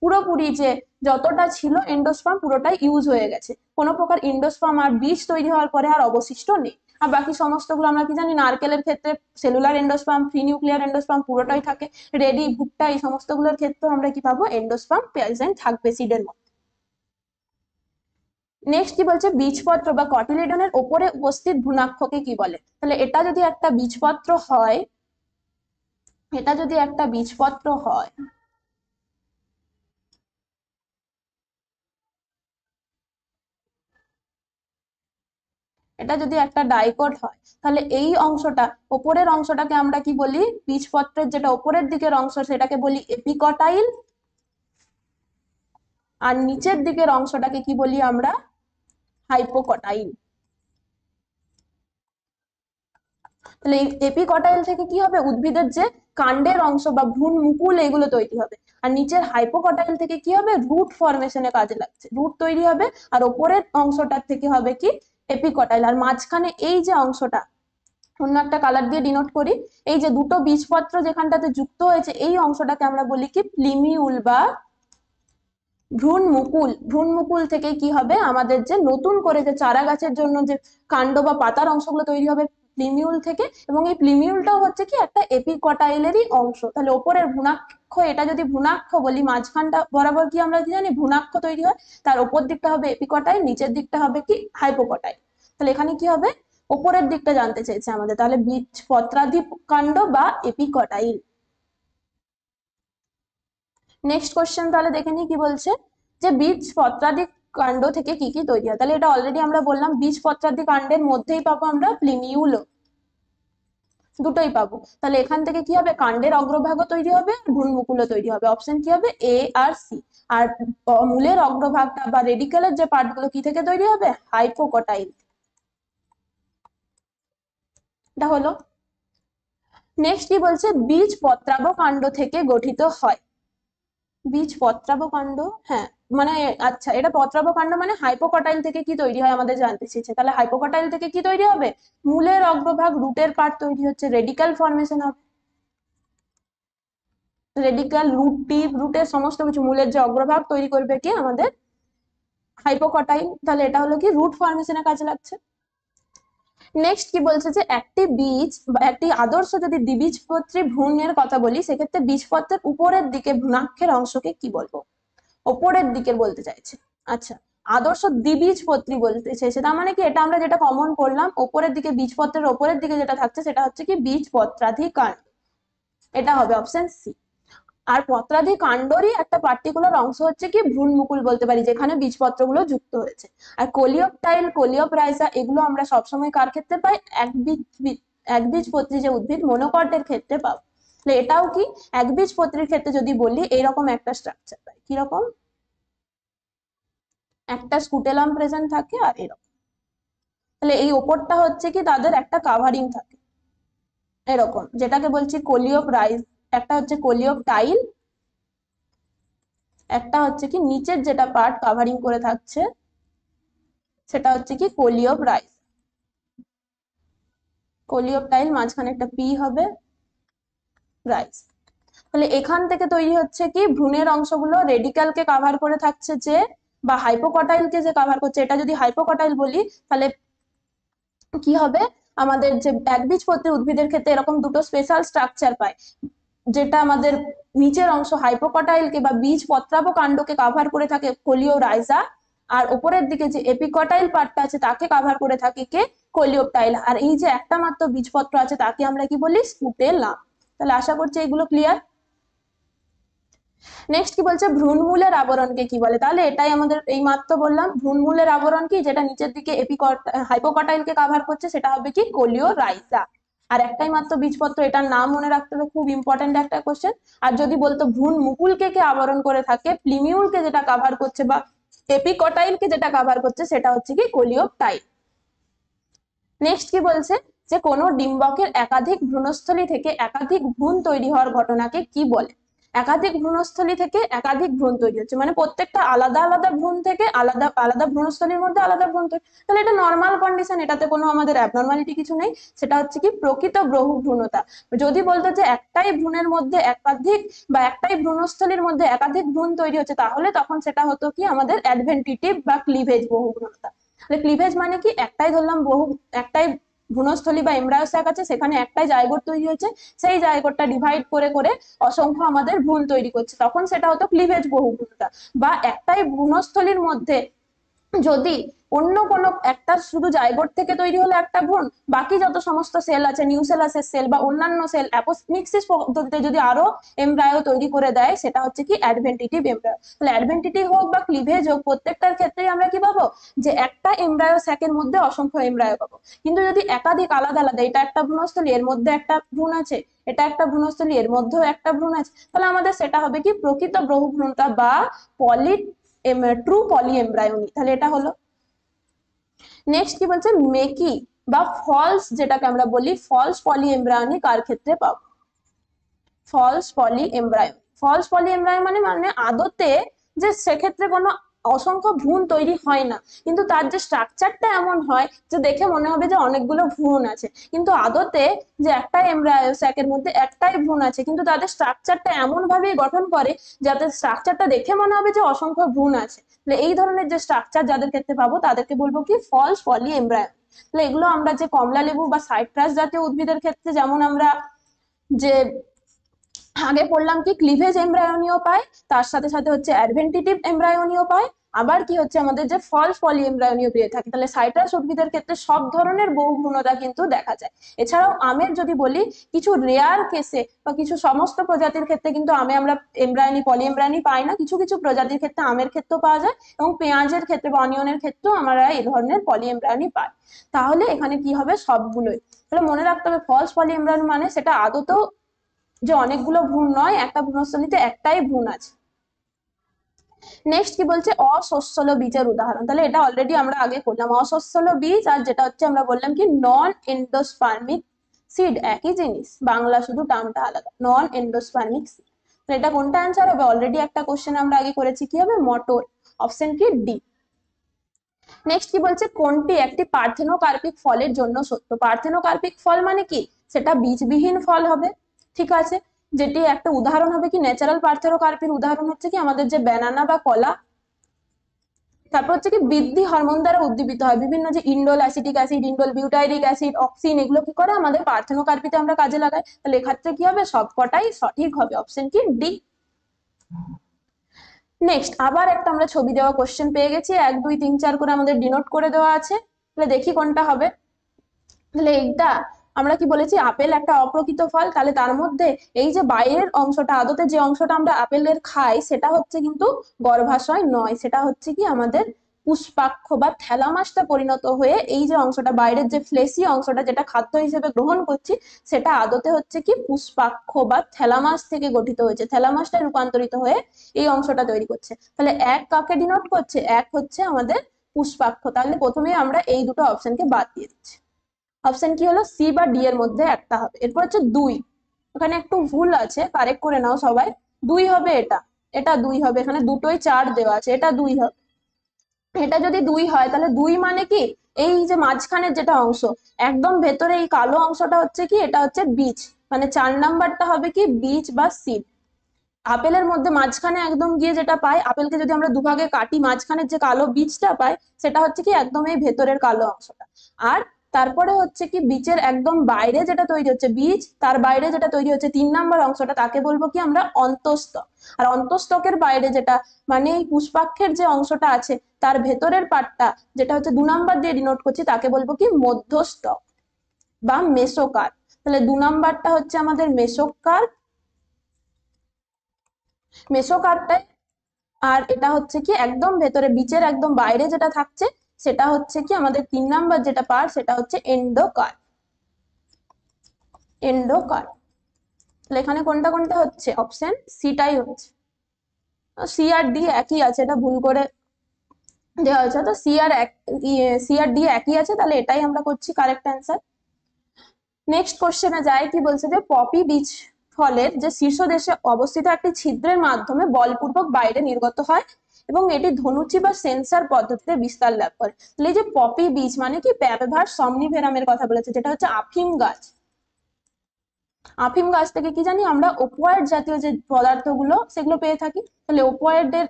পুরোপুরি যে যতটা ছিল এন্ডোস্পার্ম পুরোটাই ইউজ হয়ে গেছে, কোনো প্রকার এন্ডোস্পার্ম আর বীজ তৈরি হওয়ার পরে আর অবশিষ্ট নেই। আর বাকি সমস্তগুলো আমরা কি জানি, নারকেলের ক্ষেত্রে cellular endosperm, free nuclear endosperm পুরোটাই থাকে, রেডি, ভুট্টা, এই সমস্তগুলোর ক্ষেত্রে আমরা কি পাবো, এন্ডোস্পার্ম প্রেজেন্ট থাকবে সিডের মধ্যে। নেক্সট কি বলছে, বীজপত্র বা কটিলেডনের ওপরে উপস্থিত ভ্রূণাক্ষকে কি বলে। তাহলে এটা যদি একটা বীজপত্র হয়, এটা যদি একটা বীজপত্র হয়, এটা যদি একটা ডাইকট হয়, তাহলে এই অংশটা, ওপরের অংশটাকে আমরা কি বলি, বীজপত্রের যেটা ওপরের দিকের অংশ সেটাকে বলি এপিকটাইল, আর নিচের দিকের অংশটাকে কি বলি আমরা, হাইপোকটাইল। তাহলে এই এপিকটাইল থেকে কি হবে, উদ্ভিদের যে কাণ্ডের অংশ বা ভ্রূণ মুকুল এগুলো তৈরি হবে, আর নিচের হাইপোকটাইল থেকে কি হবে, রুট ফরমেশনে কাজে লাগছে, রুট তৈরি হবে, আর ওপরের অংশটার থেকে হবে কি এপিকটাইল। আর মাঝখানে এই যে অংশটা, অন্য একটা কালার দিয়ে ডিনোট করি, এই যে দুটো বীজপত্র যেখানটাতে যুক্ত হয়েছে এই অংশটাকে আমরা বলি কি প্লিমিউল বা ভ্রূণ মুকুল। ভ্রূণ মুকুল থেকে কি হবে, আমাদের যে নতুন করে যে চারা গাছের জন্য যে কাণ্ড বা পাতার অংশগুলো তৈরি হবে প্লিমিউল থেকে, এবং এই প্লিমিউলটাও হচ্ছে কি একটা এপিকটাইলেরই অংশ। তাহলে ওপরের ভ্রূণাক্ষ, এটা যদি ভ্রূণাক্ষ বলি, মাঝখানটা বরাবর কি আমরা কি জানি ভ্রূণাক্ষ তৈরি হয়, তার ওপর দিকটা হবে এপিকটাইল, নিচের দিকটা হবে কি হাইপোকটাইল। তাহলে এখানে কি হবে, ওপরের দিকটা জানতে চাইছে আমাদের, তাহলে বীজপত্রাদি কাণ্ড বা এপিকটাইল। নেক্সট কোশ্চেন তাহলে দেখে নিই কি বলছে, যে বীজপত্রাদি কাণ্ড থেকে কি কি তৈরি হয়। তাহলে এটা অলরেডি আমরা বললাম, বীজপত্রাদি কাণ্ডের মধ্যেই পাবো আমরা প্লিমিউল, দুটোই পাবো। তাহলে এখান থেকে কি হবে, কাণ্ডের অগ্রভাগও তৈরি হবে, ভ্রূণমুকুলও তৈরি হবে। অপশন কি হবে, এ আর সি। আর মূলের অগ্রভাগটা বা রেডিকেলের যে পার্ট গুলো কি থেকে তৈরি হবে, হাইপোকটাইল। এটা হলো। নেক্সট কি বলছে, বীজ পত্রাব কাণ্ড থেকে গঠিত হয়। বীজ পত্রাব কাণ্ড, হ্যাঁ মানে আচ্ছা, এটা পত্রাব কাণ্ড মানে হাইপোকটাইল থেকে কি তৈরি হয় আমাদের জানতে চেয়েছে। তাহলে হাইপোকটাইল থেকে কি তৈরি হবে, মূলের অগ্রভাগ, রুটের পার্ট তৈরি হচ্ছে, রেডিক্যাল ফর্মেশন হবে, রেডিক্যাল, রুট টিপ, রুটের সমস্ত কিছু, মূলের যে অগ্রভাগ তৈরি করবে কি আমাদের হাইপোকটাইল। তাহলে এটা হলো কি রুট ফর্মেশনের কাজে লাগছে। নেক্সট কি বলছে যে একটি বীজ বা একটি আদর্শ যদি দ্বিবীজপত্রী ভ্রূণের কথা বলি, সেক্ষেত্রে বীজপত্রের উপরের দিকে ভ্রূণাক্ষের অংশকে কি বলবো? ওপরের দিকে বলতে চাইছে। আচ্ছা, আদর্শ দ্বিবীজপত্রী বলতে চাইছে, তার মানে কি, এটা আমরা যেটা কমন করলাম, ওপরের দিকে বীজপত্রের ওপরের দিকে যেটা থাকছে সেটা হচ্ছে কি বীজপত্রাধিকাণ্ড, এটা হবে অপশন সি। আর পত্রাধিকাণ্ডরই একটা পার্টিকুলার অংশ হচ্ছে কি ভ্রূণমুকুল বলতে পারি, যেখানে বীজপত্রগুলো যুক্ত হয়েছে। আর কোলিওপটাইল, কোলিওপ্রাইজা এগুলো আমরা সবসময় কার ক্ষেত্রে পাই? একবীজপত্রী যে উদ্ভিদ মনোকটের ক্ষেত্রে পাবো। তাহলে এটাও কি একবীজপত্রীর ক্ষেত্রে যদি বলি এইরকম একটা স্ট্রাকচার পাই। কিরকম? একটা স্কুটেলাম প্রেজেন্ট থাকে আর এরকম। তাহলে এই ওপরটা হচ্ছে কি তাদের একটা কাভারিং থাকে এরকম, যেটাকে বলছি কোলিওপ্রাইজ। একটা হচ্ছে কোলিওপটাইল, একটা হচ্ছে কি নিচের যেটা পার্ট কাভারিং করে থাকছে সেটা হচ্ছে কি কোলিওপ্রাইজ। কোলিওপটাইল, মাঝখানে একটা পি হবে, রাইজ। তাহলে এখান থেকে তৈরি হচ্ছে কি ভ্রূণের অংশগুলো রেডিক্যালকে কাভার করে থাকছে যে, বা হাইপোকটাইলকে যে কাভার করছে, এটা যদি হাইপোকটাইল বলি তাহলে কি হবে, আমাদের যে একবীজপত্রী উদ্ভিদের ক্ষেত্রে এরকম দুটো স্পেশাল স্ট্রাকচার পায়, যেটা আমাদের নিচের অংশ হাইপোকটাইলকে বা বীজ পত্রাভ কাণ্ডকে কাভার করে থাকে কোলিওরাইজা, আর উপরের দিকে যে এপিকটাইল পার্টটা আছে তাকে কাভার করে থাকে কে? কোলিওপটাইল। আর এই যে একটা মাত্র বীজপত্র আছে তাকে আমরা কি বলি? স্পুটেলাম। তাহলে আশা করছি এগুলো ক্লিয়ার। নেক্সট কি বলছে, ভ্রূণমূলের আবরণকে কি বলে? তাহলে এটাই আমাদের এই মাত্র বললাম, ভ্রূণমূলের আবরণ কি, যেটা নিচের দিকে হাইপোকটাইলকে কাভার করছে সেটা হবে কি কোলিওরাইজা। আর একটাই মাত্র বীজপত্র, এটার নাম মনে রাখতে হবে, খুব ইম্পর্টেন্ট একটা কোশ্চেন। আর যদি বলতো ভ্রূণ মুকুলকে কে আবরণ করে থাকে, প্লিমিউলকে যেটা কাভার করছে বা এপিকটাইলকে যেটা কাভার করছে সেটা হচ্ছে কি কোলিওপটাইল। নেক্সট কি বলছে, যে কোনো ডিম্বকের একাধিক ভ্রূণস্থলী থেকে একাধিক ভ্রূণ তৈরি হওয়ার ঘটনাকে কি বলে? একাধিক ভ্রূণস্থলী থেকে একাধিক ভ্রূণ তৈরি হচ্ছে মানে প্রত্যেকটা আলাদা আলাদা ভ্রূণ থেকে আলাদা আলাদা ভ্রূণস্থলীর মধ্যে আলাদা ভ্রূণ তৈরি। তাহলে এটা নর্মাল কন্ডিশন, এটাতে কোনো আমাদের অ্যাবনর্মালিটি কিছু নেই। সেটা হচ্ছে কি প্রকৃত বহুভ্রূণতা। যদি বলতো যে একটাই ভ্রূণের মধ্যে একাধিক বা একটাই ভ্রূণস্থলীর মধ্যে একাধিক ভ্রূণ তৈরি হচ্ছে, তাহলে তখন সেটা হতো কি আমাদের অ্যাডভেন্টিটিভ বা ক্লিভেজ বহুভ্রূণতা। ক্লিভেজ মানে কি, একটাই ধরলাম একটাই ভ্রূণস্থলী বা এমব্রায়ো স্যাক আছে, সেখানে একটাই জাইগোট তৈরি হয়েছে, সেই জাইগোটটা ডিভাইড করে করে অসংখ্য আমাদের ভ্রূণ তৈরি করছে, তখন সেটা হতো ক্লিভেজ বহুভ্রূণতা। বা একটাই ভ্রূণস্থলীর মধ্যে যদি অন্য কোনো একটা শুধু জাইগোট থেকে তৈরি হলো একটা ভ্রূণ, বাকি যত সমস্ত সেল আছে, নিউসেলাসের সেল বা অন্যান্য সেল অ্যাপোমিক্সিস পদ্ধতিতে যদি আরো এমব্রায়ো তৈরি করে দেয়, সেটা হচ্ছে কি অ্যাডভেন্টিটিভ এমব্রায়ো। তাহলে অ্যাডভেন্টিটিভ হোক বা ক্লিভেজ হোক, প্রত্যেকটার ক্ষেত্রেই আমরা কি পাবো, যে একটা এমব্রায়ো স্যাকের মধ্যে অসংখ্য এমব্রায়ো পাবো। কিন্তু যদি একাধিক আলাদা আলাদা, এটা একটা ভ্রূণস্থলী, এর মধ্যে একটা ভ্রূণ আছে, এটা একটা ভ্রূণস্থলী, এর মধ্যেও একটা ভ্রূণ আছে, তাহলে আমাদের সেটা হবে কি প্রকৃত বহুভ্রূণতা বা পলি ট্রু পলি এমব্রায়োনি। তাহলে এটা হলো। নেক্সট কি বলছে, মেকি বা ফলস, যেটাকে আমরা বলি ফলস পলি এমব্রায়োনি কার ক্ষেত্রে পাবো? ফলস পলি এমব্রায়ো। ফলস পলি এমব্রায়ো মানে মানে আদতে যে সেক্ষেত্রে কোনো অসংখ্য ভ্রূণ তৈরি হয় না, কিন্তু তার যে স্ট্রাকচারটা এমন হয় যে দেখে মনে হবে যে অনেকগুলো ভ্রূণ আছে, কিন্তু আদতে যে একটাই এমব্রায়ো স্যাকের মধ্যে একটাই ভ্রূণ আছে, কিন্তু তাদের স্ট্রাকচারটা এমন ভাবে গঠন করে যাতে স্ট্রাকচারটা দেখে মনে হবে যে অসংখ্য ভ্রূণ আছে। তাহলে এই ধরনের যে স্ট্রাকচার যাদের ক্ষেত্রে পাবো তাদেরকে বলবো কি ফলস পলি এমব্রায়ো। তাহলে এগুলো আমরা যে কমলা লেবু বা সাইট্রাস জাতীয় উদ্ভিদের ক্ষেত্রে যেমন আমরা যে আগে পড়লাম কি ক্লিভেজ এমব্রায়োনিও পায়, তার সাথে সাথে হচ্ছে অ্যাডভেন্টিটিভ এমব্রায়োনিও পায়, আবার কি হচ্ছে আমাদের যে ফলস পলি এমব্রায়োনিও পেয়ে থাকে। তাহলে সাইট্রাস উদ্ভিদের ক্ষেত্রে সব ধরনের বহুভ্রূণতা কিন্তু দেখা যায়। এছাড়াও আমের যদি বলি, কিছু রেয়ার কেসে বা কিছু সমস্ত প্রজাতির ক্ষেত্রে কিন্তু আমে আমরা এমব্রায়োনি পলি এমব্রায়োনি পাই না, কিছু কিছু প্রজাতির ক্ষেত্রে আমের ক্ষেত্রেও পাওয়া যায়, এবং পেঁয়াজের ক্ষেত্রে বা অনিয়নের ক্ষেত্রেও আমরা এই ধরনের পলি এমব্রায়োনি পাই। তাহলে এখানে কি হবে, সবগুলোই। তাহলে মনে রাখতে হবে ফলস পলি এমব্রায়োনি মানে সেটা আদতেও যে অনেকগুলো ভ্রূণ নয়, একটা ভ্রূণস্থলীতে একটাই ভ্রূণ আছে। নেক্সট কি বলছে, অসস্যল বীজের উদাহরণ। তাহলে এটা অলরেডি আমরা আগে করলাম, অসস্যল বীজ আর যেটা হচ্ছে আমরা বললাম কি নন এন্ডোস্পার্মিক সিড, একই জিনিস, বাংলা শুধু টার্মটা আলাদা, নন এন্ডোস্পার্মিক সিড। তো এটা কোনটা অ্যান্সার হবে? অলরেডি একটা কোশ্চেন আমরা আগে করেছি, কি হবে? মটর। অপশন কি ডি। নেক্সট কি বলছে, কোনটি একটি পার্থেনোকার্পিক ফলের জন্য সত্য? পার্থেনোকার্পিক ফল মানে কি, সেটা বীজবিহীন ফল হবে, ঠিক আছে। যেটি একটা উদাহরণ হবে কি ন্যাচারাল পার্থেনোকার্পির উদাহরণ হচ্ছে কি আমাদের যে ব্যানানা বা কলা, তারপর হচ্ছে কি বৃদ্ধি হরমোন দ্বারা উদ্দীপিত হয়, বিভিন্ন যে indole acetic acid, indole butyric acid, auxin, এগুলো কি করে আমাদের পার্থেনোকার্পিতে আমরা কাজে লাগাই। তাহলে এক্ষেত্রে কি হবে, সবকটাই সঠিক হবে, অপশন কি ডি। নেক্সট আবার একটা আমরা ছবি দেওয়া কোশ্চেন পেয়ে গেছি, 1 2 3 4 করে আমাদের ডিনোট করে দেওয়া আছে। তাহলে দেখি কোনটা হবে। তাহলে এইটা আমরা কি বলেছি, আপেল একটা অপ্রকৃত ফল, তাহলে তার মধ্যে এই যে বাইরের অংশটা, আদতে যে অংশটা আমরা আপেলের খাই সেটা হচ্ছে কিন্তু গর্ভাশয় নয়, সেটা হচ্ছে কি আমাদের পুষ্পাক্ষ বা থ্যালামাসটা পরিণত হয়ে এই যে অংশটা বাইরের যে ফ্লেসি অংশটা যেটা খাদ্য হিসেবে গ্রহণ করছি, সেটা আদতে হচ্ছে কি পুষ্পাক্ষ বা থ্যালামাস থেকে গঠিত হয়েছে, থ্যালামাসটা রূপান্তরিত হয়ে এই অংশটা তৈরি করছে। তাহলে এক কাকে ডিনোট করছে, এক হচ্ছে আমাদের পুষ্পাক্ষ। তাহলে প্রথমে আমরা এই দুটো অপশনকে বাদ দিয়ে দিচ্ছি। অপশন কি হলো, সি বা ডি এর মধ্যে একটা হবে। এরপর হচ্ছে 2, ওখানে একটু ভুল আছে, কারেক্ট করে নাও সবাই। 2 হবে এটা, এটা 2 হবে, এখানে দুটোই 4 দেওয়া আছে, এটা 2 হবে। এটা যদি 2 হয় তাহলে 2 মানে কি, এই যে মাঝখানের যেটা অংশ একদম ভেতরে এই কালো অংশটা হচ্ছে কি, এটা হচ্ছে বীজ, মানে 4 নাম্বারটা হবে কি বীজ বা সিড। আপেলের মধ্যে মাঝখানে একদম গিয়ে যেটা পাই, আপেলকে যদি আমরা দুভাগে কাটি, মাঝখানের যে কালো বীজটা পাই সেটা হচ্ছে কি একদম এই ভেতরের কালো অংশটা। আর তারপরে হচ্ছে কি বীজের একদম বাইরে যেটা তৈরি হচ্ছে বীজ, তার বাইরে যেটা তৈরি হচ্ছে 3 নাম্বার অংশটা, তাকে বলবো কি আমরা অন্তঃস্থ। আর অন্তঃস্থকের বাইরে যেটা মানে এই পুষ্পাক্ষের যে অংশটা আছে তার ভেতরের পার্টটা, যেটা হচ্ছে 2 নাম্বার দিয়ে ডিনোট করছি, তাকে বলবো কি মধ্যস্থক বা মেসোকার্প। তাহলে 2 নাম্বারটা হচ্ছে আমাদের মেসোকার্প, মেসোকার্পটাই। আর এটা হচ্ছে কি একদম ভেতরে বীজের একদম বাইরে যেটা থাকছে সেটা হচ্ছে কি আমাদের 3 নাম্বার যেটা পার্ট, সেটা হচ্ছে এন্ডোকার্প, এন্ডোকার্প। তাহলে এখানে কোনটা কোনটা হচ্ছে, অপশন সিটাই হচ্ছে। সি আর ডি একই আছে, এটা ভুল করে দেওয়া হয়েছে, তো সি আর ডি একই আছে, তাহলে এটাই আমরা করছি কারেক্ট অ্যান্সার। নেক্সট কোশ্চেনে যায়, কি বলছে যে পপি বীজ ফলের যে শীর্ষদেশে অবস্থিত একটি ছিদ্রের মাধ্যমে বলপূর্বক বাইরে নির্গত হয় এবং এটি ধনুচি বা সেন্সার পদ্ধতিতে বিস্তার লাভ করে। তাহলে এই যে পপি বীজ মানে কি, প্যাপাভার সমনিভেরামের কথা বলেছে, যেটা হচ্ছে আফিম গাছ। আফিম গাছ থেকে কি জানি আমরা ওপোয়েড জাতীয় যে পদার্থগুলো সেগুলো পেয়ে থাকি। তাহলে ওপোয়েডের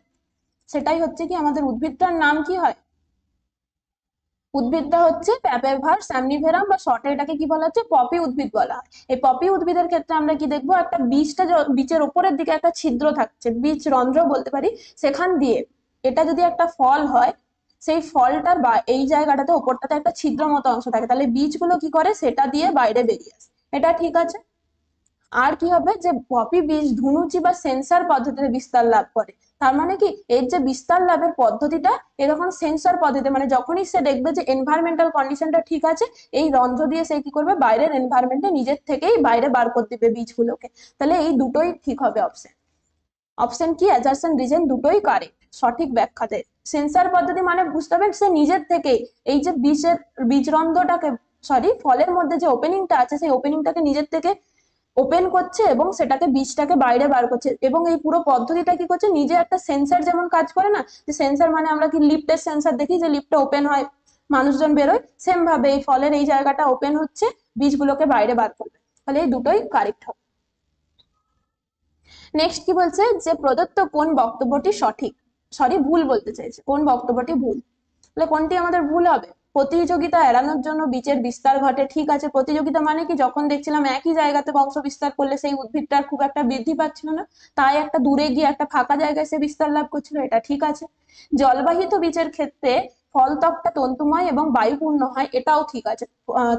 সেটাই হচ্ছে কি আমাদের উদ্ভিদটার নাম কি হয়, উদ্ভিদটা হচ্ছে প্যাপাভার স্যামনিভেরাম বা শর্টে এটাকে কি বলা হচ্ছে, পপি উদ্ভিদ বলা হয়। এই পপি উদ্ভিদের ক্ষেত্রে আমরা কি দেখবো, একটা বীজটা বীজের ওপরের দিকে একটা ছিদ্র থাকছে, বীজ রন্ধ্র বলতে পারি, সেখান দিয়ে এটা যদি একটা ফল হয়, সেই ফলটার বা এই জায়গাটাতে ওপরটাতে একটা ছিদ্র মতো অংশ থাকে, তাহলে বীজগুলো কি করে সেটা দিয়ে বাইরে বেরিয়ে আসে, এটা ঠিক আছে। আর কি হবে, যে পপি বীজ ধুনুচি বা সেন্সার পদ্ধতিতে বিস্তার লাভ করে। তার মানে কি এর যে বিস্তার লাভের পদ্ধতিটা এরকম সেন্সর পদ্ধতি, মানে যখনই সে দেখবে যে এনভায়রনমেন্টাল কন্ডিশনটা ঠিক আছে, এই রন্ধ্র দিয়ে সে কি করবে, বাইরের এনভায়রনমেন্টে নিজের থেকেই বাইরে বার করে দিবে বীজগুলোকে। তাহলে এই দুটোই ঠিক হবে অপশন। অপশন কি অ্যাজারশন রিজন দুটোই কারেক্ট, সঠিক ব্যাখ্যাতে। সেন্সার পদ্ধতি মানে বুঝতে হবে সে নিজের থেকেই এই যে বীজরন্ধ্রটাকে, সরি ফলের মধ্যে যে ওপেনিংটা আছে সেই ওপেনিংটাকে নিজের থেকে ওপেন করছে এবং সেটাকে বীজটাকে বাইরে বার করছে, এবং এই পুরো পদ্ধতিটা কি করছে, নিজে একটা সেন্সার যেমন কাজ করে না, যে সেন্সার মানে আমরা কি লিফটের সেন্সার দেখি যে লিফটটা ওপেন হয় মানুষজন বেরোয়, সেম ভাবে এই ফলের এই জায়গাটা ওপেন হচ্ছে বীজগুলোকে বাইরে বার করবে। তাহলে এই দুটোই কারেক্ট হবে। নেক্সট কি বলছে, যে প্রদত্ত কোন বক্তব্যটি সঠিক, সরি ভুল বলতে চাইছে, কোন বক্তব্যটি ভুল। তাহলে কোনটি আমাদের ভুল হবে, প্রতিযোগিতা এড়ানোর জন্য বীজের বিস্তার ঘটে। ঠিক আছে, প্রতিযোগিতা মানে কি, যখন দেখছিলাম একই জায়গাতে বংশ বিস্তার করলে সেই উদ্ভিদটার খুব একটা বৃদ্ধি পাচ্ছিল না, তাই একটা দূরে গিয়ে একটা ফাঁকা জায়গায় সে বিস্তার লাভ করছিল, এটা ঠিক আছে। জলবাহিত বীজের ক্ষেত্রে ফলত্বকটা তন্তুময় এবং বায়ুপূর্ণ হয়, এটাও ঠিক আছে।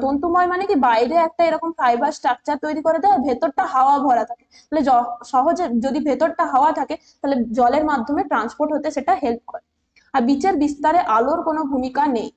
তন্তুময় মানে কি, বাইরে একটা এরকম ফাইবার স্ট্রাকচার তৈরি করে দেয়, ভেতরটা হাওয়া ভরা থাকে, তাহলে সহজে যদি ভেতরটা হাওয়া থাকে তাহলে জলের মাধ্যমে ট্রান্সপোর্ট হতে সেটা হেল্প করে। আর বীজের বিস্তারে আলোর কোনো ভূমিকা নেই,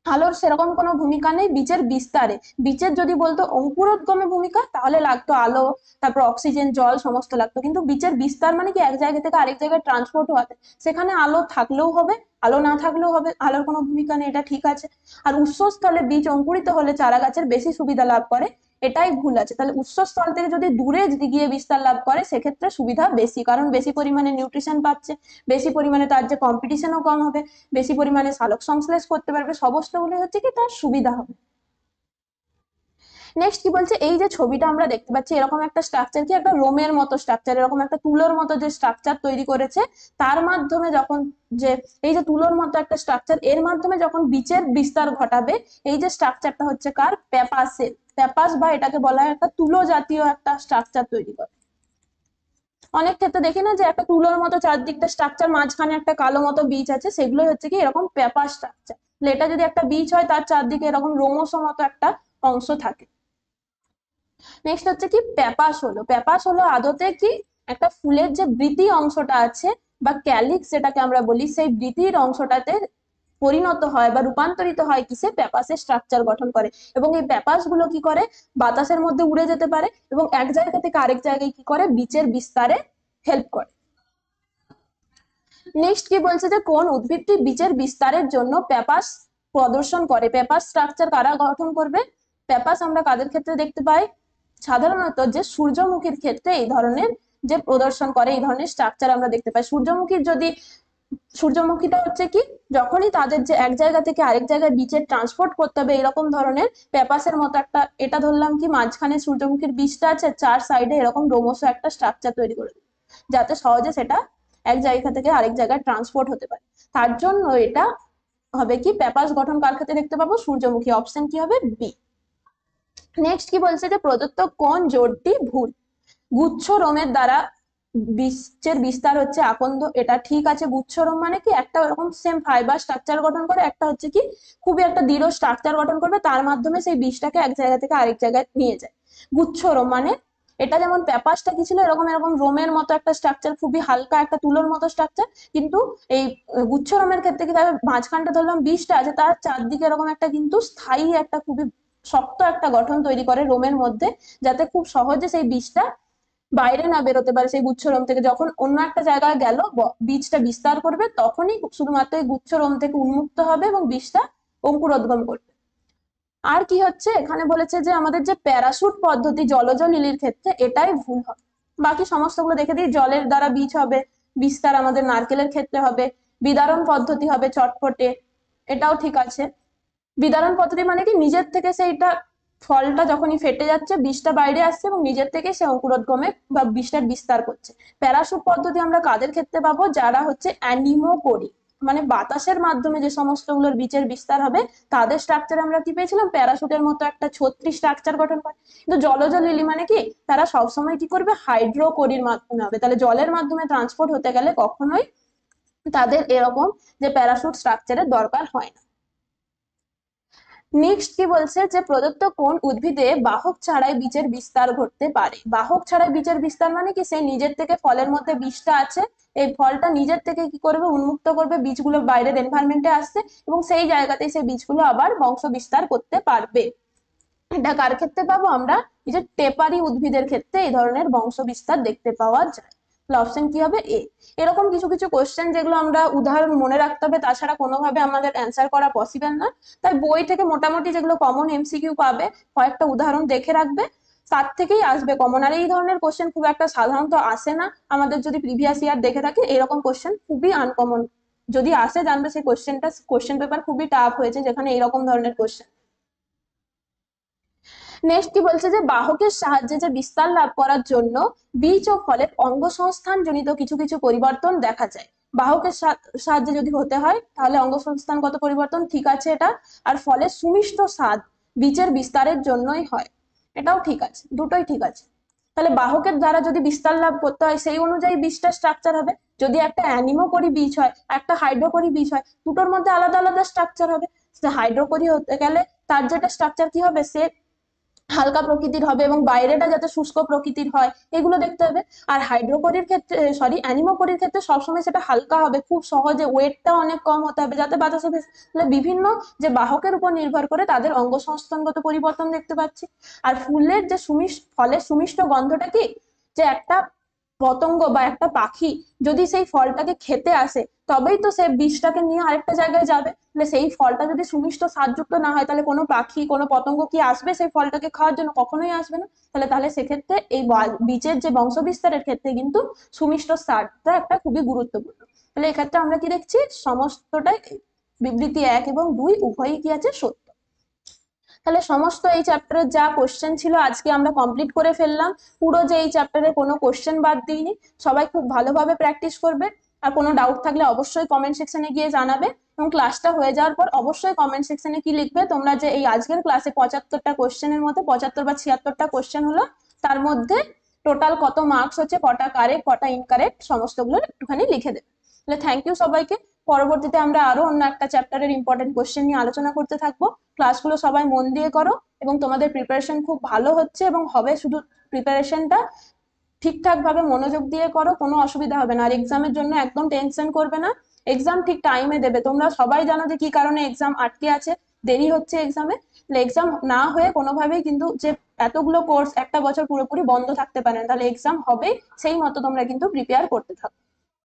আলোর সেরকম কোনো ভূমিকা নেই বীজের বিস্তারে। বীজের যদি বলতো অঙ্কুরোদ্গমে ভূমিকা তাহলে লাগতো আলো, তারপর অক্সিজেন জল সমস্ত লাগতো, কিন্তু বীজের বিস্তার মানে কি এক জায়গা থেকে আরেক জায়গায় ট্রান্সপোর্ট হওয়াতে, সেখানে আলো থাকলেও হবে আলো না থাকলেও হবে, আলোর কোনো ভূমিকা নেই, এটা ঠিক আছে। আর উৎসস্থলে বীজ অঙ্কুরিত হলে চারা গাছের বেশি সুবিধা লাভ করে, এটাই ভুল আছে। তাহলে উৎসস্থল থেকে যদি দূরে গিয়ে বিস্তার লাভ করে সেক্ষেত্রে সুবিধা বেশি, কারণ বেশি পরিমাণে নিউট্রিশন পাচ্ছে, বেশি পরিমাণে তার যে কম্পিটিশনও কম হবে, বেশি পরিমাণে সালোক সংশ্লেষ করতে পারবে, সমস্তগুলো হচ্ছে কি তার সুবিধা হবে। নেক্সট কি বলছে, এই যে ছবিটা আমরা দেখতে পাচ্ছি এরকম একটা স্ট্রাকচার, কি একটা রোমের মতো স্ট্রাকচার, এরকম একটা তুলোর মতো যে স্ট্রাকচার তৈরি করেছে, তার মাধ্যমে যখন যে এই যে তুলোর মতো একটা স্ট্রাকচার, এর মাধ্যমে যখন বীজের বিস্তার ঘটাবে, এই যে স্ট্রাকচারটা হচ্ছে কার, পেপাসের। পেপাস বা এটাকে বলা হয় একটা তুলো জাতীয় একটা স্ট্রাকচার তৈরি করে। অনেক ক্ষেত্রে দেখি না যে একটা তুলোর মতো চারদিকটা স্ট্রাকচার, মাঝখানে একটা কালো মতো বীজ আছে, সেগুলো হচ্ছে কি এরকম পেপার স্ট্রাকচার। এটা যদি একটা বীজ হয়, তার চারদিকে এরকম রোমস মতো একটা অংশ থাকে। নেক্সট হচ্ছে কি পেপাস হলো, পেপাস হলো আদতে কি একটা ফুলের যে বৃতি অংশটা আছে বা ক্যালিক্স যেটাকে আমরা বলি, সেই বৃতির অংশটাতে পরিণত হয় বা রূপান্তরিত হয় কিসে, পেপাসের স্ট্রাকচার গঠন করে। এবং এই পেপাস গুলো কি করে, বাতাসের মধ্যে উড়ে যেতে পারে এবং এক জায়গা থেকে আরেক জায়গায় কি করে, বীজের বিস্তারে হেল্প করে। নেক্সট কি বলছে যে কোন উদ্ভিদটি বীজের বিস্তারের জন্য পেপাস প্রদর্শন করে। পেপাস স্ট্রাকচার কারা গঠন করবে, পেপাস আমরা কাদের ক্ষেত্রে দেখতে পাই, সাধারণত যে সূর্যমুখীর ক্ষেত্রে এই ধরনের যে প্রদর্শন করে, এই ধরনের স্ট্রাকচার আমরা দেখতে পাই। সূর্যমুখীর যদি, সূর্যমুখীটা হচ্ছে কি যখনই তাদের যে এক জায়গা থেকে আরেক জায়গায় বীজের ট্রান্সপোর্ট করতে হবে, এরকম ধরনের পেপাসের মতো একটা, এটা ধরলাম কি মাঝখানে সূর্যমুখীর বীজটা আছে, চার সাইডে এরকম রোমস একটা স্ট্রাকচার তৈরি করে দেবে, যাতে সহজে সেটা এক জায়গা থেকে আরেক জায়গায় ট্রান্সপোর্ট হতে পারে। তার জন্য এটা হবে কি, পেপাস গঠন কার ক্ষেত্রে দেখতে পাবো, সূর্যমুখী। অপশন কি হবে, বি। নেক্সট কি বলছে যে প্রদত্ত কোন জোড়টি ভুল। গুচ্ছ রোমের দ্বারা বীজের বিস্তার হচ্ছে আকন্দ, এটা ঠিক আছে। গুচ্ছ রোম মানে কি একটা এরকম সেম ফাইবার স্ট্রাকচার গঠন করে, একটা হচ্ছে কি খুবই একটা দৃঢ় স্ট্রাকচার গঠন করবে, তার মাধ্যমে সেই বীজটাকে এক জায়গা থেকে আরেক জায়গায় নিয়ে যায়। গুচ্ছ রোম মানে এটা যেমন পেপাসটা কি ছিল, এরকম এরকম রোমের মতো একটা স্ট্রাকচার, খুবই হালকা একটা তুলোর মতো স্ট্রাকচার, কিন্তু এই গুচ্ছ রোমের ক্ষেত্রে কি তার মাঝখানটা ধরলাম বীজটা আছে, তার চারদিকে এরকম একটা কিন্তু স্থায়ী একটা খুবই শক্ত একটা গঠন তৈরি করে রোমের মধ্যে, যাতে খুব সহজে সেই বীজটা বাইরে না বেরোতে পারে সেই গুচ্ছরোম থেকে। যখন অন্য একটা জায়গায় গেল, বীজটা বিস্তার করবে, তখনই শুধুমাত্র এই গুচ্ছরোম থেকে উন্মুক্ত হবে এবং বীজটা অঙ্কুরোদ্গম করবে। আর কি হচ্ছে এখানে বলেছে যে আমাদের যে প্যারাশুট পদ্ধতি জলজ লিলির ক্ষেত্রে, এটাই ভুল হবে। বাকি সমস্তগুলো দেখে দিই, জলের দ্বারা বীজ হবে বিস্তার আমাদের নারকেলের ক্ষেত্রে হবে, বিদারণ পদ্ধতি হবে চটপটে, এটাও ঠিক আছে। বিদারণ পদ্ধতি মানে কি নিজের থেকে সেইটা, ফলটা যখনই ফেটে যাচ্ছে বীজটা বাইরে আসছে এবং নিজের থেকে সে অঙ্কুরোদ্গমে বা বীজটার বিস্তার করছে। প্যারাশুট পদ্ধতি আমরা কাদের ক্ষেত্রে পাবো, যারা হচ্ছে অ্যানিমোকোরি, মানে বাতাসের মাধ্যমে যে সমস্তগুলোর বীজের বিস্তার হবে, তাদের স্ট্রাকচার আমরা কি পেয়েছিলাম, প্যারাশুটের মতো একটা ছত্রি স্ট্রাকচার গঠন করে। কিন্তু জলজ লিলি মানে কি, তারা সবসময় কি করবে, হাইড্রোকোরির মাধ্যমে হবে, তাহলে জলের মাধ্যমে ট্রান্সপোর্ট হতে গেলে কখনোই তাদের এরকম যে প্যারাশুট স্ট্রাকচারের দরকার হয় না। নেক্সট কি বলছে যে প্রদত্ত কোন উদ্ভিদে বাহক ছাড়াই বীজের বিস্তার ঘটতে পারে। বাহক ছাড়াই বীজের বিস্তার মানে কি, সে নিজের থেকে, ফলের মধ্যে বীজটা আছে, এই ফলটা নিজের থেকে কি করবে, উন্মুক্ত করবে, বীজগুলো বাইরের এনভায়রনমেন্টে আসছে এবং সেই জায়গাতেই সেই বীজগুলো আবার বংশ বিস্তার করতে পারবে। এটা কার ক্ষেত্রে পাবো আমরা, এই যে টেপারি উদ্ভিদের ক্ষেত্রে এই ধরনের বংশ বিস্তার দেখতে পাওয়া যায়। অপশন কি হবে, এ। এরকম কিছু কিছু কোশ্চেন যেগুলো আমরা উদাহরণ মনে রাখতে হবে, তাছাড়া কোনোভাবে আমাদের অ্যান্সার করা পসিবল না। তাই বই থেকে মোটামুটি যেগুলো কমন এমসিকিউ পাবে, কয়েকটা উদাহরণ দেখে রাখবে, তার থেকেই আসবে কমন। আর এই ধরনের কোশ্চেন খুব একটা সাধারণত আসে না, আমাদের যদি প্রিভিয়াস ইয়ার দেখে থাকি এরকম কোশ্চেন খুবই আনকমন। যদি আসে জানবে সেই কোশ্চেন পেপার খুবই টাফ হয়েছে যেখানে এইরকম ধরনের কোশ্চেন। নেক্সট কি বলছে যে বাহকের সাহায্যে যে বিস্তার লাভ করার জন্য বীজ ও ফলের অঙ্গসংস্থান জনিত কিছু কিছু পরিবর্তন দেখা যায়। বাহকের সাহায্যে যদি হতে হয় তাহলে অঙ্গসংস্থানগত পরিবর্তন ঠিক আছে এটা। আর ফলের সুমিষ্ট স্বাদ বীজের বিস্তারের জন্যই হয়, এটাও ঠিক আছে, দুটোই ঠিক আছে। তাহলে বাহকের দ্বারা যদি বিস্তার লাভ করতে হয় সেই অনুযায়ী বীজটা স্ট্রাকচার হবে। যদি একটা অ্যানিমোকরি বীজ হয়, একটা হাইড্রোকরি বীজ হয়, দুটোর মধ্যে আলাদা আলাদা স্ট্রাকচার হবে। হাইড্রোকরি হতে গেলে তার যেটা স্ট্রাকচার কি হবে, সে হালকা প্রকৃতির হবে এবং বাইরেটা যাতে শুষ্ক প্রকৃতির হয়, এগুলো দেখতে হবে। আর হাইড্রোকরির ক্ষেত্রে, সরি অ্যানিমোকরির ক্ষেত্রে সবসময় সেটা হালকা হবে, খুব সহজে, ওয়েটটা অনেক কম হতে হবে যাতে বাতাসে ভেসে। বিভিন্ন যে বাহকের উপর নির্ভর করে তাদের অঙ্গসংস্থানগত পরিবর্তন দেখতে পাচ্ছি। আর ফুলের যে ফলের সুমিষ্ট গন্ধটা কি, যে একটা পতঙ্গ বা একটা পাখি যদি সেই ফলটাকে খেতে আসে, তবেই তো সে বীজটাকে নিয়ে আরেকটা জায়গায় যাবে। তাহলে সেই ফলটা যদি সুমিষ্ট স্বাদযুক্ত না হয়, তাহলে কোনো পাখি কোনো পতঙ্গ কি আসবে সেই ফলটাকে খাওয়ার জন্য, কখনোই আসবে না। তাহলে সেক্ষেত্রে এই বীজের যে বংশ বিস্তারের ক্ষেত্রে কিন্তু সুমিষ্ট স্বাদটা একটা খুবই গুরুত্বপূর্ণ। তাহলে এক্ষেত্রে আমরা কি দেখছি, সমস্তটাই বিবৃতি 1 এবং 2 উভয়ই কি আছে, সত্য। তাহলে সমস্ত এই চ্যাপ্টারের যা কোশ্চেন ছিল আজকে আমরা কমপ্লিট করে ফেললাম। পুরো যে এই চ্যাপ্টারে কোনো কোশ্চেন বাদ দিইনি। সবাই খুব ভালোভাবে প্র্যাকটিস করবে। আর কোনো ডাউট থাকলে অবশ্যই কমেন্ট সেকশনে গিয়ে জানাবে, এবং ক্লাসটা হয়ে যাওয়ার পর অবশ্যই কমেন্ট সেকশনে কি লিখবে তোমরা, যে এই আজকের ক্লাসে 75টা কোশ্চেনের মধ্যে 75 বা 76টা কোশ্চেন হলো, তার মধ্যে টোটাল কত মার্কস হচ্ছে, কটা কারেক্ট কটা ইনকারেক্ট সমস্তগুলো একটুখানি লিখে দেবে। তাহলে থ্যাংক ইউ সবাইকে। পরবর্তীতে আমরা আরো অন্য একটা চ্যাপ্টারের ইম্পর্টেন্ট কোশ্চেন নিয়ে আলোচনা করতে থাকবো। ক্লাসগুলো সবাই মন দিয়ে করো, এবং তোমাদের প্রিপারেশন খুব ভালো হচ্ছে এবং হবে। শুধু প্রিপারেশনটা ঠিকঠাক ভাবে মনোযোগ দিয়ে করো, কোনো অসুবিধা হবে না। আর এক্সামের জন্য একদম টেনশন করবে না, এক্সাম ঠিক টাইমে দেবে। তোমরা সবাই জানো যে কি কারণে এক্সাম আটকে আছে, দেরি হচ্ছে এক্সামে। এক্সাম না হয়ে কোনোভাবেই কিন্তু যে এতগুলো কোর্স একটা বছর পুরোপুরি বন্ধ থাকতে পারে না, তাহলে এক্সাম হবে, সেই মতো তোমরা কিন্তু প্রিপেয়ার করতে থাকো।